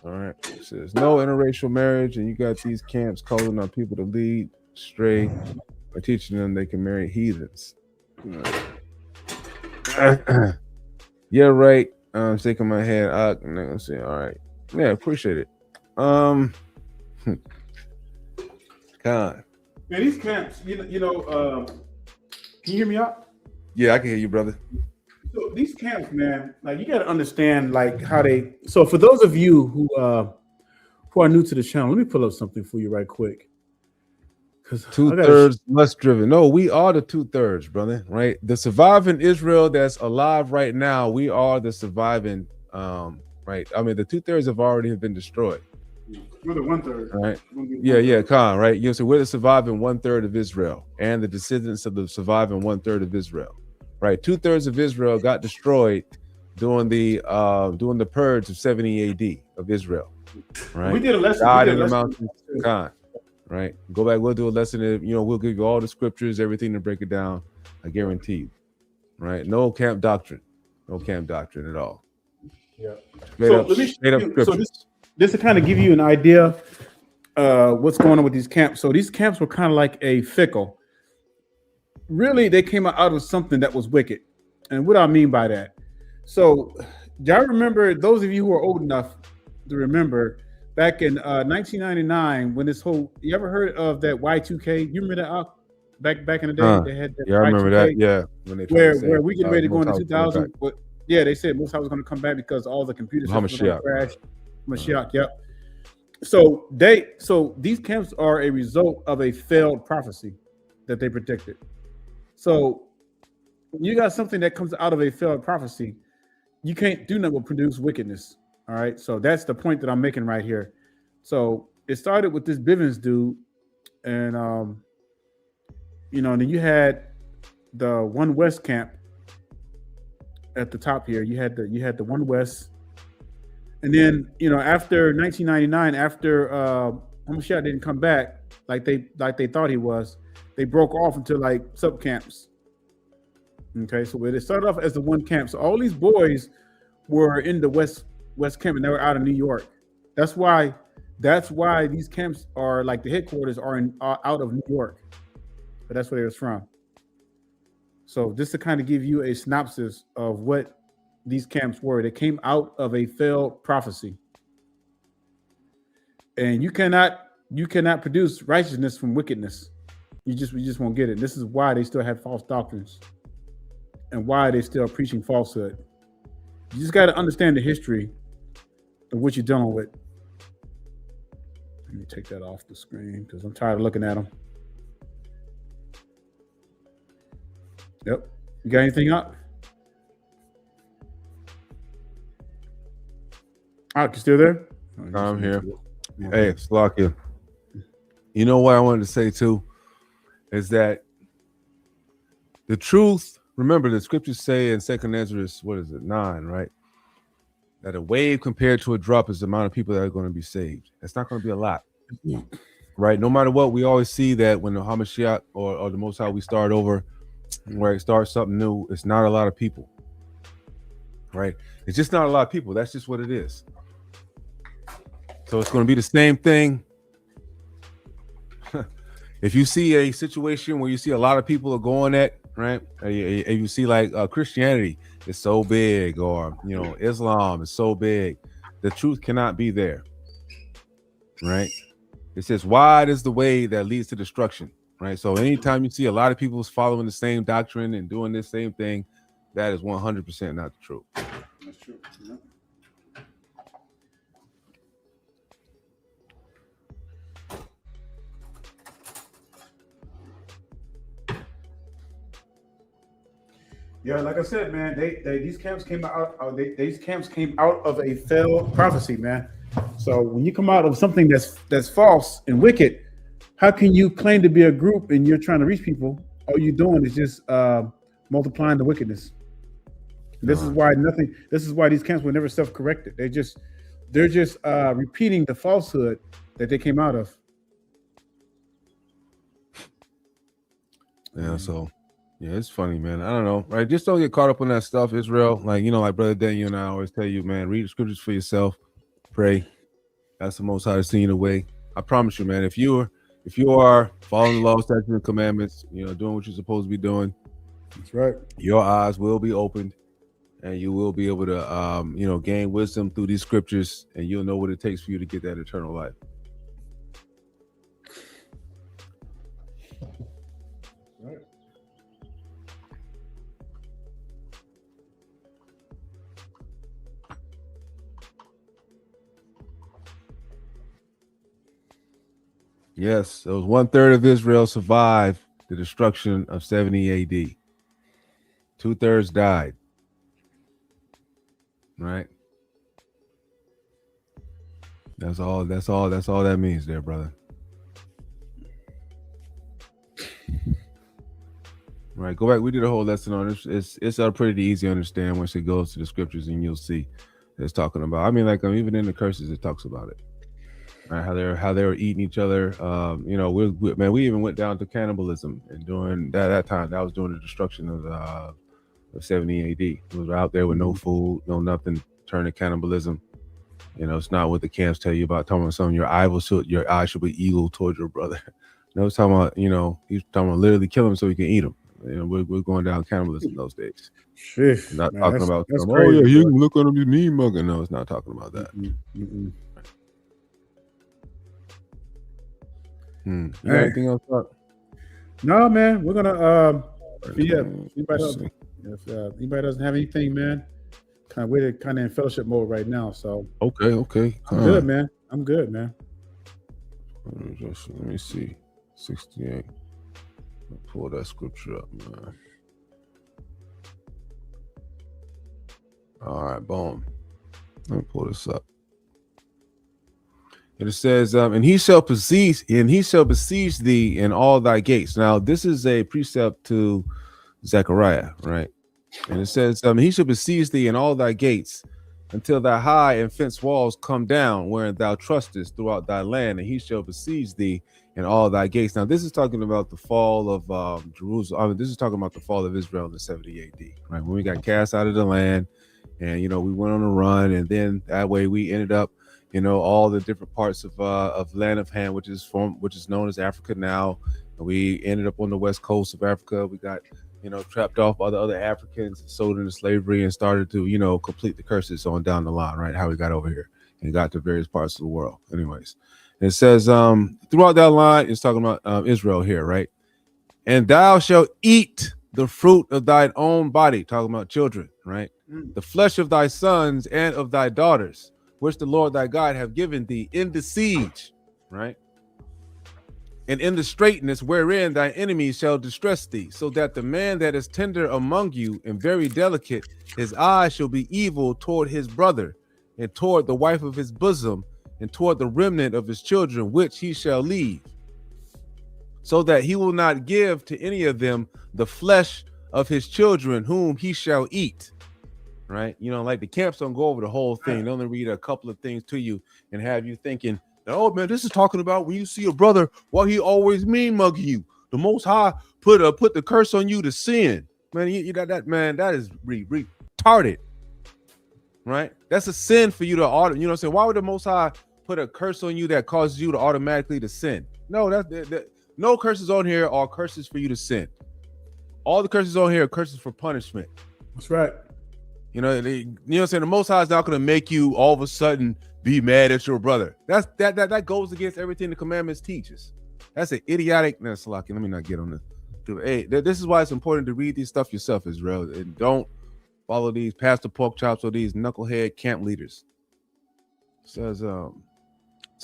D: All right, it says no interracial marriage, and you got these camps calling on people to lead stray by teaching them they can marry heathens. Yeah, right. I'm shaking my head. I'm saying, all right. Yeah, appreciate it. God.
A: Man, these camps, can you hear me out?
D: Yeah, I can hear you, brother.
A: So these camps, man, like you got to understand, like how they. So for those of you who are new to the channel, let me pull up something for you right quick.
D: 2/3 less driven. No, we are the 2/3, brother. Right, the surviving Israel that's alive right now. We are the surviving. Right. I mean, the 2/3 have already been destroyed.
A: We're the 1/3.
D: Right. Yeah, Khan. Right. So we're the surviving 1/3 of Israel and the descendants of the surviving 1/3 of Israel. Right. 2/3 of Israel got destroyed during the purge of 70 AD of Israel. Right.
A: We did a lesson.
D: Died in the mountains. Khan. Right. Go back. We'll do a lesson. We'll give you all the scriptures, everything to break it down. I guarantee you. Right. No camp doctrine. No camp doctrine at all.
A: Yeah.
D: Straight up scriptures.
A: This to kind of give you an idea what's going on with these camps. So these camps were kind of like a fickle. Really, they came out of something that was wicked. And what I mean by that. So y'all remember, those of you who are old enough to remember, back in 1999, when you ever heard of that Y2K? You remember that back in the day? They had that
D: I remember that. Yeah,
A: when where we getting ready to go into 2000. Yeah, they said Most High was going to come back because all the computers were going to crash. Mashiach, yep. So these camps are a result of a failed prophecy that they predicted. So you got something that comes out of a failed prophecy, you can't do nothing but produce wickedness. All right. So that's the point that I'm making right here. So it started with this Bivens dude, and then you had the One West camp at the top here. You had the One West, and then after 1999, after Hamashiach didn't come back like they thought he was, they broke off into like sub camps. Okay, so it started off as the one camp. So all these boys were in the West camp, and they were out of New York. That's why these camps are like the headquarters are out of New York. But that's where it was from. So just to kind of give you a synopsis of what these camps were, they came out of a failed prophecy. And you cannot produce righteousness from wickedness. We just won't get it. This is why they still have false doctrines and why they still preaching falsehood. You just got to understand the history of what you're dealing with. Let me take that off the screen because I'm tired of looking at them. Yep. You got anything up? You still there?
D: I'm here. Hey, Slakia. You know what I wanted to say too is that the truth. Remember, the scriptures say in 2 Ezra, 9, right? That a wave compared to a drop is the amount of people that are going to be saved. It's not going to be a lot. right? No matter what, we always see that when the Hamashiach or the Most High, we start over, where it starts something new, it's not a lot of people, right? It's just not a lot of people. That's just what it is. So it's going to be the same thing. If you see a situation where you see a lot of people are going at, right? If you see like Christianity is so big, or Islam is so big, the truth cannot be there, right? It says wide is the way that leads to destruction, right? So anytime you see a lot of people following the same doctrine and doing this same thing, that is 100% not the truth.
A: That's true. Yeah. Yeah, like I said, man, these camps came out. These camps came out of a failed prophecy, man. So when you come out of something that's false and wicked, how can you claim to be a group and you're trying to reach people? All you're doing is just multiplying the wickedness. This is why nothing. This is why these camps were never self-corrected. They're just repeating the falsehood that they came out of.
D: Yeah. So. Yeah, it's funny, man. I don't know, right? Just don't get caught up on that stuff, Israel. Like, like Brother Daniel and I always tell you, man, read the scriptures for yourself, pray. That's the Most High to see you in a way. I promise you, man, if you are following the law, statutes, and commandments, doing what you're supposed to be doing,
A: that's right.
D: Your eyes will be opened, and you will be able to, gain wisdom through these scriptures, and you'll know what it takes for you to get that eternal life.
A: Right.
D: Yes, it was 1/3 of Israel survived the destruction of 70 AD. 2/3 died. Right? That's all that means there, brother. Right. Go back. We did a whole lesson on this. It's pretty easy to understand once it goes to the scriptures, and you'll see it's talking about. I mean, like even in the curses, it talks about it. Right, how they were eating each other. We even went down to cannibalism, and during that time, that was during the destruction of 70 AD. It was out there with no food, no nothing, turning to cannibalism. It's not what the camps tell you about. Talking about something, your eye should be evil towards your brother. No, it's talking about, he's talking about literally kill him so he can eat him. We're going down cannibalism those days.
A: Sheesh,
D: not
A: man,
D: talking about
A: that's
D: crazy,
A: yeah,
D: you can look at him, you mean mugger. No, it's not talking about that.
A: Mm-mm.
D: You got anything else?
A: No, man. We're gonna if anybody doesn't have anything, man, we're in fellowship mode right now. So
D: okay.
A: I'm good, man. I'm good, man.
D: Let me see. 68. Pull that scripture up, man. All right, boom. Let me pull this up. And it says, and he shall besiege thee in all thy gates. Now, this is a precept to Zechariah, right? And it says, he shall besiege thee in all thy gates until thy high and fenced walls come down, wherein thou trustest throughout thy land, and he shall besiege thee in all thy gates. Now, this is talking about the fall of Jerusalem. I mean, this is talking about the fall of Israel in the 70 AD, right? When we got cast out of the land, and we went on a run, and then that way we ended up, all the different parts of land of Ham, which is known as Africa now. And we ended up on the west coast of Africa. We got, trapped off by the other Africans, sold into slavery, and started to, complete the curses on down the line, right? How we got over here and got to various parts of the world. Anyways, it says, throughout that line, it's talking about Israel here, right? And thou shalt eat the fruit of thine own body, talking about children, right? The flesh of thy sons and of thy daughters, which the Lord thy God have given thee in the siege, right? And in the straitness wherein thy enemies shall distress thee, so that the man that is tender among you and very delicate, his eye shall be evil toward his brother, and toward the wife of his bosom, and toward the remnant of his children, which he shall leave, so that he will not give to any of them the flesh of his children whom he shall eat. Right? Like the camps don't go over the whole thing. They only read a couple of things to you and have you thinking Oh man, this is talking about when you see a brother, why he always mean mugging you. The Most High put the curse on you to sin. Man, that is retarded, right? That's a sin for you to you know what I'm saying? Why would the Most High put a curse on you that causes you to automatically to sin? No, no curses on here are curses for you to sin. All the curses on here are curses for punishment.
A: That's right.
D: You know what I'm saying? The Most High is not going to make you all of a sudden be mad at your brother. That goes against everything the commandments teaches. That's an idiotic. No, Salaki, let me not get on this. Hey, this is why it's important to read these stuff yourself, Israel, and don't follow these pastor pork chops or these knucklehead camp leaders. It says, so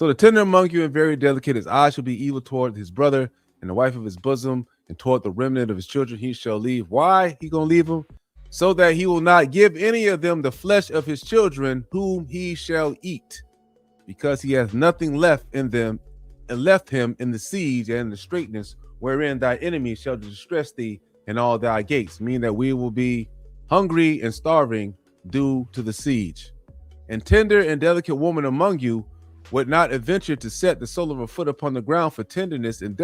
D: the tender among you and very delicate, his eye shall be evil toward his brother and the wife of his bosom, and toward the remnant of his children he shall leave. Why he gonna leave them? So that he will not give any of them the flesh of his children, whom he shall eat, because he has nothing left in them, and left him in the siege and the straitness, wherein thy enemy shall distress thee in all thy gates. Meaning that we will be hungry and starving due to the siege. And tender and delicate woman among you would not adventure to set the sole of her foot upon the ground for tenderness and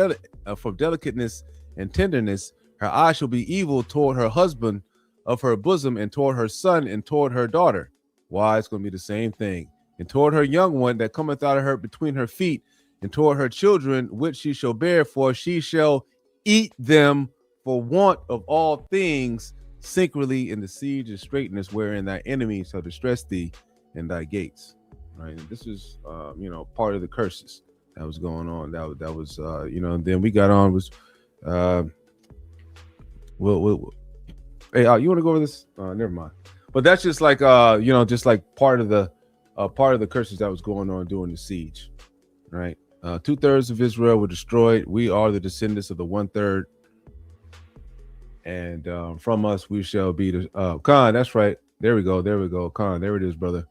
D: for delicateness and tenderness. Her eye shall be evil toward her husband of her bosom, and toward her son, and toward her daughter. Why? It's going to be the same thing. And toward her young one that cometh out of her between her feet, and toward her children which she shall bear, for she shall eat them for want of all things, secretly in the siege and straitness, wherein thy enemy shall distress thee in thy gates. Right. And this is part of the curses that was going on. That was and then we got on was hey, you want to go over this? Never mind. But that's just like just like part of the curses that was going on during the siege, right? 2/3 of Israel were destroyed. We are the descendants of the 1/3, and from us we shall be the Khan. That's right. There we go. Khan. There it is, brother.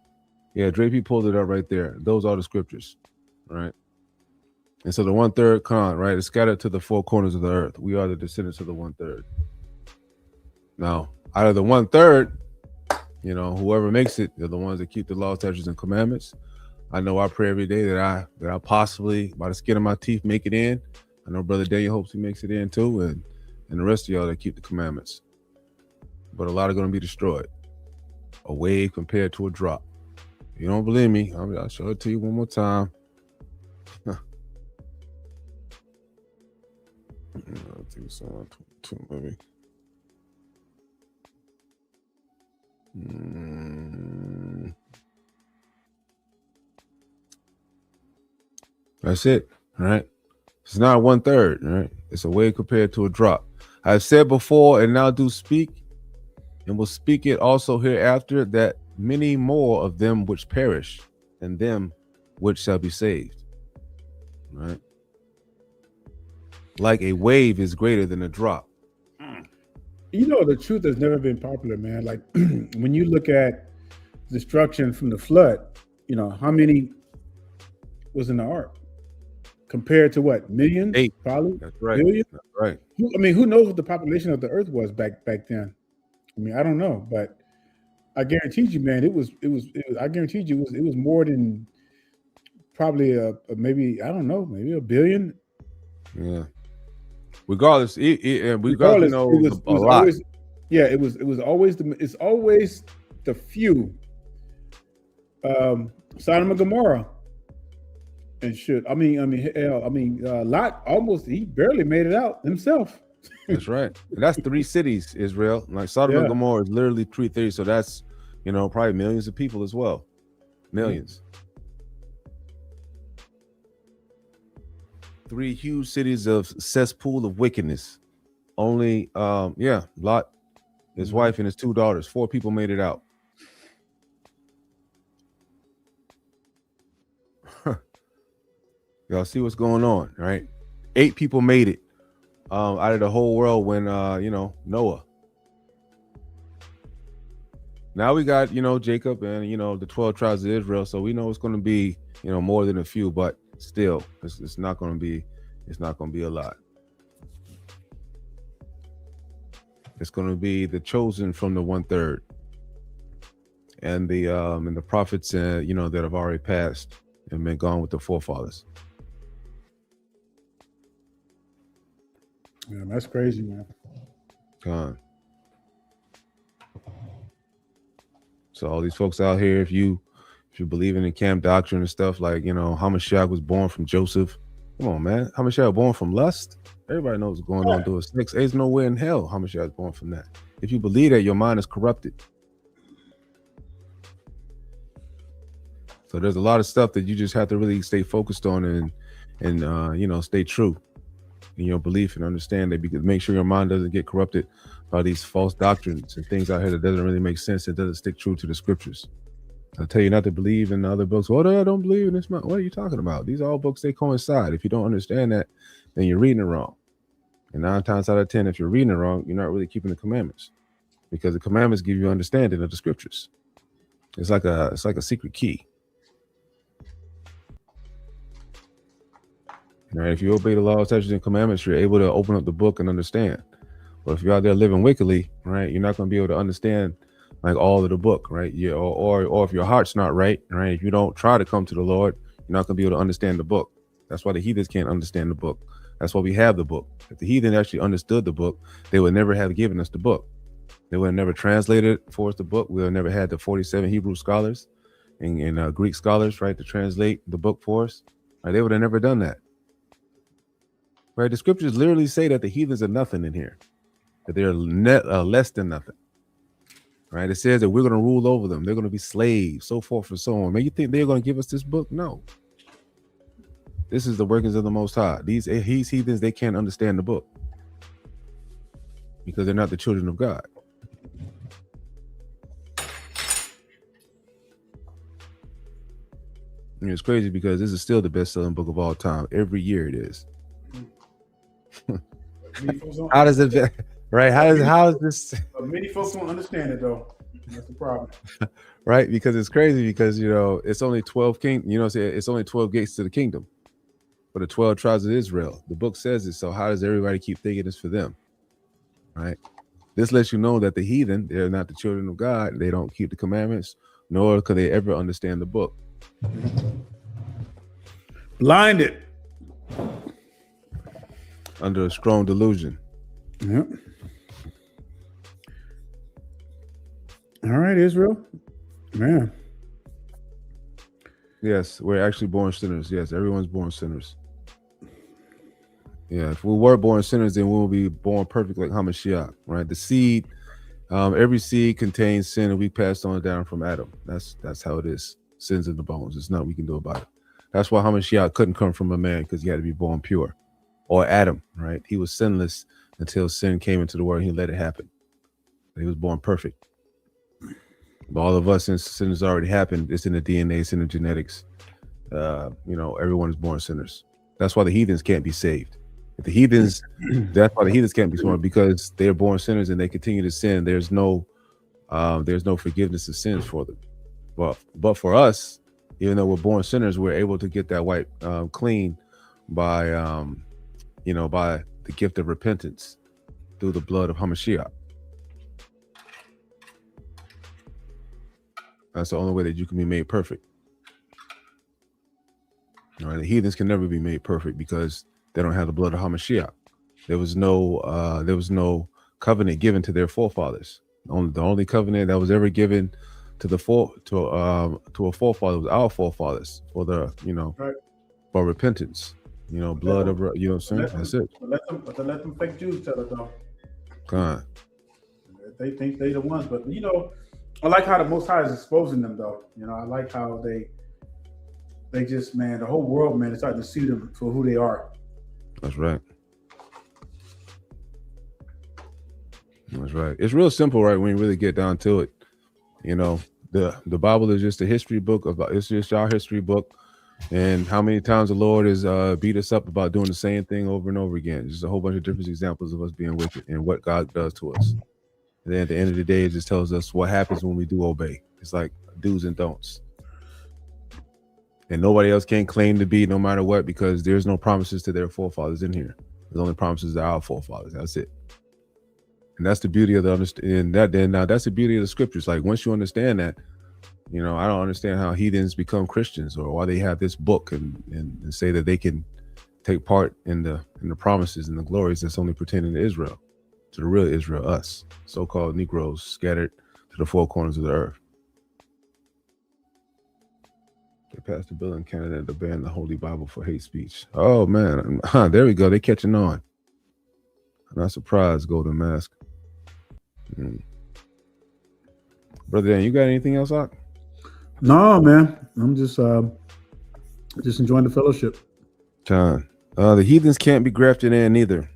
D: Yeah, Drapey pulled it up right there. Those are the scriptures, right? And so the 1/3 Khan, right, is scattered to the four corners of the earth. We are the descendants of the 1/3. Now, out of the 1/3, whoever makes it, they're the ones that keep the law, statutes, and commandments. I know I pray every day that I possibly, by the skin of my teeth, make it in. I know Brother Daniel hopes he makes it in too, and the rest of y'all that keep the commandments. But a lot are going to be destroyed. A wave compared to a drop. If you don't believe me, I'll show it to you one more time. I think it's on 22, maybe. That's it, right? It's not 1/3, right? It's a wave compared to a drop. I've said before and now do speak, and will speak it also hereafter, that many more of them which perish than them which shall be saved, right? Like a wave is greater than a drop.
A: The truth has never been popular, man. Like when you look at destruction from the flood, how many was in the ark compared to what? Millions?
D: 8.
A: Probably.
D: That's right.
A: Billion?
D: That's right.
A: Who knows what the population of the earth was back then? I don't know, but I guarantee you, man, it was I guarantee you it was more than probably maybe, I don't know, maybe a billion.
D: Yeah. Regardless,
A: it was always, yeah, it was always it's always the few. Sodom and Gomorrah, and shit. Lot he barely made it out himself.
D: That's right. And that's 3 cities, Israel. Like Sodom and Gomorrah is literally 3 cities, so that's probably millions of people as well. Millions. 3 huge cities of cesspool of wickedness. Only Lot, his wife, and his 2 daughters. 4 people made it out. Y'all see what's going on, right? 8 people made it out of the whole world when Noah. Now we got Jacob and the 12 tribes of Israel, so we know it's going to be more than a few, but still it's not going to be a lot. It's going to be the chosen from the 1/3, and the prophets that have already passed and been gone with the forefathers.
A: Yeah, that's crazy, man.
D: Gone. So all these folks out here, if you believe in the camp doctrine and stuff, like, you know, Hamashiach was born from Joseph. Come on, man. Hamashiach was born from lust. Everybody knows what's going on doing sex. There's no way in hell Hamashiach was born from that. If you believe that, your mind is corrupted. So there's a lot of stuff that you just have to really stay focused on and you know, stay true in your belief and understand that, because make sure your mind doesn't get corrupted by these false doctrines and things out here that doesn't really make sense. It doesn't stick true to the scriptures. I tell you not to believe in other books. Well, I don't believe in this. What are you talking about? These are all books, they coincide. If you don't understand that, then you're reading it wrong. And 9 times out of 10, if you're reading it wrong, you're not really keeping the commandments, because the commandments give you understanding of the scriptures. It's like a secret key. Right? If you obey the laws, statutes, and commandments, you're able to open up the book and understand. But if you're out there living wickedly, right, you're not going to be able to understand like all of the book, right? Yeah, or if your heart's not right, if you don't try to come to the Lord, you're not going to be able to understand the book. That's why the heathens can't understand the book. That's why we have the book. If the heathen actually understood the book, they would never have given us the book. They would have never translated for us the book. We would have never had the 47 Hebrew scholars and Greek scholars, right, to translate the book for us. Right? They would have never done that. Right? The scriptures literally say that the heathens are nothing in here, that they're less than nothing. Right? It says that we're going to rule over them. They're going to be slaves, so forth and so on. Man, you think they're going to give us this book? No. This is the workings of the Most High. These heathens, they can't understand the book because they're not the children of God. And it's crazy because this is still the best-selling book of all time. Every year it is. How does it, right? How is this?
A: Many folks don't understand it though. That's the problem.
D: Right? Because it's crazy because, you know, it's only 12 it's only 12 gates to the kingdom for the 12 tribes of Israel. The book says it. So how does everybody keep thinking it's for them? Right? This lets you know that the heathen, they're not the children of God. They don't keep the commandments, nor could they ever understand the book.
A: Blinded.
D: Under a strong delusion.
A: Yep. All right, Israel. Man.
D: Yes, we're actually born sinners. Yes, everyone's born sinners. Yeah, if we were born sinners, then we will be born perfect like Hamashiach, right? The seed, every seed contains sin, and we passed on down from Adam. That's how it is. Sin's in the bones. There's nothing we can do about it. That's why Hamashiach couldn't come from a man, because he had to be born pure. Or Adam, right? He was sinless until sin came into the world. He let it happen. He was born perfect. But all of us, since sin has already happened, it's in the DNA, it's in the genetics. You know, everyone is born sinners. That's why the heathens can't be saved. If the heathens, that's why the heathens can't be born, because they're born sinners and they continue to sin. There's no forgiveness of sins for them. But for us, even though we're born sinners, we're able to get that white clean by by the gift of repentance through the blood of Hamashiach. That's the only way that you can be made perfect. All right, the heathens can never be made perfect because they don't have the blood of Hamashiach. There was no covenant given to their forefathers. The only covenant that was ever given to a forefather was our forefathers for the
A: right.
D: for repentance. Blood of, what I'm saying? That's it.
A: Let them fake Jews tell it though.
D: God.
A: They think they're the ones, but I like how the Most High is exposing them though. I like how they just, man, the whole world, man, is starting to see them for who they are.
D: That's right. That's right. It's real simple, right? When you really get down to it, the Bible is just a history book it's just our history book. And how many times the Lord has beat us up about doing the same thing over and over again. Just a whole bunch of different examples of us being wicked and what God does to us. And then at the end of the day, it just tells us what happens when we do obey. It's like do's and don'ts. And nobody else can claim to be no matter what, because there's no promises to their forefathers in here. There's only promises to our forefathers. That's it. And that's the beauty of that's the beauty of the scriptures. Like once you understand that, You know, I don't understand how heathens become Christians, or why they have this book and say that they can take part in the promises and the glories that's only pertaining to Israel, to the real Israel, us, so-called Negroes scattered to the four corners of the earth. They passed a bill in Canada to ban the Holy Bible for hate speech. Oh man, there we go. They catching on. I'm not surprised, Golden Mask. Brother Dan, you got anything else, Ock?
A: No, man. I'm just enjoying the fellowship.
D: John, the heathens can't be grafted in either.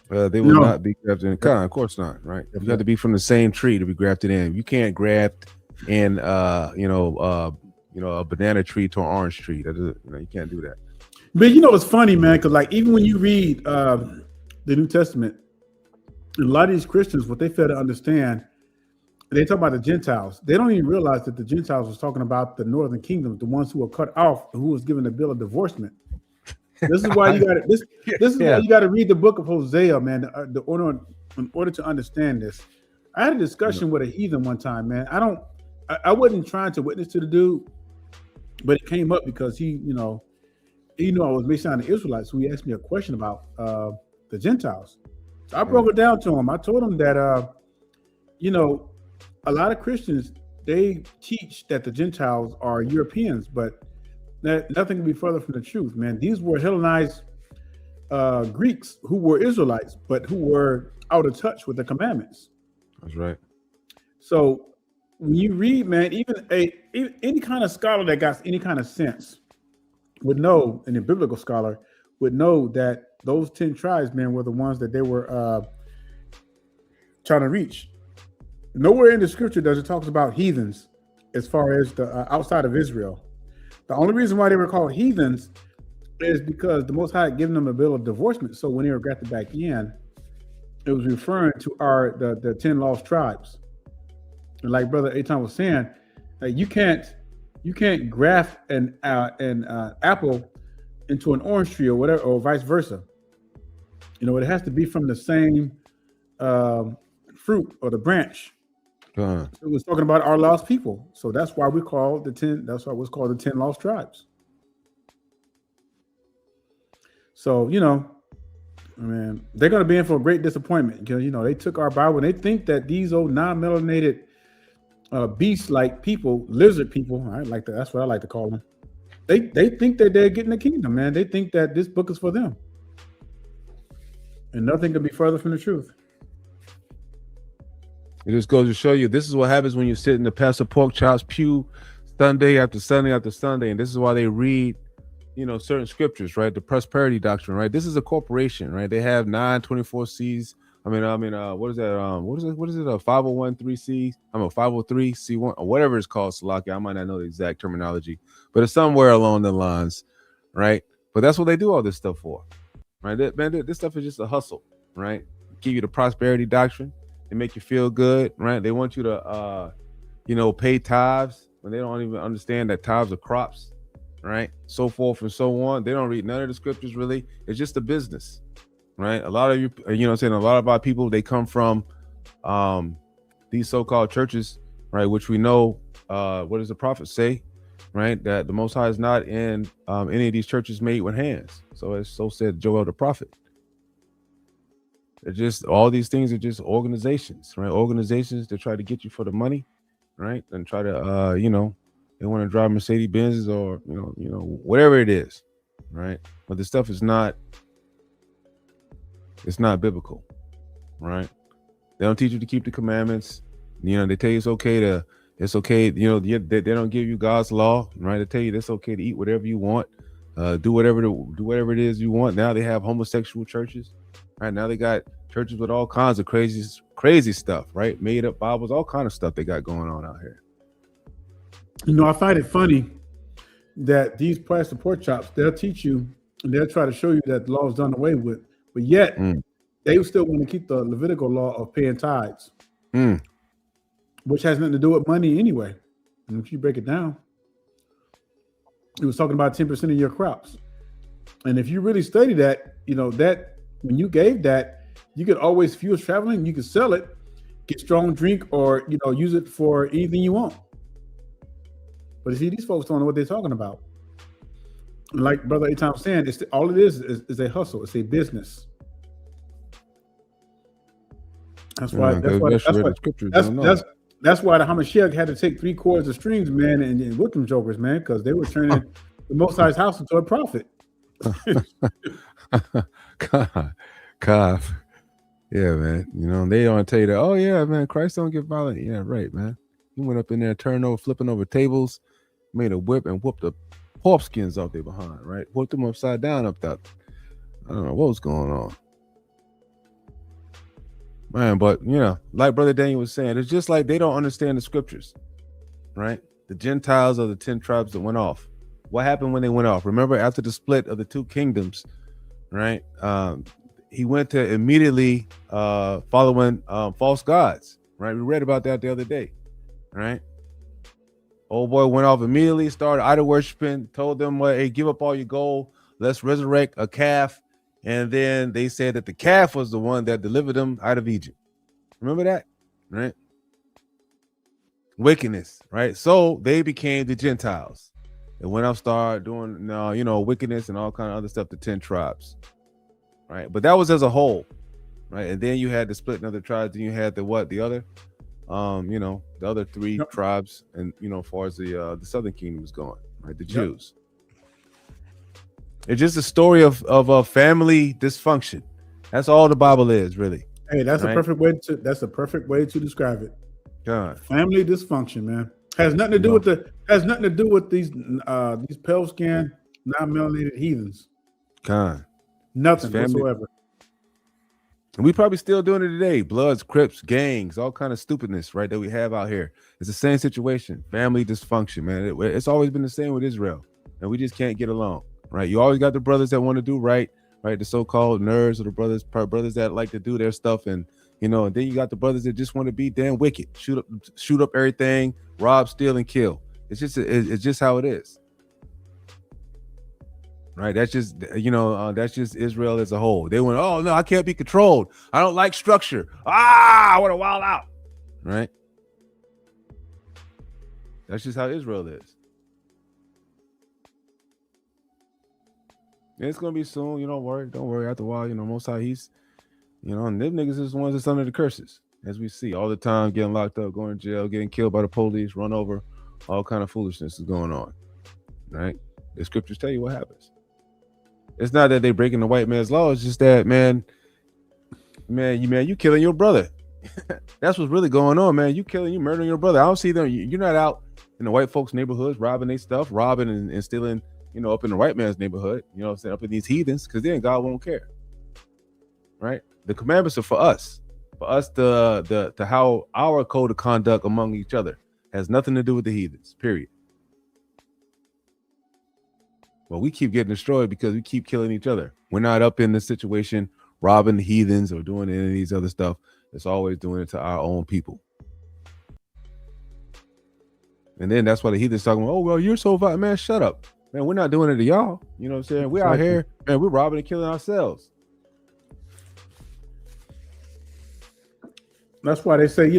D: They will not be grafted in. Of course not, right? You have to be from the same tree to be grafted in. You can't graft in, a banana tree to an orange tree. That is, you can't do that.
A: But it's funny, man, because like even when you read the New Testament, a lot of these Christians, what they fail to understand, they talk about the Gentiles. They don't even realize that the Gentiles was talking about the northern kingdom, the ones who were cut off, who was given the bill of divorcement. This is why you got to. This is why you got to read the book of Hosea, man. In order to understand this. I had a discussion with a heathen one time, man. I wasn't trying to witness to the dude, but it came up because he knew I was based on the Israelites. So he asked me a question about the Gentiles. So I broke it down to him. I told him that a lot of Christians, they teach that the Gentiles are Europeans, but that nothing can be further from the truth, man. These were Hellenized Greeks who were Israelites, but who were out of touch with the commandments.
D: That's right.
A: So when you read, man, even any kind of scholar that got any kind of sense would know, and a biblical scholar would know that those 10 tribes, man, were the ones that they were trying to reach. Nowhere in the scripture does it talk about heathens as far as the outside of Israel. The only reason why they were called heathens is because the Most High had given them a bill of divorcement. So when they were grafted back in, it was referring to the 10 lost tribes. And like Brother Eitan was saying, you can't graft an apple into an orange tree or whatever, or vice versa. It has to be from the same fruit or the branch. It was talking about our lost people, so that's why we call the 10. That's why it was called the 10 lost tribes. So man, they're going to be in for a great disappointment because they took our Bible and they think that these old non-melanated beast-like people, lizard people, I like that. That's what I like to call them. They think that they're getting the kingdom, man. They think that this book is for them, and nothing could be further from the truth.
D: It just goes to show you this is what happens when you sit in the Pastor Pork Chop's pew Sunday after Sunday after Sunday, and this is why they read, certain scriptures, right? The prosperity doctrine, right? This is a corporation, right? They have 924Cs. What is that? What is it? A 501(c)(3)? I'm a 503(c)(1) or whatever it's called. Salaki. I might not know the exact terminology, but it's somewhere along the lines, right? But that's what they do all this stuff for, right? This stuff is just a hustle, right? Give you the prosperity doctrine. They make you feel good, right? They want you to, pay tithes when they don't even understand that tithes are crops, right? So forth and so on. They don't read none of the scriptures really. It's just a business, right? A lot of you, a lot of our people, they come from these so-called churches, right? Which we know, what does the prophet say, right? That the Most High is not in any of these churches made with hands. So said Joel the prophet. They're just, all these things are just organizations, right? Organizations that try to get you for the money, right? And try to, they want to drive Mercedes Benzes or, whatever it is, right? But the stuff is not, it's not biblical, right? They don't teach you to keep the commandments. They tell you it's okay, they don't give you God's law, right? They tell you it's okay to eat whatever you want, do whatever it is you want. Now they have homosexual churches. Right now they got churches with all kinds of crazy stuff, right? Made up Bibles, all kind of stuff they got going on out here.
A: I find it funny that these Pastor Pork Chops, they'll teach you and they'll try to show you that the law is done away with, but yet they still want to keep the Levitical law of paying tithes, which has nothing to do with money anyway. And if you break it down, it was talking about 10% of your crops. And if you really study that, that when you gave that, you could always, if you was traveling, you could sell it, get strong drink, or use it for anything you want. But you see, these folks don't know what they're talking about. Like Brother Atom saying, all it is a hustle. It's a business. That's why. That's why the Hamashiach had to take 3 quarters of strings, man, and whip them jokers, man, because they were turning the Most High's house into a profit.
D: God. Yeah, man. You know, they don't tell you that, oh yeah, man, Christ don't get violent. Yeah, right, man. He went up in there, turning over, flipping over tables, made a whip and whooped the pork skins off their behind, right? Whooped them upside down up that. I don't know what was going on. Man, but you know, like Brother Daniel was saying, it's just like they don't understand the scriptures, right? The Gentiles are the 10 tribes that went off. What happened when they went off? Remember, after the split of the 2 kingdoms, right? He went to immediately following false gods, right? We read about that the other day, right? Old boy went off immediately, started idol worshiping, told them, well, hey, give up all your gold, let's resurrect a calf. And then they said that the calf was the one that delivered them out of Egypt. Remember that, right? Wickedness, right? So they became the Gentiles. They went up, started doing, wickedness and all kind of other stuff, the 10 tribes, right? But that was as a whole, right? And then you had the split in other tribes. Then you had the other, the other 3 tribes, and as far as the southern kingdom was going, right? The Jews. It's just a story of a family dysfunction. That's all the Bible is, really.
A: Hey, that's a perfect way to describe it.
D: God.
A: Family dysfunction, man. Has nothing to do with these pale skinned, non-melanated heathens.
D: God.
A: Nothing whatsoever.
D: And we probably still doing it today. Bloods, Crips, gangs, all kind of stupidness, right, that we have out here. It's the same situation. Family dysfunction, man. It's always been the same with Israel, and we just can't get along. Right, you always got the brothers that want to do right, the so-called nerds, or the brothers that like to do their stuff, and and then you got the brothers that just want to be damn wicked, shoot up everything, rob, steal, and kill. It's just how it is, right? That's just that's just Israel as a whole. They went, oh no, I can't be controlled. I don't like structure. I want to wild out, right? That's just how Israel is. It's gonna be soon, don't worry. After a while, Most High, he's, and them niggas is the ones that's under the curses, as we see all the time, getting locked up, going to jail, getting killed by the police, run over, all kind of foolishness is going on, right? The scriptures tell you what happens. It's not that they breaking the white man's law. It's just that, man, you killing your brother. That's what's really going on, man. You murdering your brother. I don't see them. You're not out in the white folks' neighborhoods robbing their stuff, robbing and stealing. Up in the white man's neighborhood, up in these heathens, because then God won't care, right? The commandments are for us to how our code of conduct among each other has nothing to do with the heathens, period. Well, we keep getting destroyed because we keep killing each other. We're not up in the situation robbing the heathens or doing any of these other stuff. It's always doing it to our own people. And then that's why the heathens talking about, oh, well, you're so violent. Man, shut up. Man, we're not doing it to y'all. You know what I'm saying? We're out here, man, we're robbing and killing ourselves.
A: That's why they say,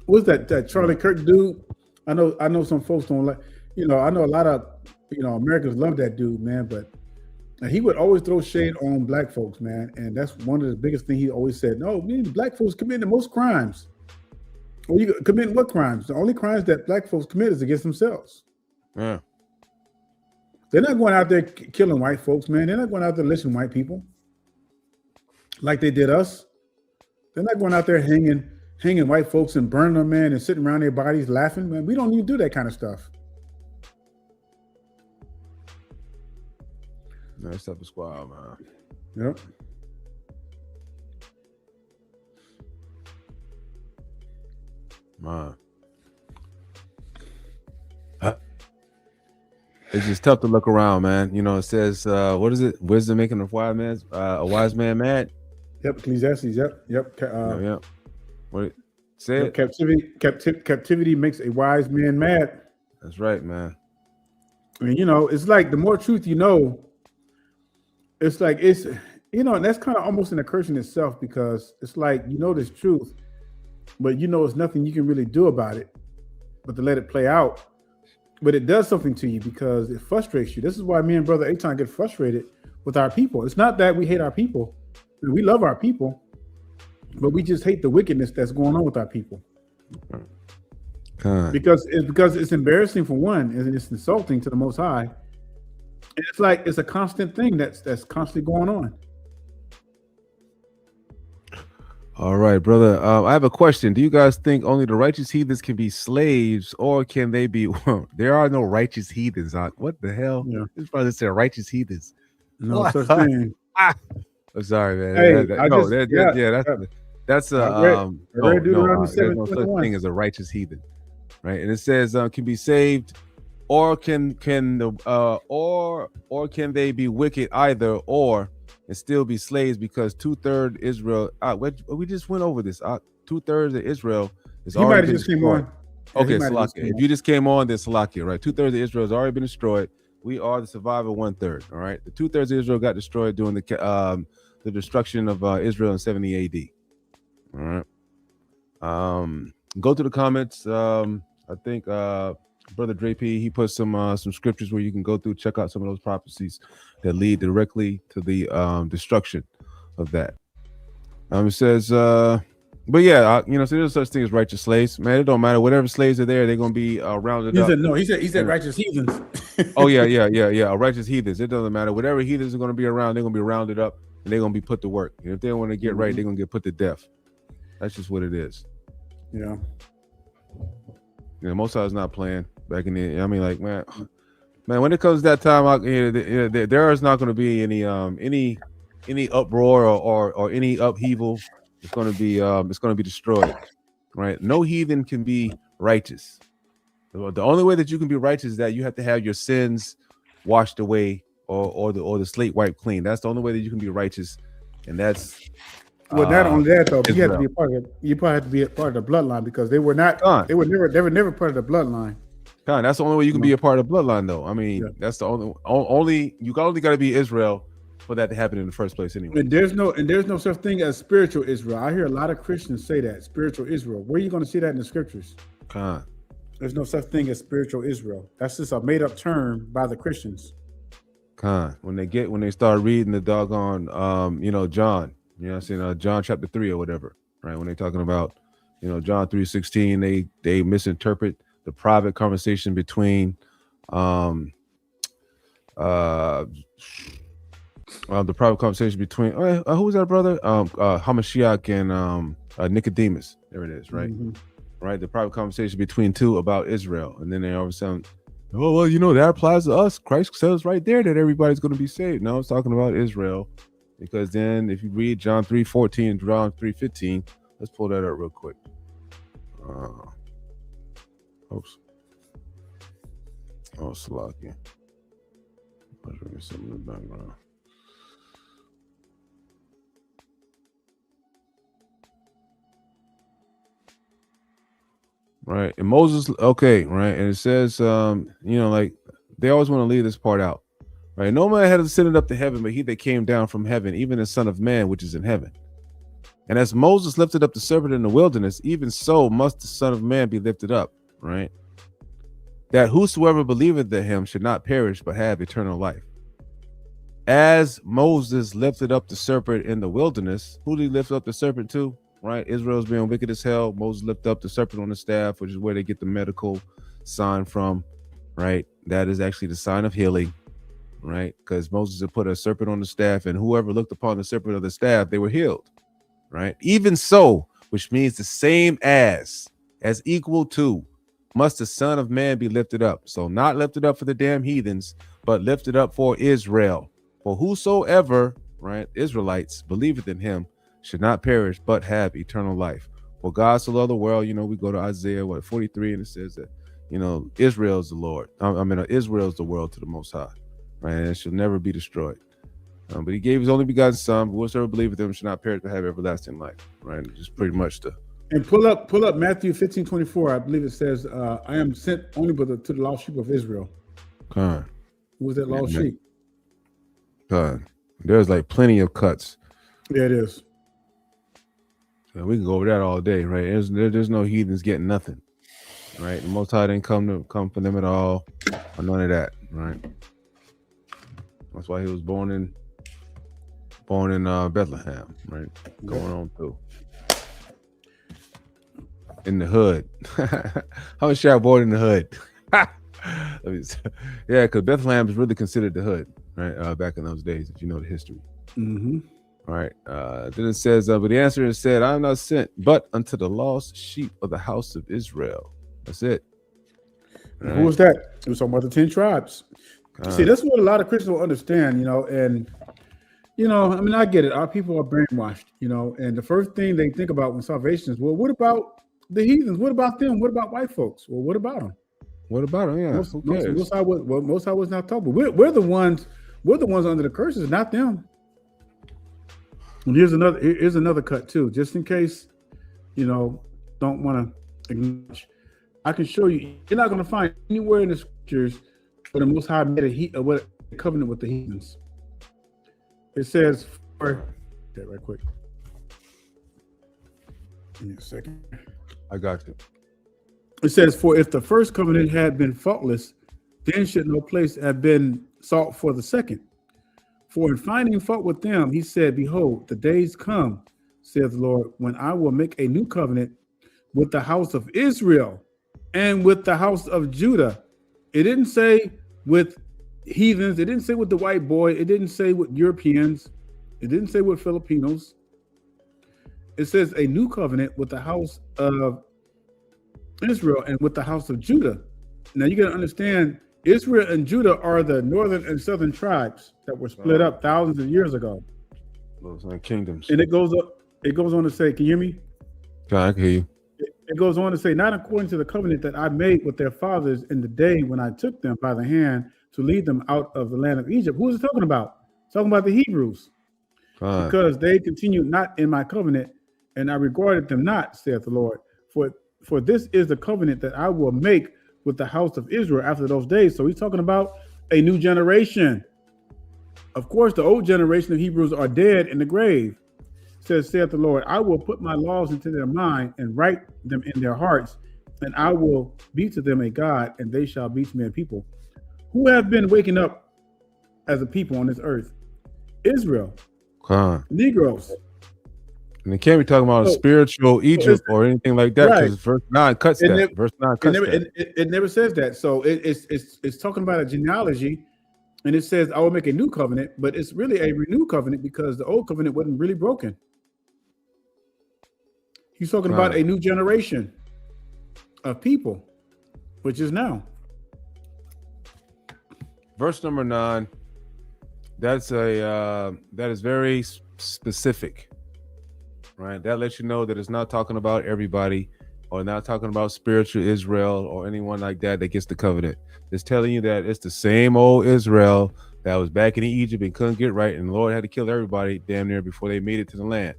A: what's that Charlie Kirk dude? I know some folks don't like, I know a lot of, Americans love that dude, man, but he would always throw shade on black folks, man. And that's one of the biggest things he always said. No, black folks commit the most crimes. Well, you commit what crimes? The only crimes that black folks commit is against themselves.
D: Yeah.
A: They're not going out there killing white folks, man. They're not going out there lynching white people like they did us. They're not going out there hanging white folks and burning them, man, and sitting around their bodies laughing, man. We don't even do that kind of stuff.
D: No, that stuff is wild, man.
A: Yep.
D: Man. It's just tough to look around, man. It says, what is it? Wisdom making a wise man mad.
A: Yep, Ecclesiastes. Yep.
D: Yep. What it said?
A: Captivity makes a wise man mad.
D: That's right, man.
A: I mean, it's like the more truth it's like and that's kind of almost an curse in itself, because it's like this truth, but it's nothing you can really do about it, but to let it play out. but it does something to you because it frustrates you. This is why me and Brother Aton get frustrated with our people. It's not that we hate our people. We love our people, but we just hate the wickedness that's going on with our people. Because it's embarrassing for one, and it's insulting to the Most High. And it's like it's a constant thing that's constantly going on.
D: All right, brother. I have a question. Do you guys think only the righteous heathens can be slaves, or can they be? There are no righteous heathens. What the hell?
A: Yeah.
D: This brother said righteous heathens.
A: No such thing.
D: I'm sorry, man.
A: Hey,
D: That's
A: there's no
D: such thing as a righteous heathen, right? And it says can be saved, or can they be wicked either, or and still be slaves, because 2/3 Israel. We just went over this. 2/3 of Israel is already been destroyed. Okay, Salakia. If you just came on, then Salakia, right? 2/3 of Israel has already been destroyed. We are the survivor 1/3. All right, the 2/3 of Israel got destroyed during the destruction of Israel in 70 AD. All right. Go to the comments. I think Brother Dre P, he put some scriptures where you can go through, check out some of those prophecies that lead directly to the destruction of that. It says, but yeah, so there's such thing as righteous slaves. Man, it don't matter. Whatever slaves are there, they're gonna be rounded up.
A: He said righteous heathens.
D: Oh yeah. Righteous heathens. It doesn't matter. Whatever heathens are gonna be around, they're gonna be rounded up and they're gonna be put to work. And if they want to get right, they're gonna get put to death. That's just what it is.
A: Yeah.
D: Most of us not playing back in the. I mean, like, man, when it comes to that time, there is not going to be any uproar or any upheaval. It's going to be destroyed, right? No heathen can be righteous. The only way that you can be righteous is that you have to have your sins washed away or the slate wiped clean. That's the only way that you can be righteous, and that's.
A: Well, not only that though, you have to be a part of it. You probably have to be a part of the bloodline because they were not. They were never part of the bloodline.
D: That's the only way you can be a part of the bloodline, though. I mean, that's the only you only got to be Israel for that to happen in the first place, anyway.
A: And there's no such thing as spiritual Israel. I hear a lot of Christians say that spiritual Israel. Where are you going to see that in the scriptures? There's no such thing as spiritual Israel. That's just a made up term by the Christians.
D: When they start reading the doggone, John. I'm saying John chapter 3 or whatever, right? When they're talking about, John 3:16, they misinterpret the private conversation between who was that brother? Hamashiach and Nicodemus. There it is, right? Mm-hmm. Right, the private conversation between two about Israel, and then they all of a sudden, that applies to us. Christ says right there that everybody's going to be saved. No, it's talking about Israel. Because then if you read John 3:14 and John 3:15, let's pull that up real quick. Salakia. Let's read something in the background. Right. And Moses, okay, right. And it says, like they always want to leave this part out. Right, no man had ascended up to heaven, but he that came down from heaven, even the Son of Man, which is in heaven. And as Moses lifted up the serpent in the wilderness, even so must the Son of Man be lifted up, right? That whosoever believeth in him should not perish, but have eternal life. As Moses lifted up the serpent in the wilderness, who did he lift up the serpent to? Right, Israel's being wicked as hell. Moses lifted up the serpent on the staff, which is where they get the medical sign from, right? That is actually the sign of healing. Right, because Moses had put a serpent on the staff, and whoever looked upon the serpent of the staff, they were healed. Right, even so, which means the same as equal to, must the Son of Man be lifted up. So not lifted up for the damn heathens, but lifted up for Israel. For whosoever, right, Israelites, believeth in him, should not perish, but have eternal life. For God so loved the world, we go to Isaiah 43, and it says that Israel is the Lord. Israel is the world to the Most High. Right, and it shall never be destroyed. But he gave his only begotten Son, but whosoever believeth him shall not perish but have everlasting life. Right, just pretty much the.
A: And pull up Matthew 15:24. I believe it says, "I am sent only to the lost sheep of Israel." Who was that lost sheep?
D: There's like plenty of cuts.
A: Yeah, it is.
D: So we can go over that all day, right? There's no heathens getting nothing. right? The Most High didn't come for them at all, or none of that, right? That's why he was born in Bethlehem, right? Going on through in the hood. How was Shaq born in the hood? Yeah, because Bethlehem is really considered the hood, right? Back in those days, if you know the history.
A: Mm-hmm.
D: All right. Then it says, but the answer is said, I am not sent but unto the lost sheep of the house of Israel. That's it.
A: Right. Who was that? It was talking about the 10 tribes. See, that's what a lot of Christians don't understand, and I mean, I get it. Our people are brainwashed, and the first thing they think about when salvation is, well, what about the heathens? What about them? What about white folks? Well, what about them?
D: What about them? Yeah.
A: Most High was not talking. We're the ones under the curses, not them. And here's another cut too, just in case, don't want to acknowledge. I can show you. You're not going to find anywhere in the scriptures where the Most High made a covenant with the heathens. It says, right quick. Give me a second.
D: I got you.
A: It says, for if the first covenant had been faultless, then should no place have been sought for the second. For in finding fault with them, he said, behold, the days come, saith the Lord, when I will make a new covenant with the house of Israel and with the house of Judah. It didn't say with heathens. It didn't say with the white boy. It didn't say with Europeans. It didn't say with Filipinos. It says a new covenant with the house of Israel and with the house of Judah. Now you got to understand, Israel and Judah are the northern and southern tribes that were split up thousands of years ago.
D: Those are kingdoms.
A: And it goes on to say, can you hear me?
D: I can hear you.
A: It goes on to say, not according to the covenant that I made with their fathers in the day when I took them by the hand to lead them out of the land of Egypt. Who is it talking about? It's talking about the Hebrews. Because they continued not in my covenant, and I regarded them not, saith the Lord. For this is the covenant that I will make with the house of Israel after those days. So he's talking about a new generation. Of course, the old generation of Hebrews are dead in the grave. Saith the Lord, I will put my laws into their mind and write them in their hearts, and I will be to them a God, and they shall be to me a people. Who have been waking up as a people on this earth? Israel. Negroes.
D: And they can't be talking about a spiritual Egypt or anything like that, because verse 9 cuts that. Verse 9 cuts that.
A: It never says that. So it's talking about a genealogy, and it says, I will make a new covenant, but it's really a renewed covenant because the old covenant wasn't really broken. He's talking about a new generation of people, which is now.
D: Verse number 9, that is very specific, right? That lets you know that it's not talking about everybody, or not talking about spiritual Israel or anyone like that gets the covenant. It's telling you that it's the same old Israel that was back in Egypt and couldn't get right, and the Lord had to kill everybody damn near before they made it to the land.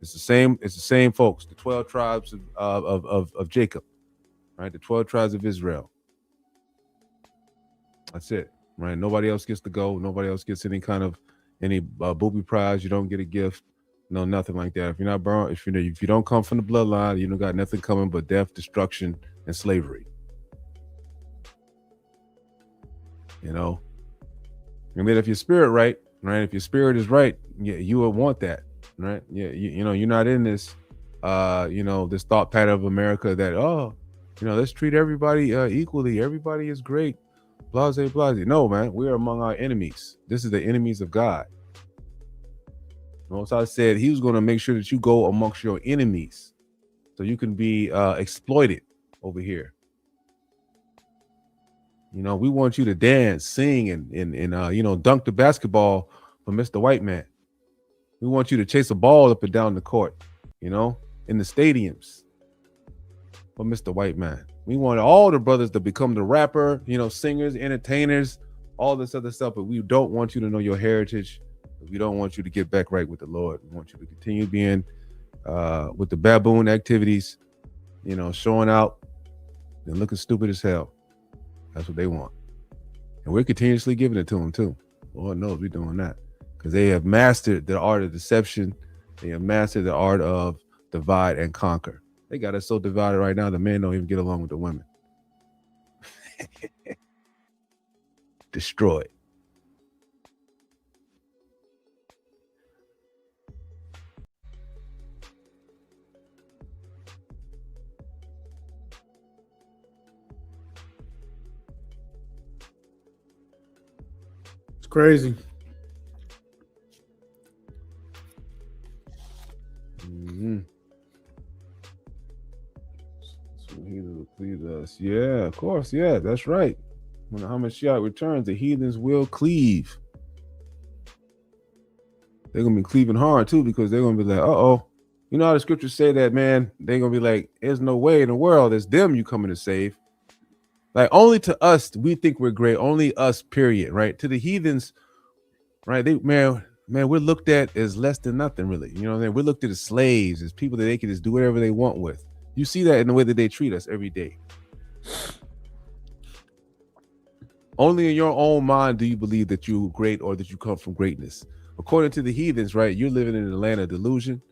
D: It's the same folks, the 12 tribes of Jacob, right? The 12 tribes of Israel. That's it, right? Nobody else gets to go. Nobody else gets any booby prize. You don't get a gift. No, nothing like that. If you're not born, if you don't come from the bloodline, you don't got nothing coming but death, destruction, and slavery. I mean, if your spirit right, if your spirit is right, you would want that. Right? Yeah, you're not in this, this thought pattern of America that, let's treat everybody equally. Everybody is great. Blase, blase. No, man, we are among our enemies. This is the enemies of God. Most I said he was going to make sure that you go amongst your enemies, so you can be exploited over here. We want you to dance, sing, and dunk the basketball for Mr. White Man. We want you to chase a ball up and down the court, in the stadiums for Mr. White Man. We want all the brothers to become the rapper, singers, entertainers, all this other stuff. But we don't want you to know your heritage. We don't want you to get back right with the Lord. We want you to continue being with the baboon activities, showing out and looking stupid as hell. That's what they want. And we're continuously giving it to them too. Lord knows we're doing that. Because they have mastered the art of deception. They have mastered the art of divide and conquer. They got us so divided right now, the men don't even get along with the women. Destroyed.
A: It's crazy.
D: Mm-hmm. So he will cleave us. Yeah, of course. Yeah, that's right. When the Hamashiach returns, the heathens will cleave. They're gonna be cleaving hard too, because they're gonna be like, uh-oh. You know how the scriptures say that, man? They're gonna be like, there's no way in the world it's them you coming to save. Like, only to us, we think we're great. Only us, period. Right? To the heathens, right? They man, we're looked at as less than nothing, really. You know what I mean? We're looked at as slaves, as people that they can just do whatever they want with. You see that in the way that they treat us every day. Only in your own mind do you believe that you're great or that you come from greatness. According to the heathens, right? You're living in the land of delusion,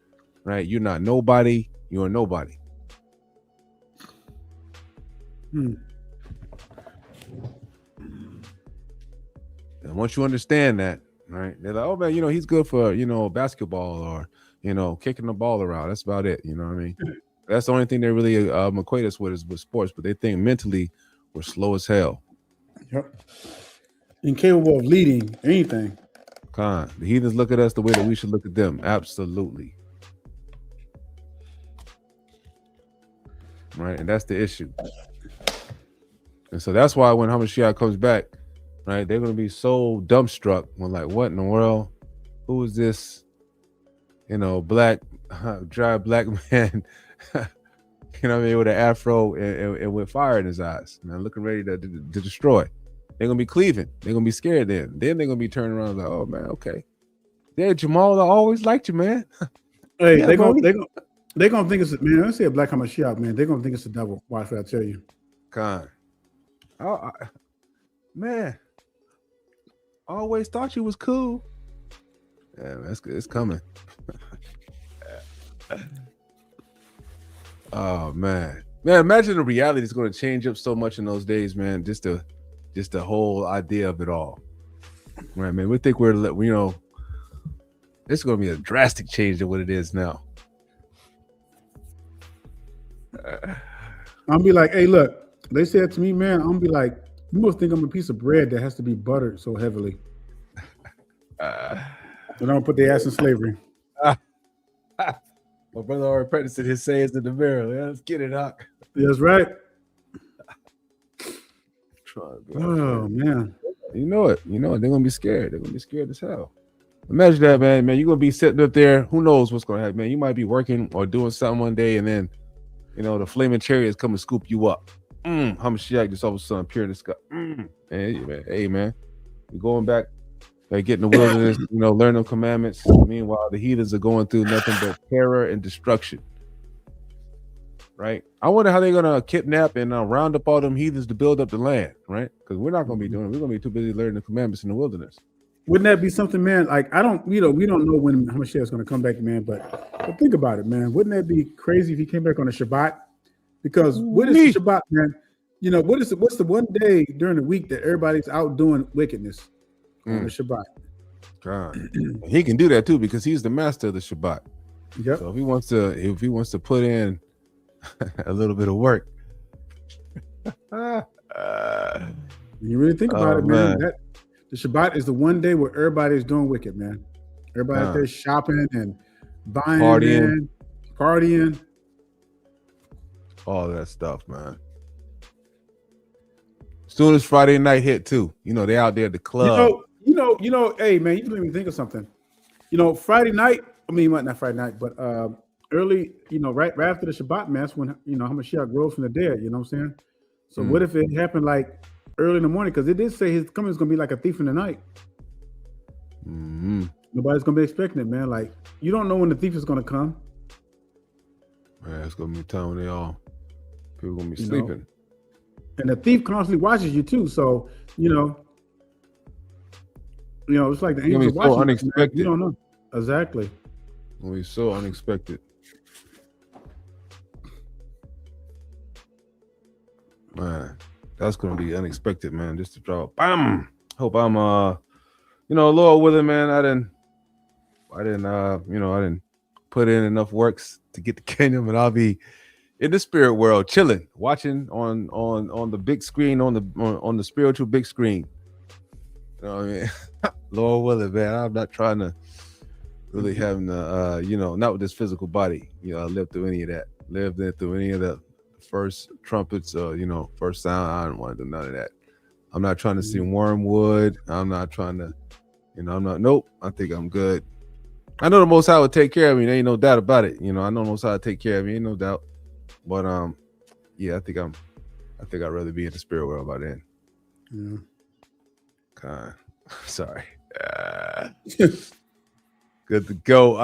D: right? You're not nobody. You're nobody. And once you understand that, right? They're like, oh man, you know, he's good for, you know, basketball or, you know, kicking the ball around. That's about it. You know what I mean? That's the only thing they really equate us with is with sports, but they think mentally we're slow as hell.
A: Yep. Incapable of leading anything.
D: The heathens look at us the way that we should look at them. Absolutely. Right. And that's the issue. And so that's why when Hamashiach comes back, right, they're going to be so dumbstruck when, like, what in the world? Who is this, you know, dry black man, you know what I mean, with an afro and with fire in his eyes, man, looking ready to destroy. They're going to be cleaving. They're going to be scared then. Then they're going to be turning around like, oh, man, okay. Yeah, Jamal, I always liked you, man.
A: Hey,
D: Yeah,
A: they're gonna think it's man. Let's say a black Hamashiach, man. They're gonna think it's the devil. Watch what I tell you.
D: Man, I always thought you was cool. Yeah, that's good. It's coming. Oh man, imagine the reality is going to change up so much in those days, man. Just the whole idea of it all, right, man? We think we're, you know, it's going to be a drastic change than what it is now.
A: I'll be like, hey, look, they said to me, man, I'm gonna be like, you must think I'm a piece of bread that has to be buttered so heavily. They don't put their ass in slavery.
D: My brother already practiced his sayings in the mirror. Yeah, let's get it, Huck.
A: That's right.
D: Oh
A: man.
D: You know it. They're gonna be scared. They're gonna be scared as hell. Imagine that, man. You're gonna be sitting up there. Who knows what's gonna happen, man? You might be working or doing something one day, and then, you know, the flaming chariots come and scoop you up. Hamashiach just all of a sudden appear in the sky. Hey, man, you're going back, like, get in the wilderness, you know, learn them commandments. Meanwhile, the heathens are going through nothing but terror and destruction. Right? I wonder how they're gonna kidnap and round up all them heathens to build up the land, right? Because we're not gonna be doing it. We're gonna be too busy learning the commandments in the wilderness.
A: Wouldn't that be something, man? Like, we don't know when Hamashiach is gonna come back, man. But think about it, man. Wouldn't that be crazy if he came back on a Shabbat? Because what is the Shabbat, man? You know, what's the one day during the week that everybody's out doing wickedness on the Shabbat?
D: God. He can do that too because he's the master of the Shabbat.
A: Yep.
D: So if he wants to put in a little bit of work.
A: You really think about it, man. The Shabbat is the one day where everybody's doing wicked, man. Everybody's there shopping and buying, partying.
D: All that stuff, man. As soon as Friday night hit too, you know, they out there at the club.
A: You know, hey man, you made me think of something. You know, Friday night, not Friday night, but early, you know, right after the Shabbat mass, when, you know, Hamashiach rose from the dead, you know what I'm saying? So what if it happened like early in the morning? Because it did say his coming is gonna be like a thief in the night. Nobody's gonna be expecting it, man. Like, you don't know when the thief is gonna come.
D: Man, it's gonna be a time when people gonna be sleeping.
A: And the thief constantly watches you too. So, you know, it's like the angels watching.
D: So unexpected.
A: You don't know. Exactly.
D: It's gonna be so unexpected. Man, That's gonna be unexpected, man. Just to drop. Bam. Hope I'm Lord willing, man. I didn't put in enough works to get the kingdom, and I'll be in the spirit world, chilling, watching on the big screen, on the spiritual big screen. You know what I mean? Lord willing, man. I'm not trying to really having to, not with this physical body. I lived through any of that. Lived through any of the first trumpets, first sound. I don't want to do none of that. I'm not trying to see wormwood. I'm not trying to, nope. I think I'm good. I know the Most High will take care of me. There ain't no doubt about it. I know the Most High will take care of me. Ain't no doubt. But yeah, I think I'd rather be in the spirit world by then.
A: Yeah.
D: God, sorry. Good to go.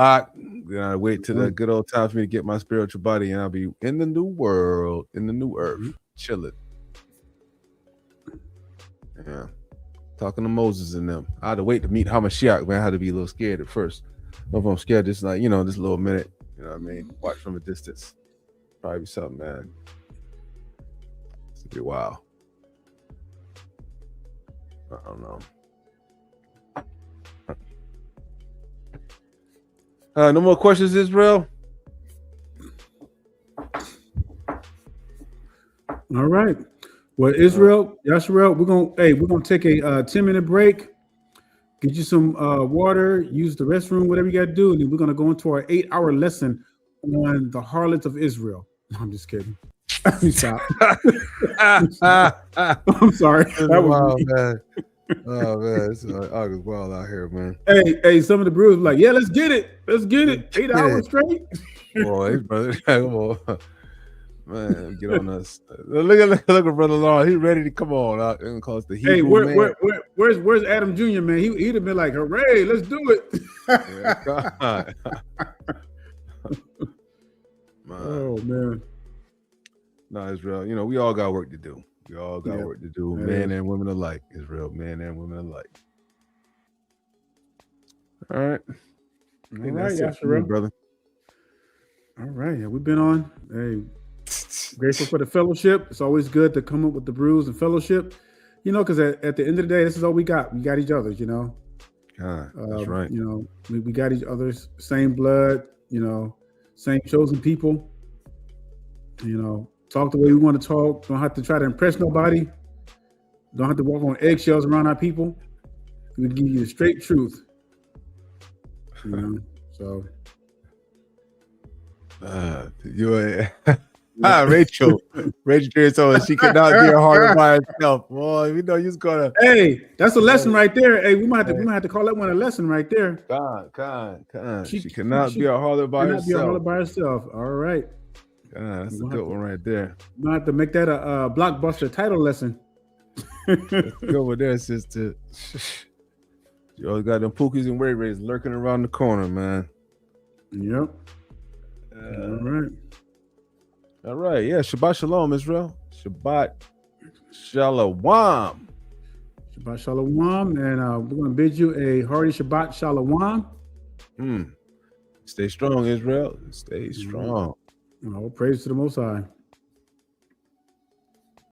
D: Then I wait till that good old time for me to get my spiritual body, and I'll be in the new world, in the new earth, chilling. Yeah, talking to Moses and them. I had to wait to meet Hamashiach, man. I had to be a little scared at first. If I'm scared, just like this little minute. You know what I mean? Watch from a distance. Probably be something, man. It's gonna be wild. I don't know. No more questions, Israel?
A: All right. Well, Israel, Yashirel, we're gonna take a 10-minute break. Get you some water, use the restroom, whatever you got to do, and then we're gonna go into our 8-hour lesson on the harlots of Israel. No, I'm just kidding. Stop. I'm sorry. That was
D: man. Oh man, it's August wild out here, man.
A: Hey, some of the brewers were like, yeah, let's get it. 8 hours straight.
D: Boy, brother, come on, man, get on us. Look at brother Law. He's ready to come on out and cause the Hebrew.
A: Hey, where's Adam Jr., man? He'd have been like, hooray, let's do it.
D: Yeah,
A: Oh man.
D: No, Israel. We all got work to do. We all got work to do, men and women alike. Israel, men and women alike. All right.
A: All right, Yashirel,
D: brother.
A: All right, we've been on. Hey, grateful for the fellowship. It's always good to come up with the brews and fellowship. Because at the end of the day, this is all we got. We got each other's.
D: That's right.
A: We got each other's, same blood. Same chosen people. Talk the way we want to talk. Don't have to try to impress nobody. Don't have to walk on eggshells around our people. We give you the straight truth. So.
D: Rachel told us she could not be a harder by herself. Boy, we know you's gonna.
A: Hey, that's a lesson right there. Hey, we might have to call that one a lesson right there.
D: God. She cannot be a harder by herself.
A: Be a harder by herself. All right.
D: That's a good one right there.
A: We might have to make that a blockbuster title lesson.
D: Go over there, sister. You always got them Pookies and Ray Rays lurking around the corner, man.
A: Yep.
D: All right. Yeah. Shabbat Shalom, Israel. Shabbat Shalom.
A: Shabbat Shalom. And we're going to bid you a hearty Shabbat Shalom.
D: Stay strong, Israel. Stay strong.
A: All praise to the Most High.